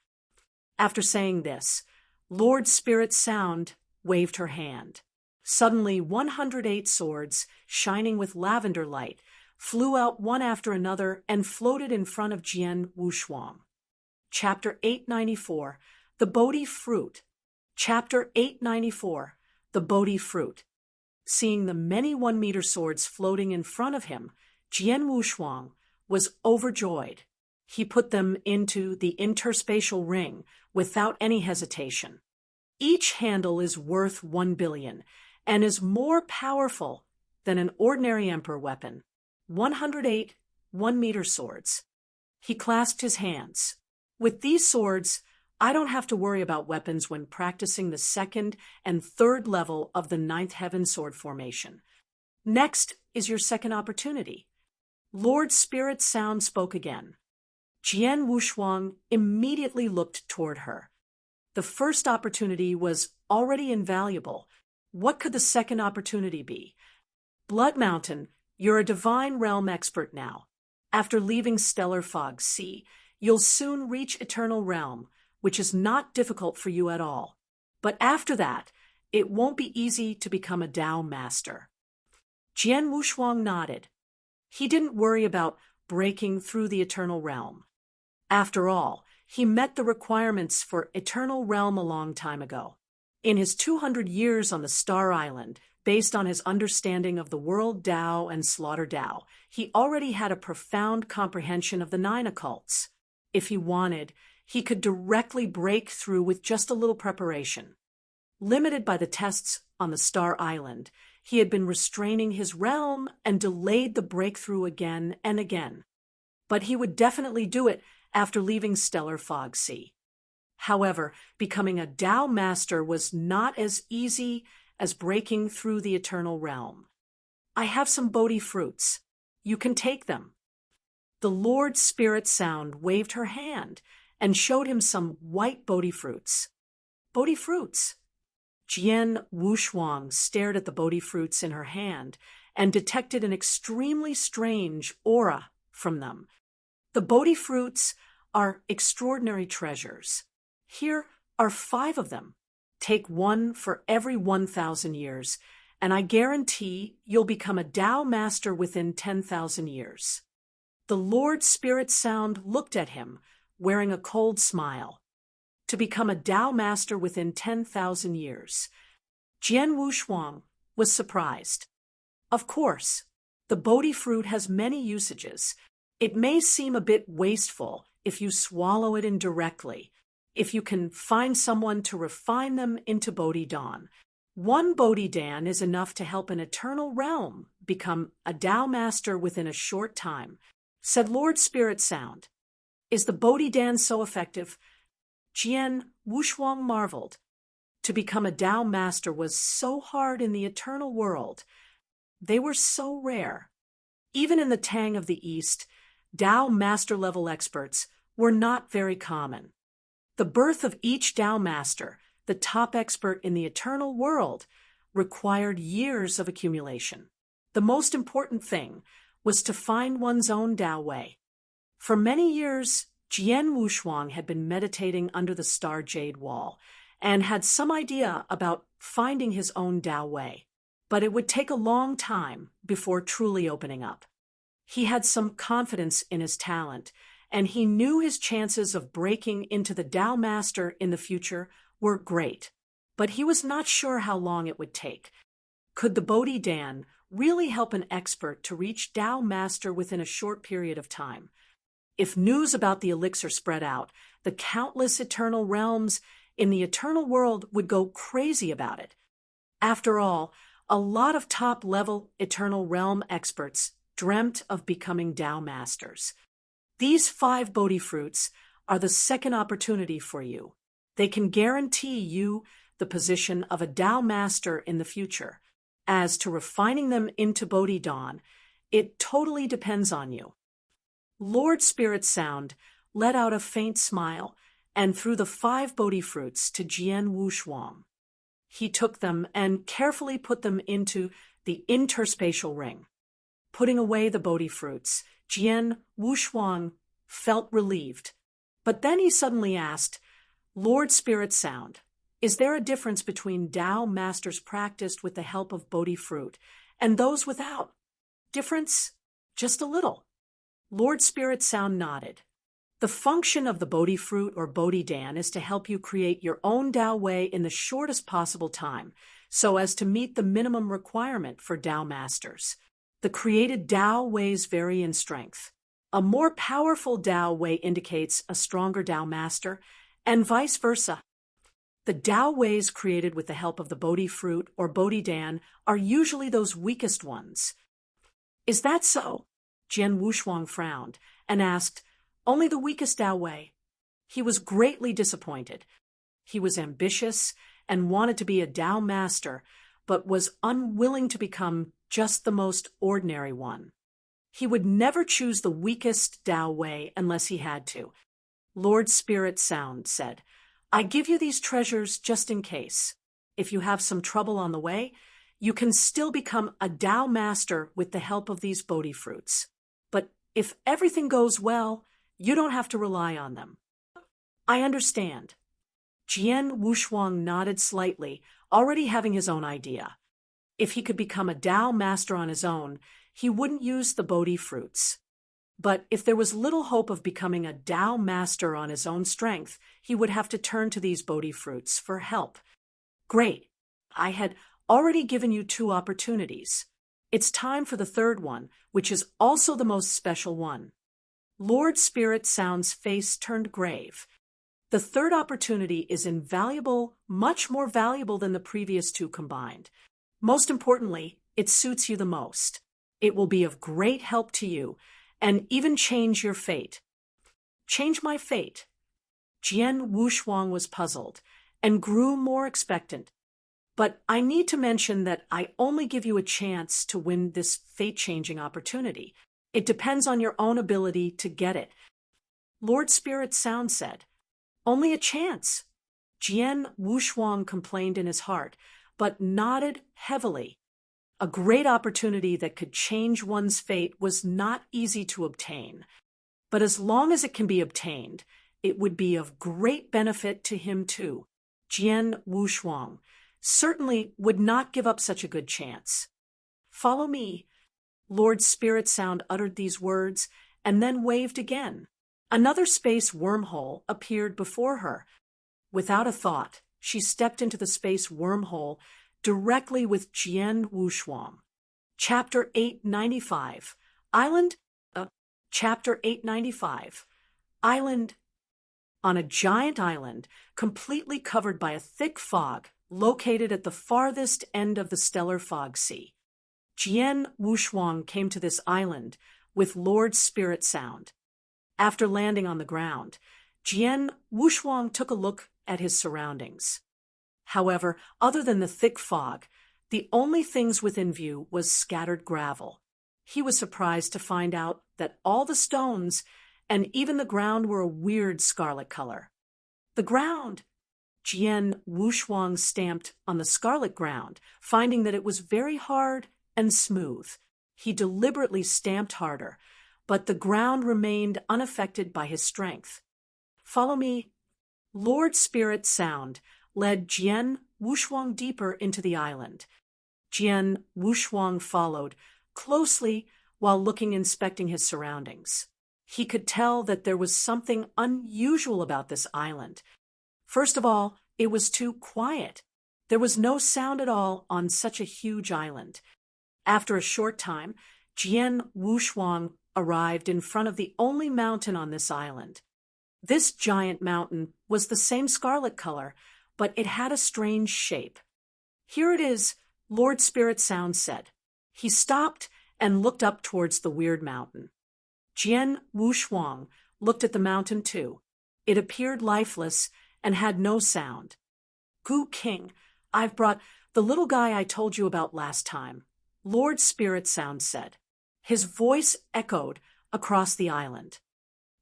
After saying this, Lord Spirit Sound waved her hand. Suddenly 108 swords, shining with lavender light, flew out one after another and floated in front of Jian Wushuang. Chapter 894, The Bodhi Fruit. Chapter 894, The Bodhi Fruit. Seeing the many 1-meter swords floating in front of him, Jian Wushuang was overjoyed. He put them into the interspatial ring without any hesitation. Each handle is worth 1 billion and is more powerful than an ordinary emperor weapon. 108 1-meter swords. He clasped his hands. With these swords, I don't have to worry about weapons when practicing the 2nd and 3rd level of the 9th heaven sword formation. Next is your second opportunity. Lord Spirit Sound spoke again. Jian Wushuang immediately looked toward her. The first opportunity was already invaluable. What could the second opportunity be? Blood Mountain, you're a divine realm expert now. After leaving Stellar Fog Sea, you'll soon reach Eternal Realm, which is not difficult for you at all. But after that, it won't be easy to become a Dao Master. Jian Wushuang nodded. He didn't worry about breaking through the Eternal Realm. After all, he met the requirements for Eternal Realm a long time ago. In his 200 years on the Star Island, based on his understanding of the world Dao and Slaughter Dao, he already had a profound comprehension of the 9 occults. If he wanted, he could directly break through with just a little preparation. Limited by the tests on the Star Island, he had been restraining his realm and delayed the breakthrough again and again. But he would definitely do it after leaving Stellar Fog Sea. However, becoming a Dao Master was not as easy as breaking through the Eternal Realm. I have some Bodhi fruits. You can take them. The Lord Spirit Sound waved her hand and showed him some white Bodhi fruits. Bodhi fruits. Jian Wushuang stared at the Bodhi fruits in her hand and detected an extremely strange aura from them. The Bodhi fruits are extraordinary treasures. Here are 5 of them. Take one for every 1,000 years, and I guarantee you'll become a Dao Master within 10,000 years. The Lord Spirit Sound looked at him, wearing a cold smile. To become a Dao Master within 10,000 years. Jian Wushuang was surprised. Of course, the Bodhi fruit has many usages. It may seem a bit wasteful if you swallow it indirectly, if you can find someone to refine them into Bodhi Dawn. 1 Bodhi Dan is enough to help an eternal realm become a Dao Master within a short time, said Lord Spirit Sound. Is the Bodhi Dan so effective? Jian Wushuang marveled. To become a Dao Master was so hard in the eternal world. They were so rare. Even in the Tang of the East, Dao Master-level experts were not very common. The birth of each Dao Master, the top expert in the eternal world, required years of accumulation. The most important thing was to find one's own Dao way. For many years, Jian Wushuang had been meditating under the Star Jade Wall and had some idea about finding his own Dao way, but it would take a long time before truly opening up. He had some confidence in his talent and he knew his chances of breaking into the Tao Master in the future were great. But he was not sure how long it would take. Could the Bodhi Dan really help an expert to reach Tao Master within a short period of time? If news about the elixir spread out, the countless eternal realms in the eternal world would go crazy about it. After all, a lot of top-level eternal realm experts dreamt of becoming Tao Masters. These 5 Bodhi fruits are the second opportunity for you. They can guarantee you the position of a Tao Master in the future. As to refining them into Bodhi Dawn, it totally depends on you. Lord Spirit Sound let out a faint smile and threw the 5 Bodhi fruits to Jian Wushuang. He took them and carefully put them into the interspatial ring. Putting away the Bodhi fruits, Jian Wushuang felt relieved. But then he suddenly asked, Lord Spirit Sound, is there a difference between Tao Masters practiced with the help of Bodhi fruit and those without? Difference? Just a little. Lord Spirit Sound nodded. The function of the Bodhi fruit or Bodhi Dan is to help you create your own Tao way in the shortest possible time, so as to meet the minimum requirement for Tao Masters. The created Tao ways vary in strength. A more powerful Tao way indicates a stronger Tao Master, and vice versa. The Tao ways created with the help of the Bodhi fruit or Bodhi Dan are usually those weakest ones. Is that so? Jian Wushuang frowned and asked, Only the weakest Tao way? He was greatly disappointed. He was ambitious and wanted to be a Tao Master, but was unwilling to become just the most ordinary one. He would never choose the weakest Tao way unless he had to. Lord Spirit Sound said, I give you these treasures just in case. If you have some trouble on the way, you can still become a Tao Master with the help of these Bodhi fruits. But if everything goes well, you don't have to rely on them. I understand. Jian Wushuang nodded slightly, already having his own idea. If he could become a Tao Master on his own, he wouldn't use the Bodhi fruits. But if there was little hope of becoming a Tao Master on his own strength, he would have to turn to these Bodhi fruits for help. Great. I had already given you 2 opportunities. It's time for the third one, which is also the most special one. Lord Spirit Sound's face turned grave. The third opportunity is invaluable, much more valuable than the previous 2 combined. Most importantly, it suits you the most. It will be of great help to you, and even change your fate. Change my fate? Jian Wushuang was puzzled, and grew more expectant. But I need to mention that I only give you a chance to win this fate-changing opportunity. It depends on your own ability to get it. Lord Spirit Sound said, Only a chance. Jian Wushuang complained in his heart, but nodded heavily. A great opportunity that could change one's fate was not easy to obtain. But as long as it can be obtained, it would be of great benefit to him too. Jian Wushuang certainly would not give up such a good chance. Follow me. Lord Spirit Sound uttered these words and then waved again. Another space wormhole appeared before her. Without a thought, she stepped into the space wormhole directly with Jian Wushuang. Chapter 895. Island? Chapter 895. Island. On a giant island, completely covered by a thick fog, located at the farthest end of the stellar fog sea. Jian Wushuang came to this island with Lord Spirit Sound. After landing on the ground, Jian Wushuang took a look at his surroundings. However, other than the thick fog, the only things within view was scattered gravel. He was surprised to find out that all the stones and even the ground were a weird scarlet color. The ground! Jian Wushuang stamped on the scarlet ground, finding that it was very hard and smooth. He deliberately stamped harder, but the ground remained unaffected by his strength. Follow me. Lord Spirit Sound led Jian Wushuang deeper into the island. Jian Wushuang followed closely while inspecting his surroundings. He could tell that there was something unusual about this island. First of all, it was too quiet. There was no sound at all on such a huge island. After a short time, Jian Wushuang arrived in front of the only mountain on this island. This giant mountain was the same scarlet color, but it had a strange shape. "Here it is," Lord Spirit Sound said. He stopped and looked up towards the weird mountain. Jian Wushuang looked at the mountain too. It appeared lifeless and had no sound. "Gu King, I've brought the little guy I told you about last time," Lord Spirit Sound said. His voice echoed across the island.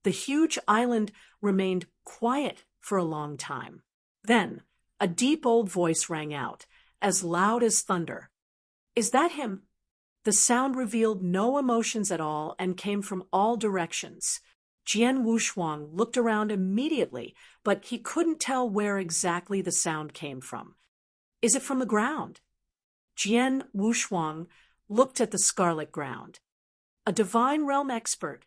The huge island remained quiet for a long time. Then, a deep old voice rang out, as loud as thunder. "Is that him?" The sound revealed no emotions at all and came from all directions. Jian Wushuang looked around immediately, but he couldn't tell where exactly the sound came from. "Is it from the ground?" Jian Wushuang looked at the scarlet ground. "A divine realm expert."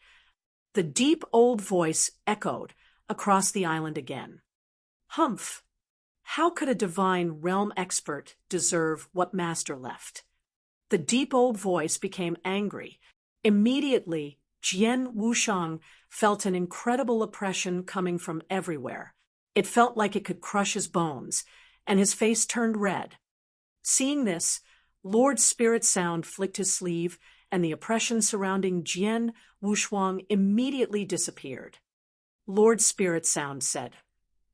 The deep old voice echoed across the island again. "Humph! How could a divine realm expert deserve what Master left?" The deep old voice became angry. Immediately, Jian Wushuang felt an incredible oppression coming from everywhere. It felt like it could crush his bones, and his face turned red. Seeing this, Lord Spirit Sound flicked his sleeve, and the oppression surrounding Jian Wushuang immediately disappeared. Lord Spirit Sound said,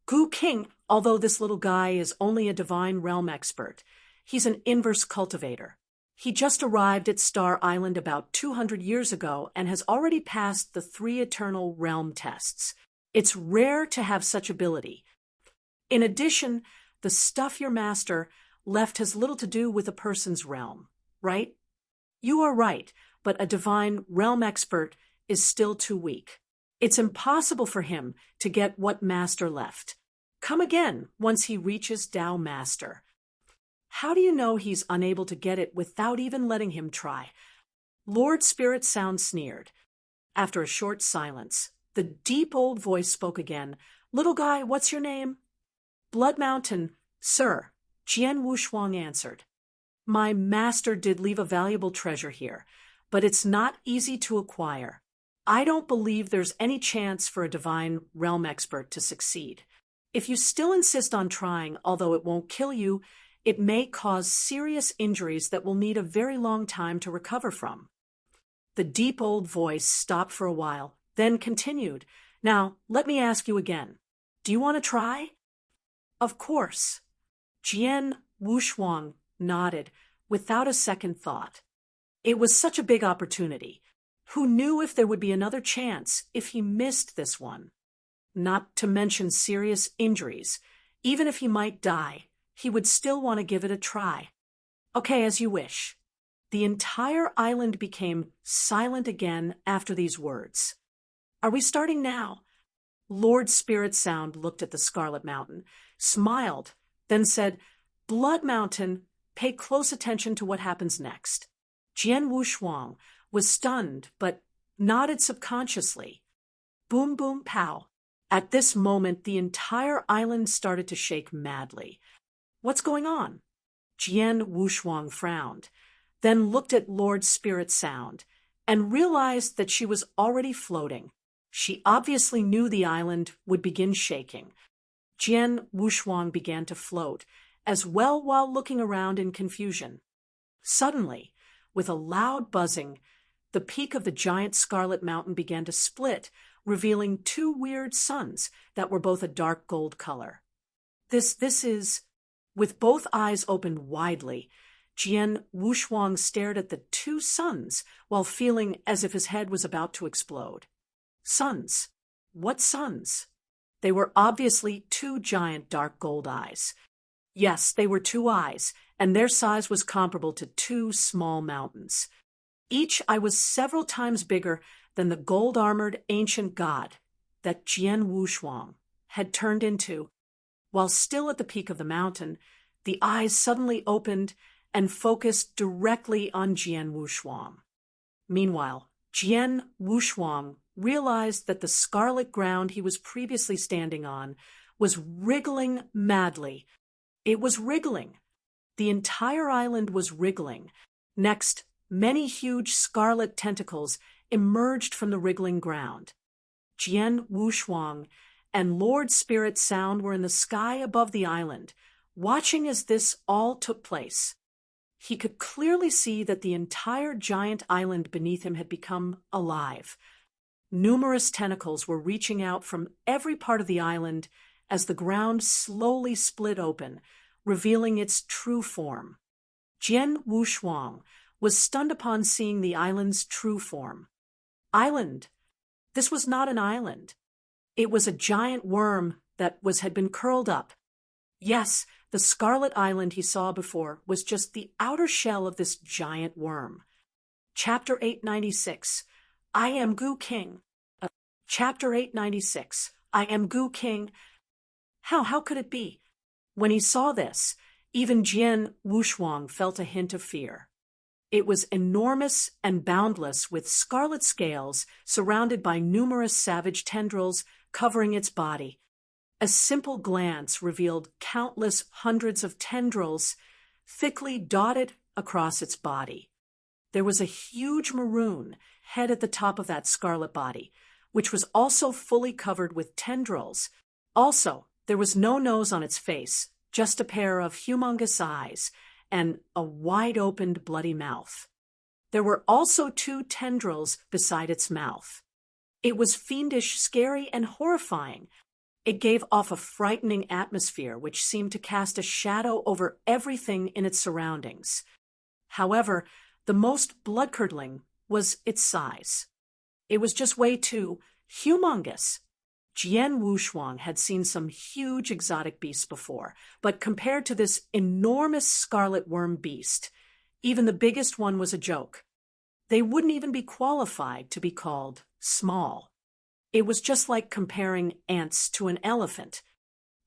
"Gu King, although this little guy is only a divine realm expert, he's an inverse cultivator. He just arrived at Star Island about 200 years ago and has already passed the 3 eternal realm tests. It's rare to have such ability. In addition, the stuff your master left has little to do with a person's realm, right? You are right, but a divine realm expert is still too weak. It's impossible for him to get what Master left. Come again once he reaches Tao Master." "How do you know he's unable to get it without even letting him try?" Lord Spirit Sound sneered. After a short silence, the deep old voice spoke again. "Little guy, what's your name?" "Blood Mountain, sir," Jian Wushuang answered. "My master did leave a valuable treasure here, but it's not easy to acquire. I don't believe there's any chance for a divine realm expert to succeed. If you still insist on trying, although it won't kill you, it may cause serious injuries that will need a very long time to recover from." The deep old voice stopped for a while, then continued. "Now, let me ask you again. Do you want to try?" "Of course." Jian Wushuang nodded without a second thought. It was such a big opportunity. Who knew if there would be another chance if he missed this one? Not to mention serious injuries. Even if he might die, he would still want to give it a try. "Okay, as you wish." The entire island became silent again after these words. "Are we starting now?" Lord Spirit Sound looked at the Scarlet Mountain, smiled, then said, "Blood Mountain, pay close attention to what happens next." Jian Wushuang was stunned, but nodded subconsciously. Boom, boom, pow. At this moment, the entire island started to shake madly. "What's going on?" Jian Wushuang frowned, then looked at Lord Spirit Sound, and realized that she was already floating. She obviously knew the island would begin shaking. Jian Wushuang began to float, as well while looking around in confusion. Suddenly, with a loud buzzing, the peak of the giant Scarlet Mountain began to split, revealing 2 weird suns that were both a dark gold color. This is... With both eyes opened widely, Jian Wushuang stared at the 2 suns while feeling as if his head was about to explode. Suns? What suns? They were obviously 2 giant dark gold eyes. Yes, they were 2 eyes, and their size was comparable to 2 small mountains. Each eye was several times bigger than the gold-armored ancient god that Jian Wushuang had turned into. While still at the peak of the mountain, the eyes suddenly opened and focused directly on Jian Wushuang. Meanwhile, Jian Wushuang realized that the scarlet ground he was previously standing on was wriggling madly. It was wriggling. The entire island was wriggling. Next, many huge scarlet tentacles emerged from the wriggling ground. Jian Wushuang and Lord Spirit Sound were in the sky above the island, watching as this all took place. He could clearly see that the entire giant island beneath him had become alive. Numerous tentacles were reaching out from every part of the island as the ground slowly split open, revealing its true form. Jian Wushuang was stunned upon seeing the island's true form. Island. This was not an island. It was a giant worm that had been curled up. Yes, the scarlet island he saw before was just the outer shell of this giant worm. Chapter 896, I am Gu King. Chapter 896, I am Gu King. How could it be? When he saw this, even Jian Wushuang felt a hint of fear. It was enormous and boundless, with scarlet scales surrounded by numerous savage tendrils covering its body. A simple glance revealed countless hundreds of tendrils thickly dotted across its body. There was a huge maroon head at the top of that scarlet body, which was also fully covered with tendrils. Also, there was no nose on its face, just a pair of humongous eyes and a wide-opened bloody mouth. There were also 2 tendrils beside its mouth. It was fiendish, scary, and horrifying. It gave off a frightening atmosphere which seemed to cast a shadow over everything in its surroundings. However, the most blood-curdling was its size. It was just way too humongous. Jian Wushuang had seen some huge exotic beasts before, but compared to this enormous scarlet worm beast, even the biggest one was a joke. They wouldn't even be qualified to be called small. It was just like comparing ants to an elephant.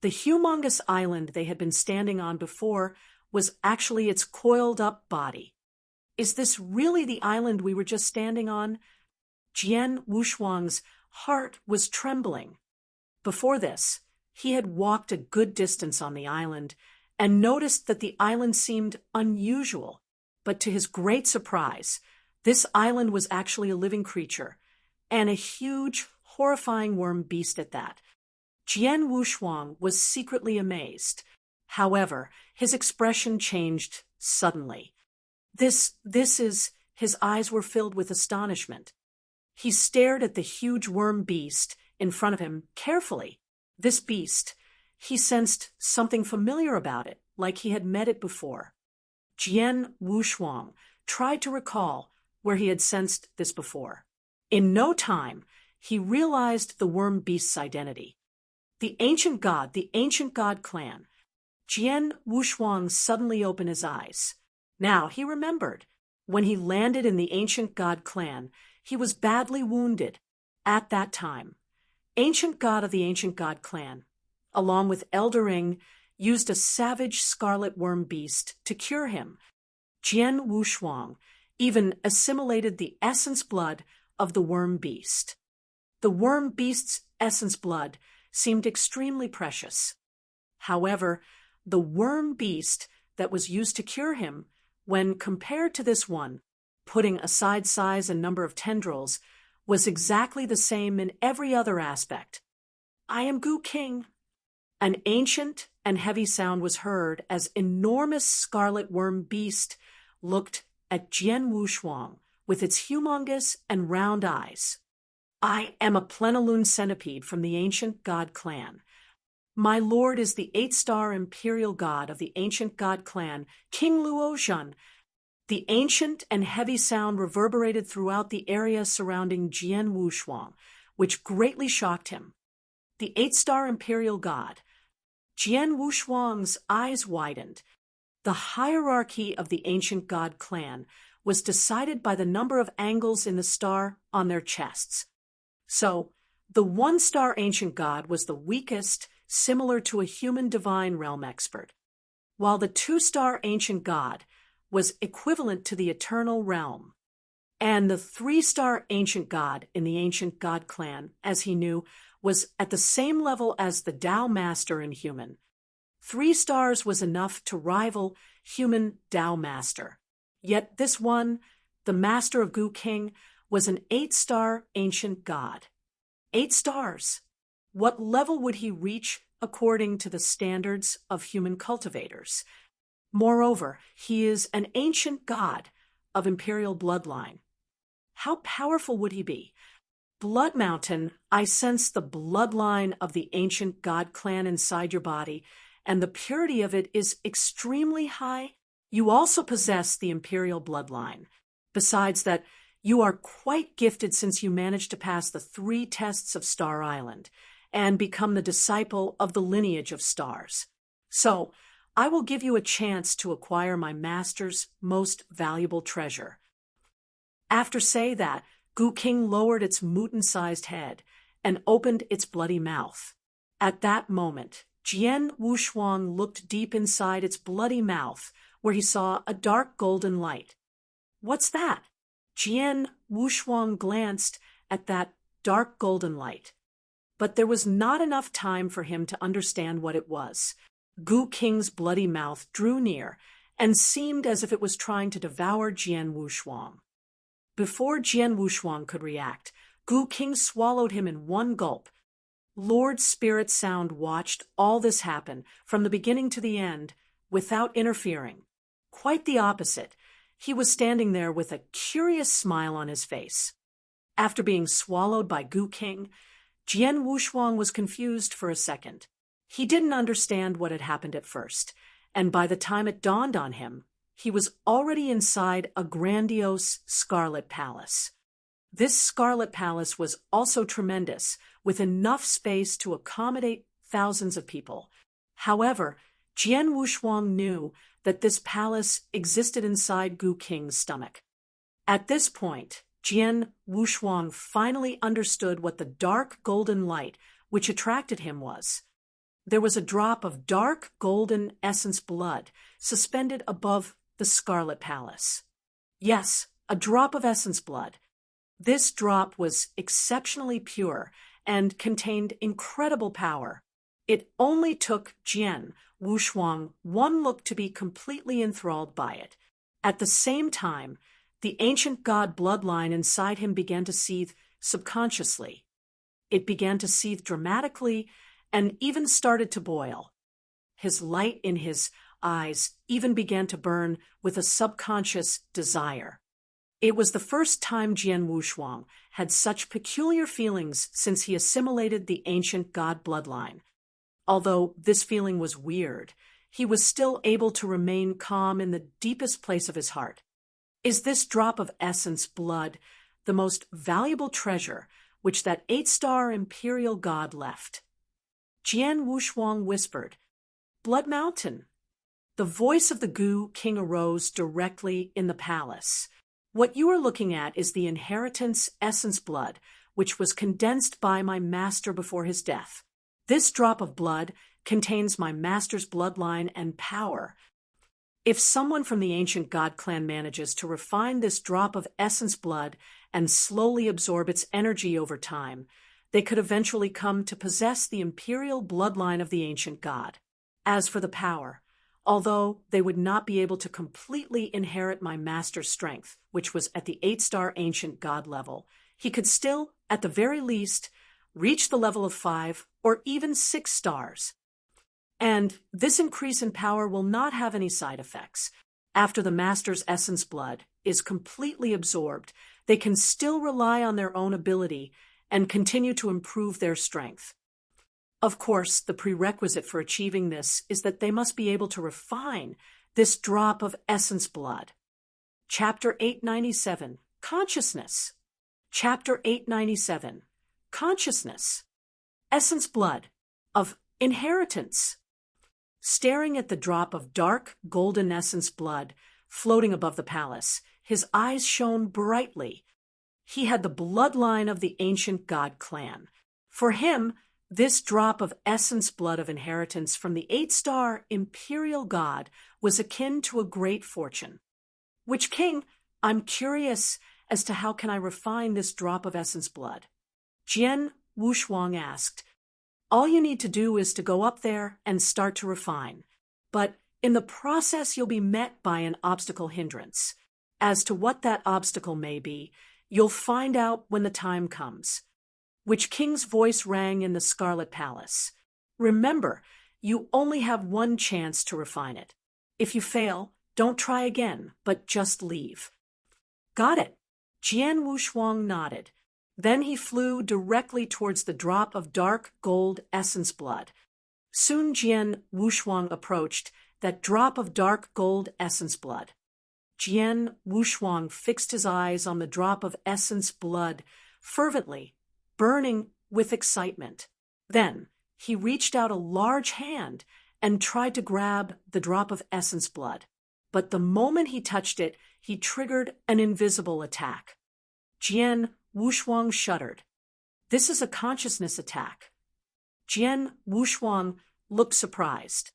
The humongous island they had been standing on before was actually its coiled-up body. Is this really the island we were just standing on? Jian Wushuang's heart was trembling. Before this, he had walked a good distance on the island and noticed that the island seemed unusual. But to his great surprise, this island was actually a living creature, and a huge, horrifying worm beast at that. Jian Wushuang was secretly amazed. However, his expression changed suddenly. His eyes were filled with astonishment. He stared at the huge worm beast in front of him carefully. This beast, he sensed something familiar about it, like he had met it before. Jian Wushuang tried to recall where he had sensed this before. In no time, he realized the worm beast's identity. The ancient god clan. Jian Wushuang suddenly opened his eyes. Now he remembered. When he landed in the ancient god clan, he was badly wounded. At that time, ancient god of the ancient god clan, along with Eldering, used a savage scarlet worm beast to cure him. Jian Wushuang even assimilated the essence blood of the worm beast. The worm beast's essence blood seemed extremely precious. However, the worm beast that was used to cure him, when compared to this one, putting aside size and number of tendrils, was exactly the same in every other aspect. I am Gu King. An ancient and heavy sound was heard as enormous scarlet worm beast looked at Jian Wushuang with its humongous and round eyes. I am a Plenilune centipede from the ancient god clan. My lord is the 8-star imperial god of the ancient god clan, King Luozhan. The ancient and heavy sound reverberated throughout the area surrounding Jian Wushuang, which greatly shocked him. The 8-star imperial god. Jian Wushuang's eyes widened. The hierarchy of the ancient god clan was decided by the number of angles in the star on their chests. So, the 1-star ancient god was the weakest, similar to a human divine realm expert, while the 2-star ancient god was equivalent to the eternal realm. And the 3-star ancient god in the ancient god clan, as he knew, was at the same level as the Tao Master in human. 3 stars was enough to rival human Tao Master. Yet this one, the Master of Gu King, was an 8-star ancient god. 8 stars. What level would he reach according to the standards of human cultivators? Moreover, he is an ancient god of imperial bloodline. How powerful would he be? Blood Mountain, I sense the bloodline of the ancient god clan inside your body, and the purity of it is extremely high. You also possess the imperial bloodline. Besides that, you are quite gifted since you managed to pass the 3 tests of Star Island and become the disciple of the lineage of stars. So, I will give you a chance to acquire my master's most valuable treasure. After say that, Gu King lowered its mutant-sized head and opened its bloody mouth. At that moment, Jian Wushuang looked deep inside its bloody mouth, where he saw a dark golden light. What's that? Jian Wushuang glanced at that dark golden light. But there was not enough time for him to understand what it was. Gu King's bloody mouth drew near and seemed as if it was trying to devour Jian Wushuang. Before Jian Wushuang could react, Gu King swallowed him in one gulp. Lord Spirit Sound watched all this happen from the beginning to the end without interfering. Quite the opposite. He was standing there with a curious smile on his face. After being swallowed by Gu King, Jian Wushuang was confused for a second. He didn't understand what had happened at first, and by the time it dawned on him, he was already inside a grandiose scarlet palace. This scarlet palace was also tremendous, with enough space to accommodate thousands of people. However, Jian Wushuang knew that this palace existed inside Gu King's stomach. At this point, Jian Wushuang finally understood what the dark golden light which attracted him was. There was a drop of dark golden essence blood suspended above the Scarlet Palace. Yes, a drop of essence blood. This drop was exceptionally pure and contained incredible power. It only took Jian Wushuang one look to be completely enthralled by it. At the same time, the ancient god bloodline inside him began to seethe subconsciously. It began to seethe dramatically and even started to boil. His light in his eyes even began to burn with a subconscious desire. It was the first time Jian Wushuang had such peculiar feelings since he assimilated the ancient god bloodline. Although this feeling was weird, he was still able to remain calm in the deepest place of his heart. Is this drop of essence blood the most valuable treasure which that 8-star imperial god left? Jian Wushuang whispered, "Blood Mountain." The voice of the Gu King arose directly in the palace. What you are looking at is the inheritance essence blood, which was condensed by my master before his death. This drop of blood contains my master's bloodline and power. If someone from the ancient god clan manages to refine this drop of essence blood and slowly absorb its energy over time, they could eventually come to possess the imperial bloodline of the ancient god. As for the power, although they would not be able to completely inherit my master's strength, which was at the 8-star ancient god level, he could still, at the very least, reach the level of 5 or even 6 stars. And this increase in power will not have any side effects. After the master's essence blood is completely absorbed, they can still rely on their own ability and continue to improve their strength. Of course, the prerequisite for achieving this is that they must be able to refine this drop of essence blood. Chapter 897, Consciousness. Chapter 897, Consciousness. Essence blood of inheritance. Staring at the drop of dark golden essence blood floating above the palace, his eyes shone brightly. He had the bloodline of the ancient god clan. For him, this drop of essence blood of inheritance from the 8-star imperial god was akin to a great fortune. Which king, I'm curious, as to how can I refine this drop of essence blood. Jian Wushuang asked, all you need to do is to go up there and start to refine. But in the process, you'll be met by an obstacle hindrance. As to what that obstacle may be, you'll find out when the time comes. Witch King's voice rang in the Scarlet Palace. Remember, you only have one chance to refine it. If you fail, don't try again, but just leave. Got it. Jian Wushuang nodded. Then he flew directly towards the drop of dark gold essence blood. Soon Jian Wushuang approached that drop of dark gold essence blood. Jian Wushuang fixed his eyes on the drop of essence blood fervently, burning with excitement. Then he reached out a large hand and tried to grab the drop of essence blood. But the moment he touched it, he triggered an invisible attack. Jian Wushuang shuddered. This is a consciousness attack. Jian Wushuang looked surprised.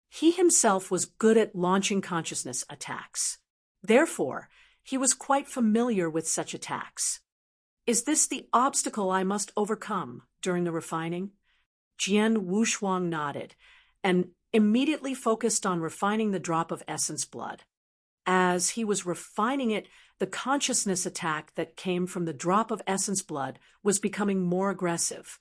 He himself was good at launching consciousness attacks. Therefore, he was quite familiar with such attacks. Is this the obstacle I must overcome during the refining? Jian Wushuang nodded and immediately focused on refining the drop of essence blood. As he was refining it, the consciousness attack that came from the drop of essence blood was becoming more aggressive.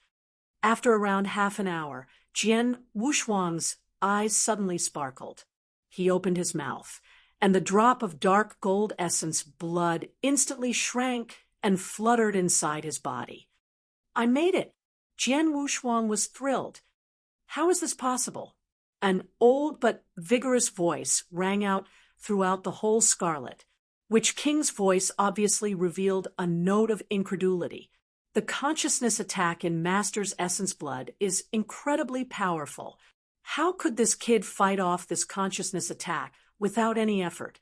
After around half an hour, Jian Wushuang's eyes suddenly sparkled. He opened his mouth, and the drop of dark gold essence blood instantly shrank and fluttered inside his body. I made it! Jian Wushuang was thrilled. How is this possible? An old but vigorous voice rang out throughout the whole Scarlet. Witch King's voice obviously revealed a note of incredulity. The consciousness attack in Master's essence blood is incredibly powerful. How could this kid fight off this consciousness attack without any effort?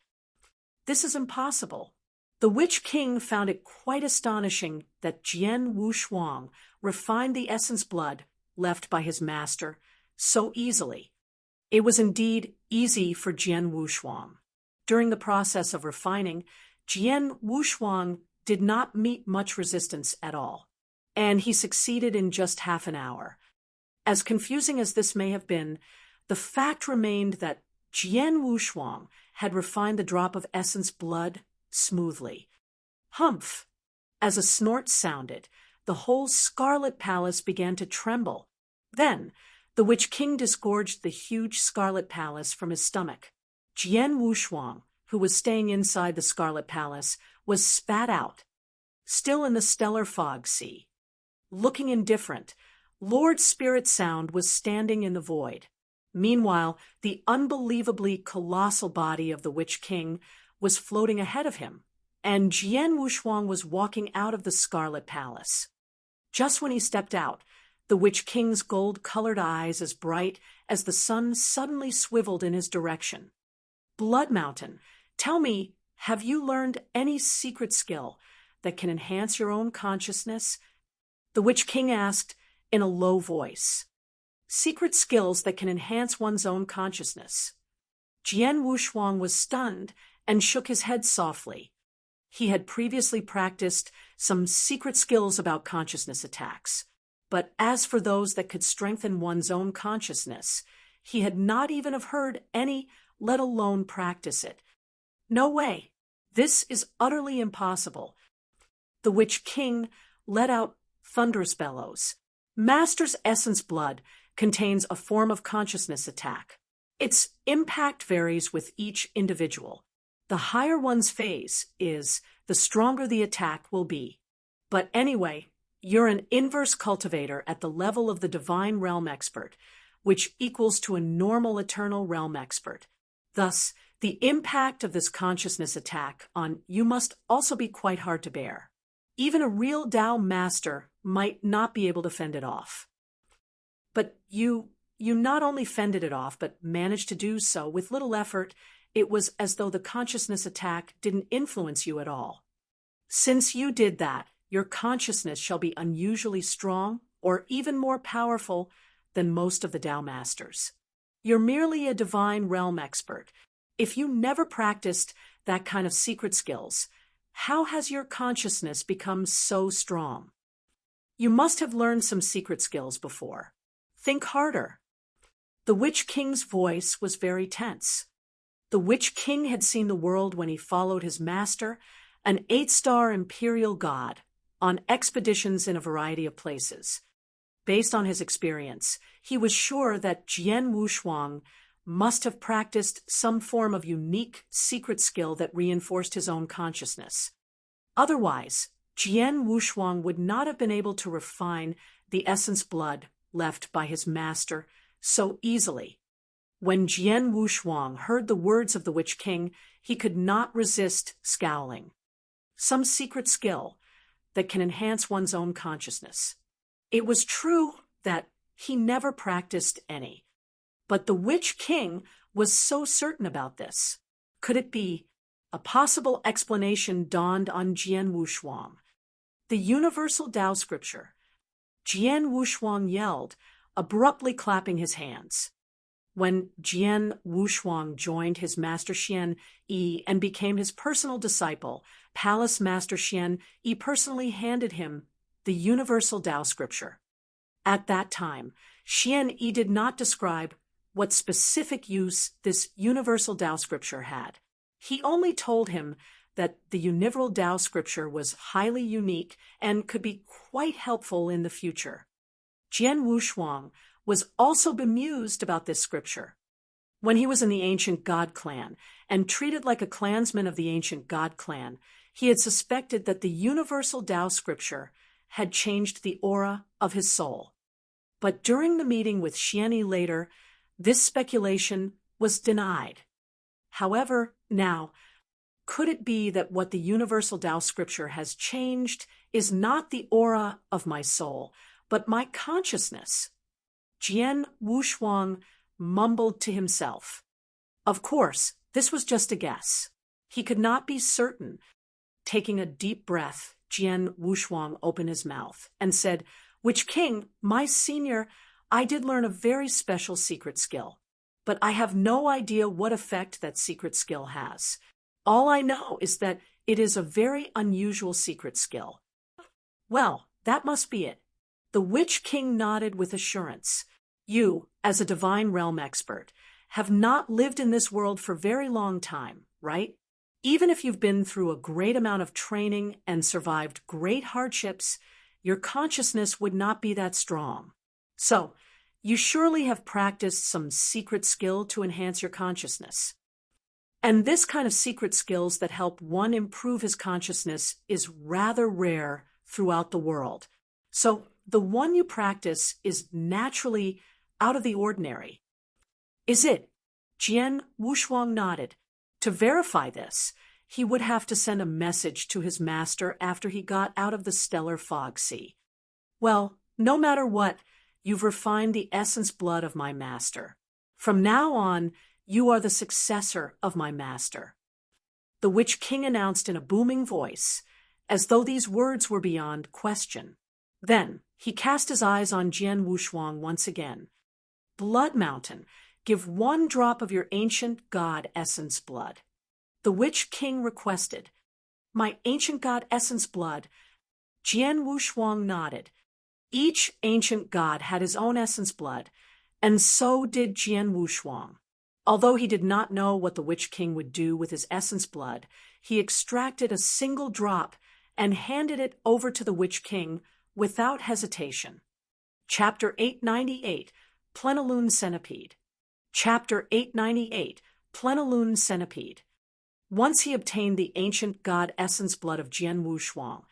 This is impossible. The Witch King found it quite astonishing that Jian Wushuang refined the essence blood left by his master so easily. It was indeed easy for Jian Wushuang. During the process of refining, Jian Wushuang did not meet much resistance at all, and he succeeded in just half an hour. As confusing as this may have been, the fact remained that Jian Wushuang had refined the drop of essence blood smoothly. Humph! As a snort sounded, the whole Scarlet Palace began to tremble. Then, the Witch King disgorged the huge Scarlet Palace from his stomach. Jian Wushuang, who was staying inside the Scarlet Palace, was spat out. Still in the stellar fog sea, looking indifferent, Lord Spirit Sound was standing in the void. Meanwhile, the unbelievably colossal body of the Witch King was floating ahead of him, and Jian Wushuang was walking out of the Scarlet Palace. Just when he stepped out, the Witch King's gold-colored eyes as bright as the sun suddenly swiveled in his direction. Blood Mountain, tell me, have you learned any secret skill that can enhance your own consciousness? The Witch King asked in a low voice. Secret skills that can enhance one's own consciousness. Jian Wushuang was stunned and shook his head softly. He had previously practiced some secret skills about consciousness attacks, but as for those that could strengthen one's own consciousness, he had not even have heard any, let alone practice it. No way. This is utterly impossible. The Witch King let out thunderous bellows. Master's essence blood contains a form of consciousness attack. Its impact varies with each individual. The higher one's phase is, the stronger the attack will be. But anyway, you're an inverse cultivator at the level of the Divine Realm Expert, which equals to a normal Eternal Realm Expert. Thus, the impact of this consciousness attack on you must also be quite hard to bear. Even a real Dao master might not be able to fend it off. But you not only fended it off, but managed to do so with little effort. It was as though the consciousness attack didn't influence you at all. Since you did that, your consciousness shall be unusually strong or even more powerful than most of the Dao masters. You're merely a Divine Realm Expert. If you never practiced that kind of secret skills, how has your consciousness become so strong? You must have learned some secret skills before. Think harder. The Witch King's voice was very tense. The Witch King had seen the world when he followed his master, an 8-star imperial god, on expeditions in a variety of places. Based on his experience, he was sure that Jian Wushuang must have practiced some form of unique secret skill that reinforced his own consciousness. Otherwise, Jian Wushuang would not have been able to refine the essence blood left by his master so easily. When Jian Wushuang heard the words of the Witch King, he could not resist scowling. Some secret skill that can enhance one's own consciousness. It was true that he never practiced any, but the Witch King was so certain about this. Could it be? A possible explanation dawned on Jian Wushuang. The universal Tao scripture. Jian Wushuang yelled, abruptly clapping his hands. When Jian Wushuang joined his master Xian Yi and became his personal disciple, Palace Master Xian Yi personally handed him the universal Tao scripture. At that time, Xian Yi did not describe what specific use this universal Tao scripture had. He only told him that the universal Tao scripture was highly unique and could be quite helpful in the future. Jian Wushuang was also bemused about this scripture. When he was in the ancient God clan and treated like a clansman of the ancient God clan, he had suspected that the universal Tao scripture had changed the aura of his soul. But during the meeting with Xian Yi later, this speculation was denied. However, now, could it be that what the universal Tao scripture has changed is not the aura of my soul, but my consciousness? Jian Wushuang mumbled to himself. Of course, this was just a guess. He could not be certain. Taking a deep breath, Jian Wushuang opened his mouth and said, Witch King, my senior, I did learn a very special secret skill, but I have no idea what effect that secret skill has. All I know is that it is a very unusual secret skill. Well, that must be it. The Witch King nodded with assurance. You, as a divine realm expert, have not lived in this world for a very long time, right? Even if you've been through a great amount of training and survived great hardships, your consciousness would not be that strong. So, you surely have practiced some secret skill to enhance your consciousness. And this kind of secret skills that help one improve his consciousness is rather rare throughout the world. So, the one you practice is naturally out of the ordinary. Is it? Jian Wushuang nodded. To verify this, he would have to send a message to his master after he got out of the stellar fog sea. Well, no matter what, you've refined the essence blood of my master. From now on, you are the successor of my master. The Witch King announced in a booming voice, as though these words were beyond question. Then, he cast his eyes on Jian Wushuang once again. Blood Mountain, give 1 drop of your ancient god essence blood. The Witch King requested. My ancient god essence blood. Jian Wushuang nodded. Each ancient god had his own essence blood, and so did Jian Wushuang. Although he did not know what the Witch King would do with his essence blood, he extracted a single drop and handed it over to the Witch King without hesitation. Chapter 898, Plenilune Centipede. Chapter 898, Plenilune Centipede. Once he obtained the ancient god essence blood of Jian Wushuang,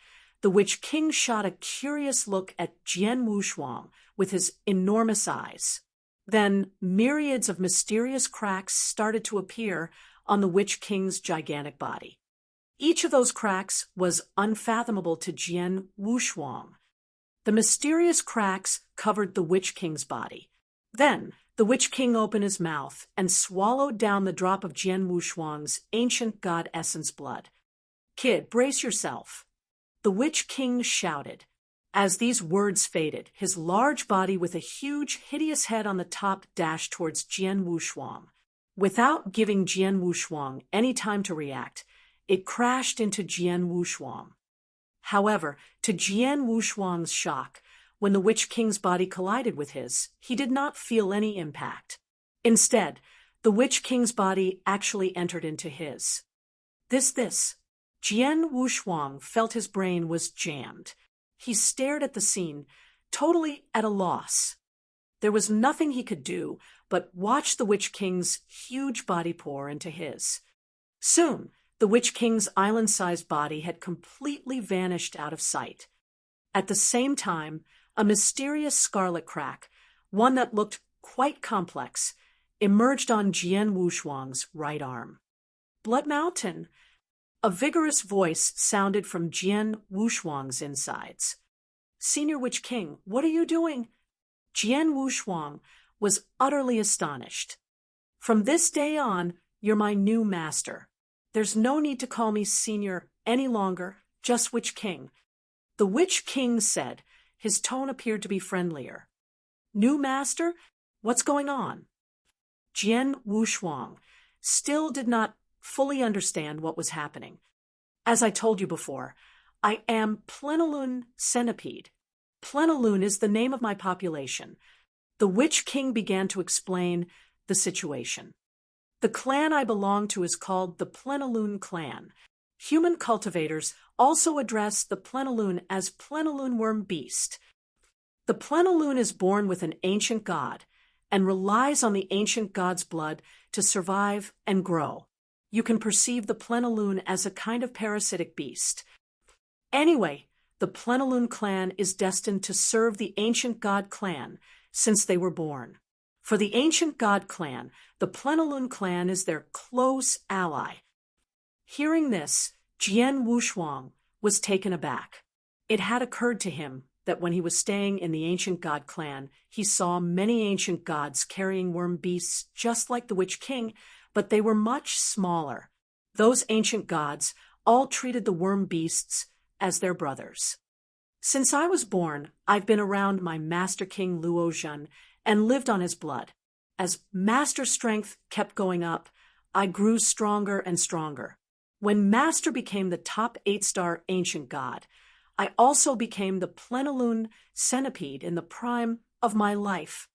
the Witch King shot a curious look at Jian Wushuang with his enormous eyes. Then myriads of mysterious cracks started to appear on the Witch King's gigantic body. Each of those cracks was unfathomable to Jian Wushuang. The mysterious cracks covered the Witch King's body. Then, the Witch King opened his mouth and swallowed down the drop of Jian Wushuang's ancient god essence blood. Kid, brace yourself. The Witch King shouted. As these words faded, his large body with a huge, hideous head on the top dashed towards Jian Wushuang. Without giving Jian Wushuang any time to react, it crashed into Jian Wushuang. However, to Jian Wushuang's shock, when the Witch King's body collided with his, he did not feel any impact. Instead, the Witch King's body actually entered into his. Jian Wushuang felt his brain was jammed. He stared at the scene, totally at a loss. There was nothing he could do but watch the Witch King's huge body pour into his. Soon, the Witch King's island-sized body had completely vanished out of sight. At the same time, a mysterious scarlet crack, one that looked quite complex, emerged on Jian Wushuang's right arm. Blood Mountain! A vigorous voice sounded from Jian Wushuang's insides. Senior Witch King, what are you doing? Jian Wushuang was utterly astonished. From this day on, you're my new master. There's no need to call me Senior any longer, just Witch King. The Witch King said. His tone appeared to be friendlier. New master? What's going on? Jian Wushuang still did not fully understand what was happening. As I told you before, I am Plenilune Centipede. Plenilune is the name of my population. The Witch King began to explain the situation. The clan I belong to is called the Plenilune clan. Human cultivators also address the Plenilune as Plenilune worm beast. The Plenilune is born with an ancient god and relies on the ancient god's blood to survive and grow. You can perceive the Plenilune as a kind of parasitic beast. Anyway, the Plenilune clan is destined to serve the ancient god clan since they were born. For the ancient god clan, the Plenilune clan is their close ally. Hearing this, Jian Wushuang was taken aback. It had occurred to him that when he was staying in the ancient god clan, he saw many ancient gods carrying worm beasts just like the Witch King, but they were much smaller. Those ancient gods all treated the worm beasts as their brothers. Since I was born, I've been around my Master King Luo Zhen and lived on his blood. As master strength kept going up, I grew stronger and stronger. When Master became the top 8-star ancient god, I also became the Plenilune Centipede in the prime of my life.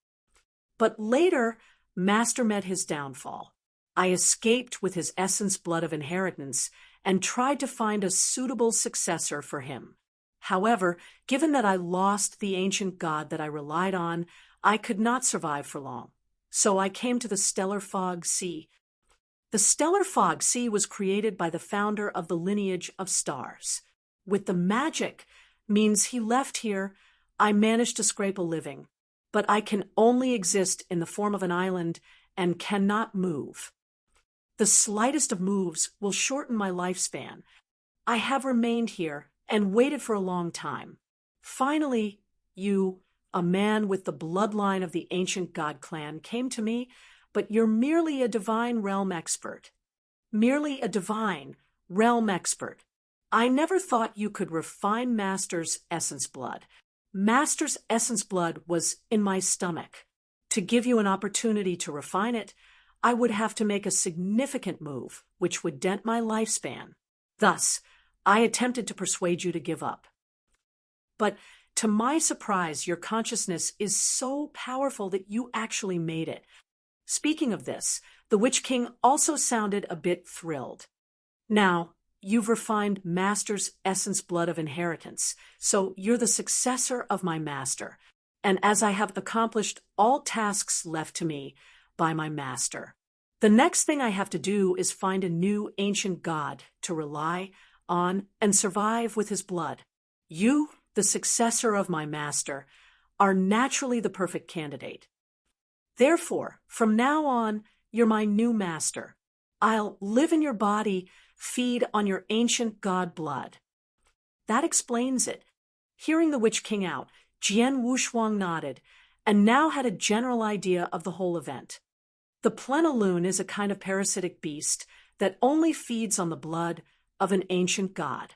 But later, Master met his downfall. I escaped with his essence blood of inheritance and tried to find a suitable successor for him. However, given that I lost the ancient god that I relied on, I could not survive for long. So I came to the Stellar Fog Sea. The Stellar Fog Sea was created by the founder of the Lineage of Stars. With the magic means he left here, I managed to scrape a living, but I can only exist in the form of an island and cannot move. The slightest of moves will shorten my lifespan. I have remained here and waited for a long time. Finally, you, a man with the bloodline of the ancient god clan, came to me, but you're merely a divine realm expert. Merely a divine realm expert. I never thought you could refine Master's essence blood. Master's essence blood was in my stomach. To give you an opportunity to refine it, I would have to make a significant move, which would dent my lifespan. Thus, I attempted to persuade you to give up. But to my surprise, your consciousness is so powerful that you actually made it. Speaking of this, the Witch King also sounded a bit thrilled. Now, you've refined Master's essence blood of inheritance, so you're the successor of my Master. And as I have accomplished all tasks left to me by my Master, the next thing I have to do is find a new ancient god to rely on and survive with his blood. You, the successor of my Master, are naturally the perfect candidate. Therefore, from now on, you're my new Master. I'll live in your body, feed on your ancient god blood. That explains it. Hearing the Witch King out, Jian Wushuang nodded, and now had a general idea of the whole event. The Plenilune is a kind of parasitic beast that only feeds on the blood of an ancient god.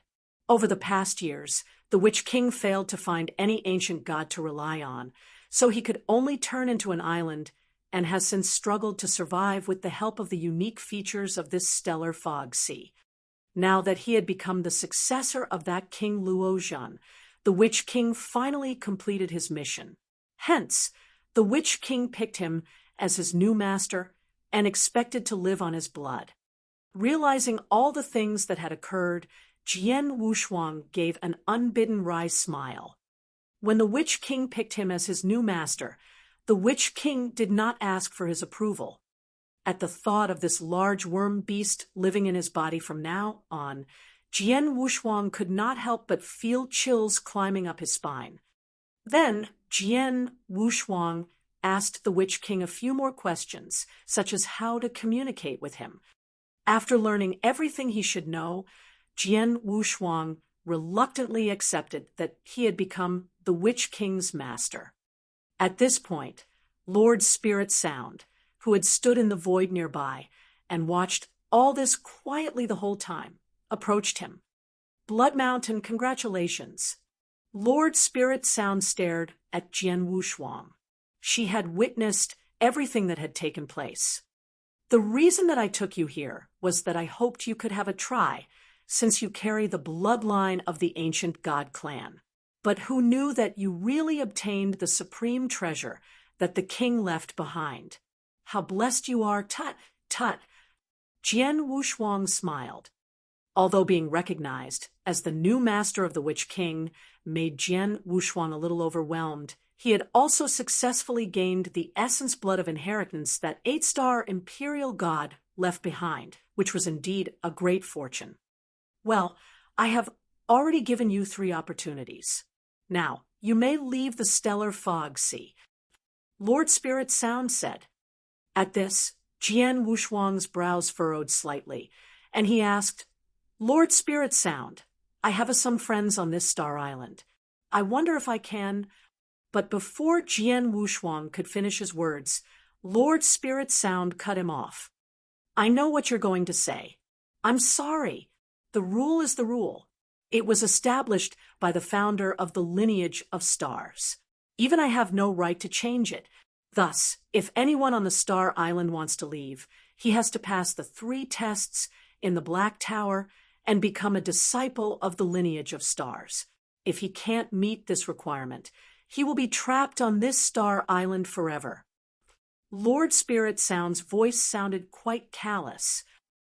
Over the past years, the Witch King failed to find any ancient god to rely on, so he could only turn into an island and has since struggled to survive with the help of the unique features of this stellar fog sea. now that he had become the successor of that King Luozhan, the Witch King finally completed his mission. Hence, the Witch King picked him as his new master and expected to live on his blood. Realizing all the things that had occurred, Jian Wushuang gave an unbidden wry smile. When the Witch King picked him as his new master, the Witch King did not ask for his approval. At the thought of this large worm beast living in his body from now on, Jian Wushuang could not help but feel chills climbing up his spine. Then Jian Wushuang asked the Witch King a few more questions, such as how to communicate with him. After learning everything he should know, Jian Wushuang reluctantly accepted that he had become the Witch King's master. At this point, Lord Spirit Sound, who had stood in the void nearby and watched all this quietly the whole time, approached him. Blood Mountain, congratulations. Lord Spirit Sound stared at Jian Wushuang. She had witnessed everything that had taken place. The reason that I took you here was that I hoped you could have a try, since you carry the bloodline of the ancient god clan. But who knew that you really obtained the supreme treasure that the king left behind? How blessed you are, tut, tut. Jian Wushuang smiled. Although being recognized as the new master of the Witch King made Jian Wushuang a little overwhelmed, he had also successfully gained the essence blood of inheritance that 8-star imperial god left behind, which was indeed a great fortune. Well, I have already given you 3 opportunities. Now, you may leave the stellar fog sea. Lord Spirit Sound said. At this, Jian Wushuang's brows furrowed slightly, and he asked, Lord Spirit Sound, I have some friends on this star island. I wonder if I can... But before Jian Wushuang could finish his words, Lord Spirit Sound cut him off. I know what you're going to say. I'm sorry. The rule is the rule. It was established by the founder of the Lineage of Stars. Even I have no right to change it. Thus, if anyone on the Star Island wants to leave, he has to pass the 3 tests in the Black Tower and become a disciple of the Lineage of Stars. If he can't meet this requirement, he will be trapped on this Star Island forever. Lord Spirit Sound's voice sounded quite callous,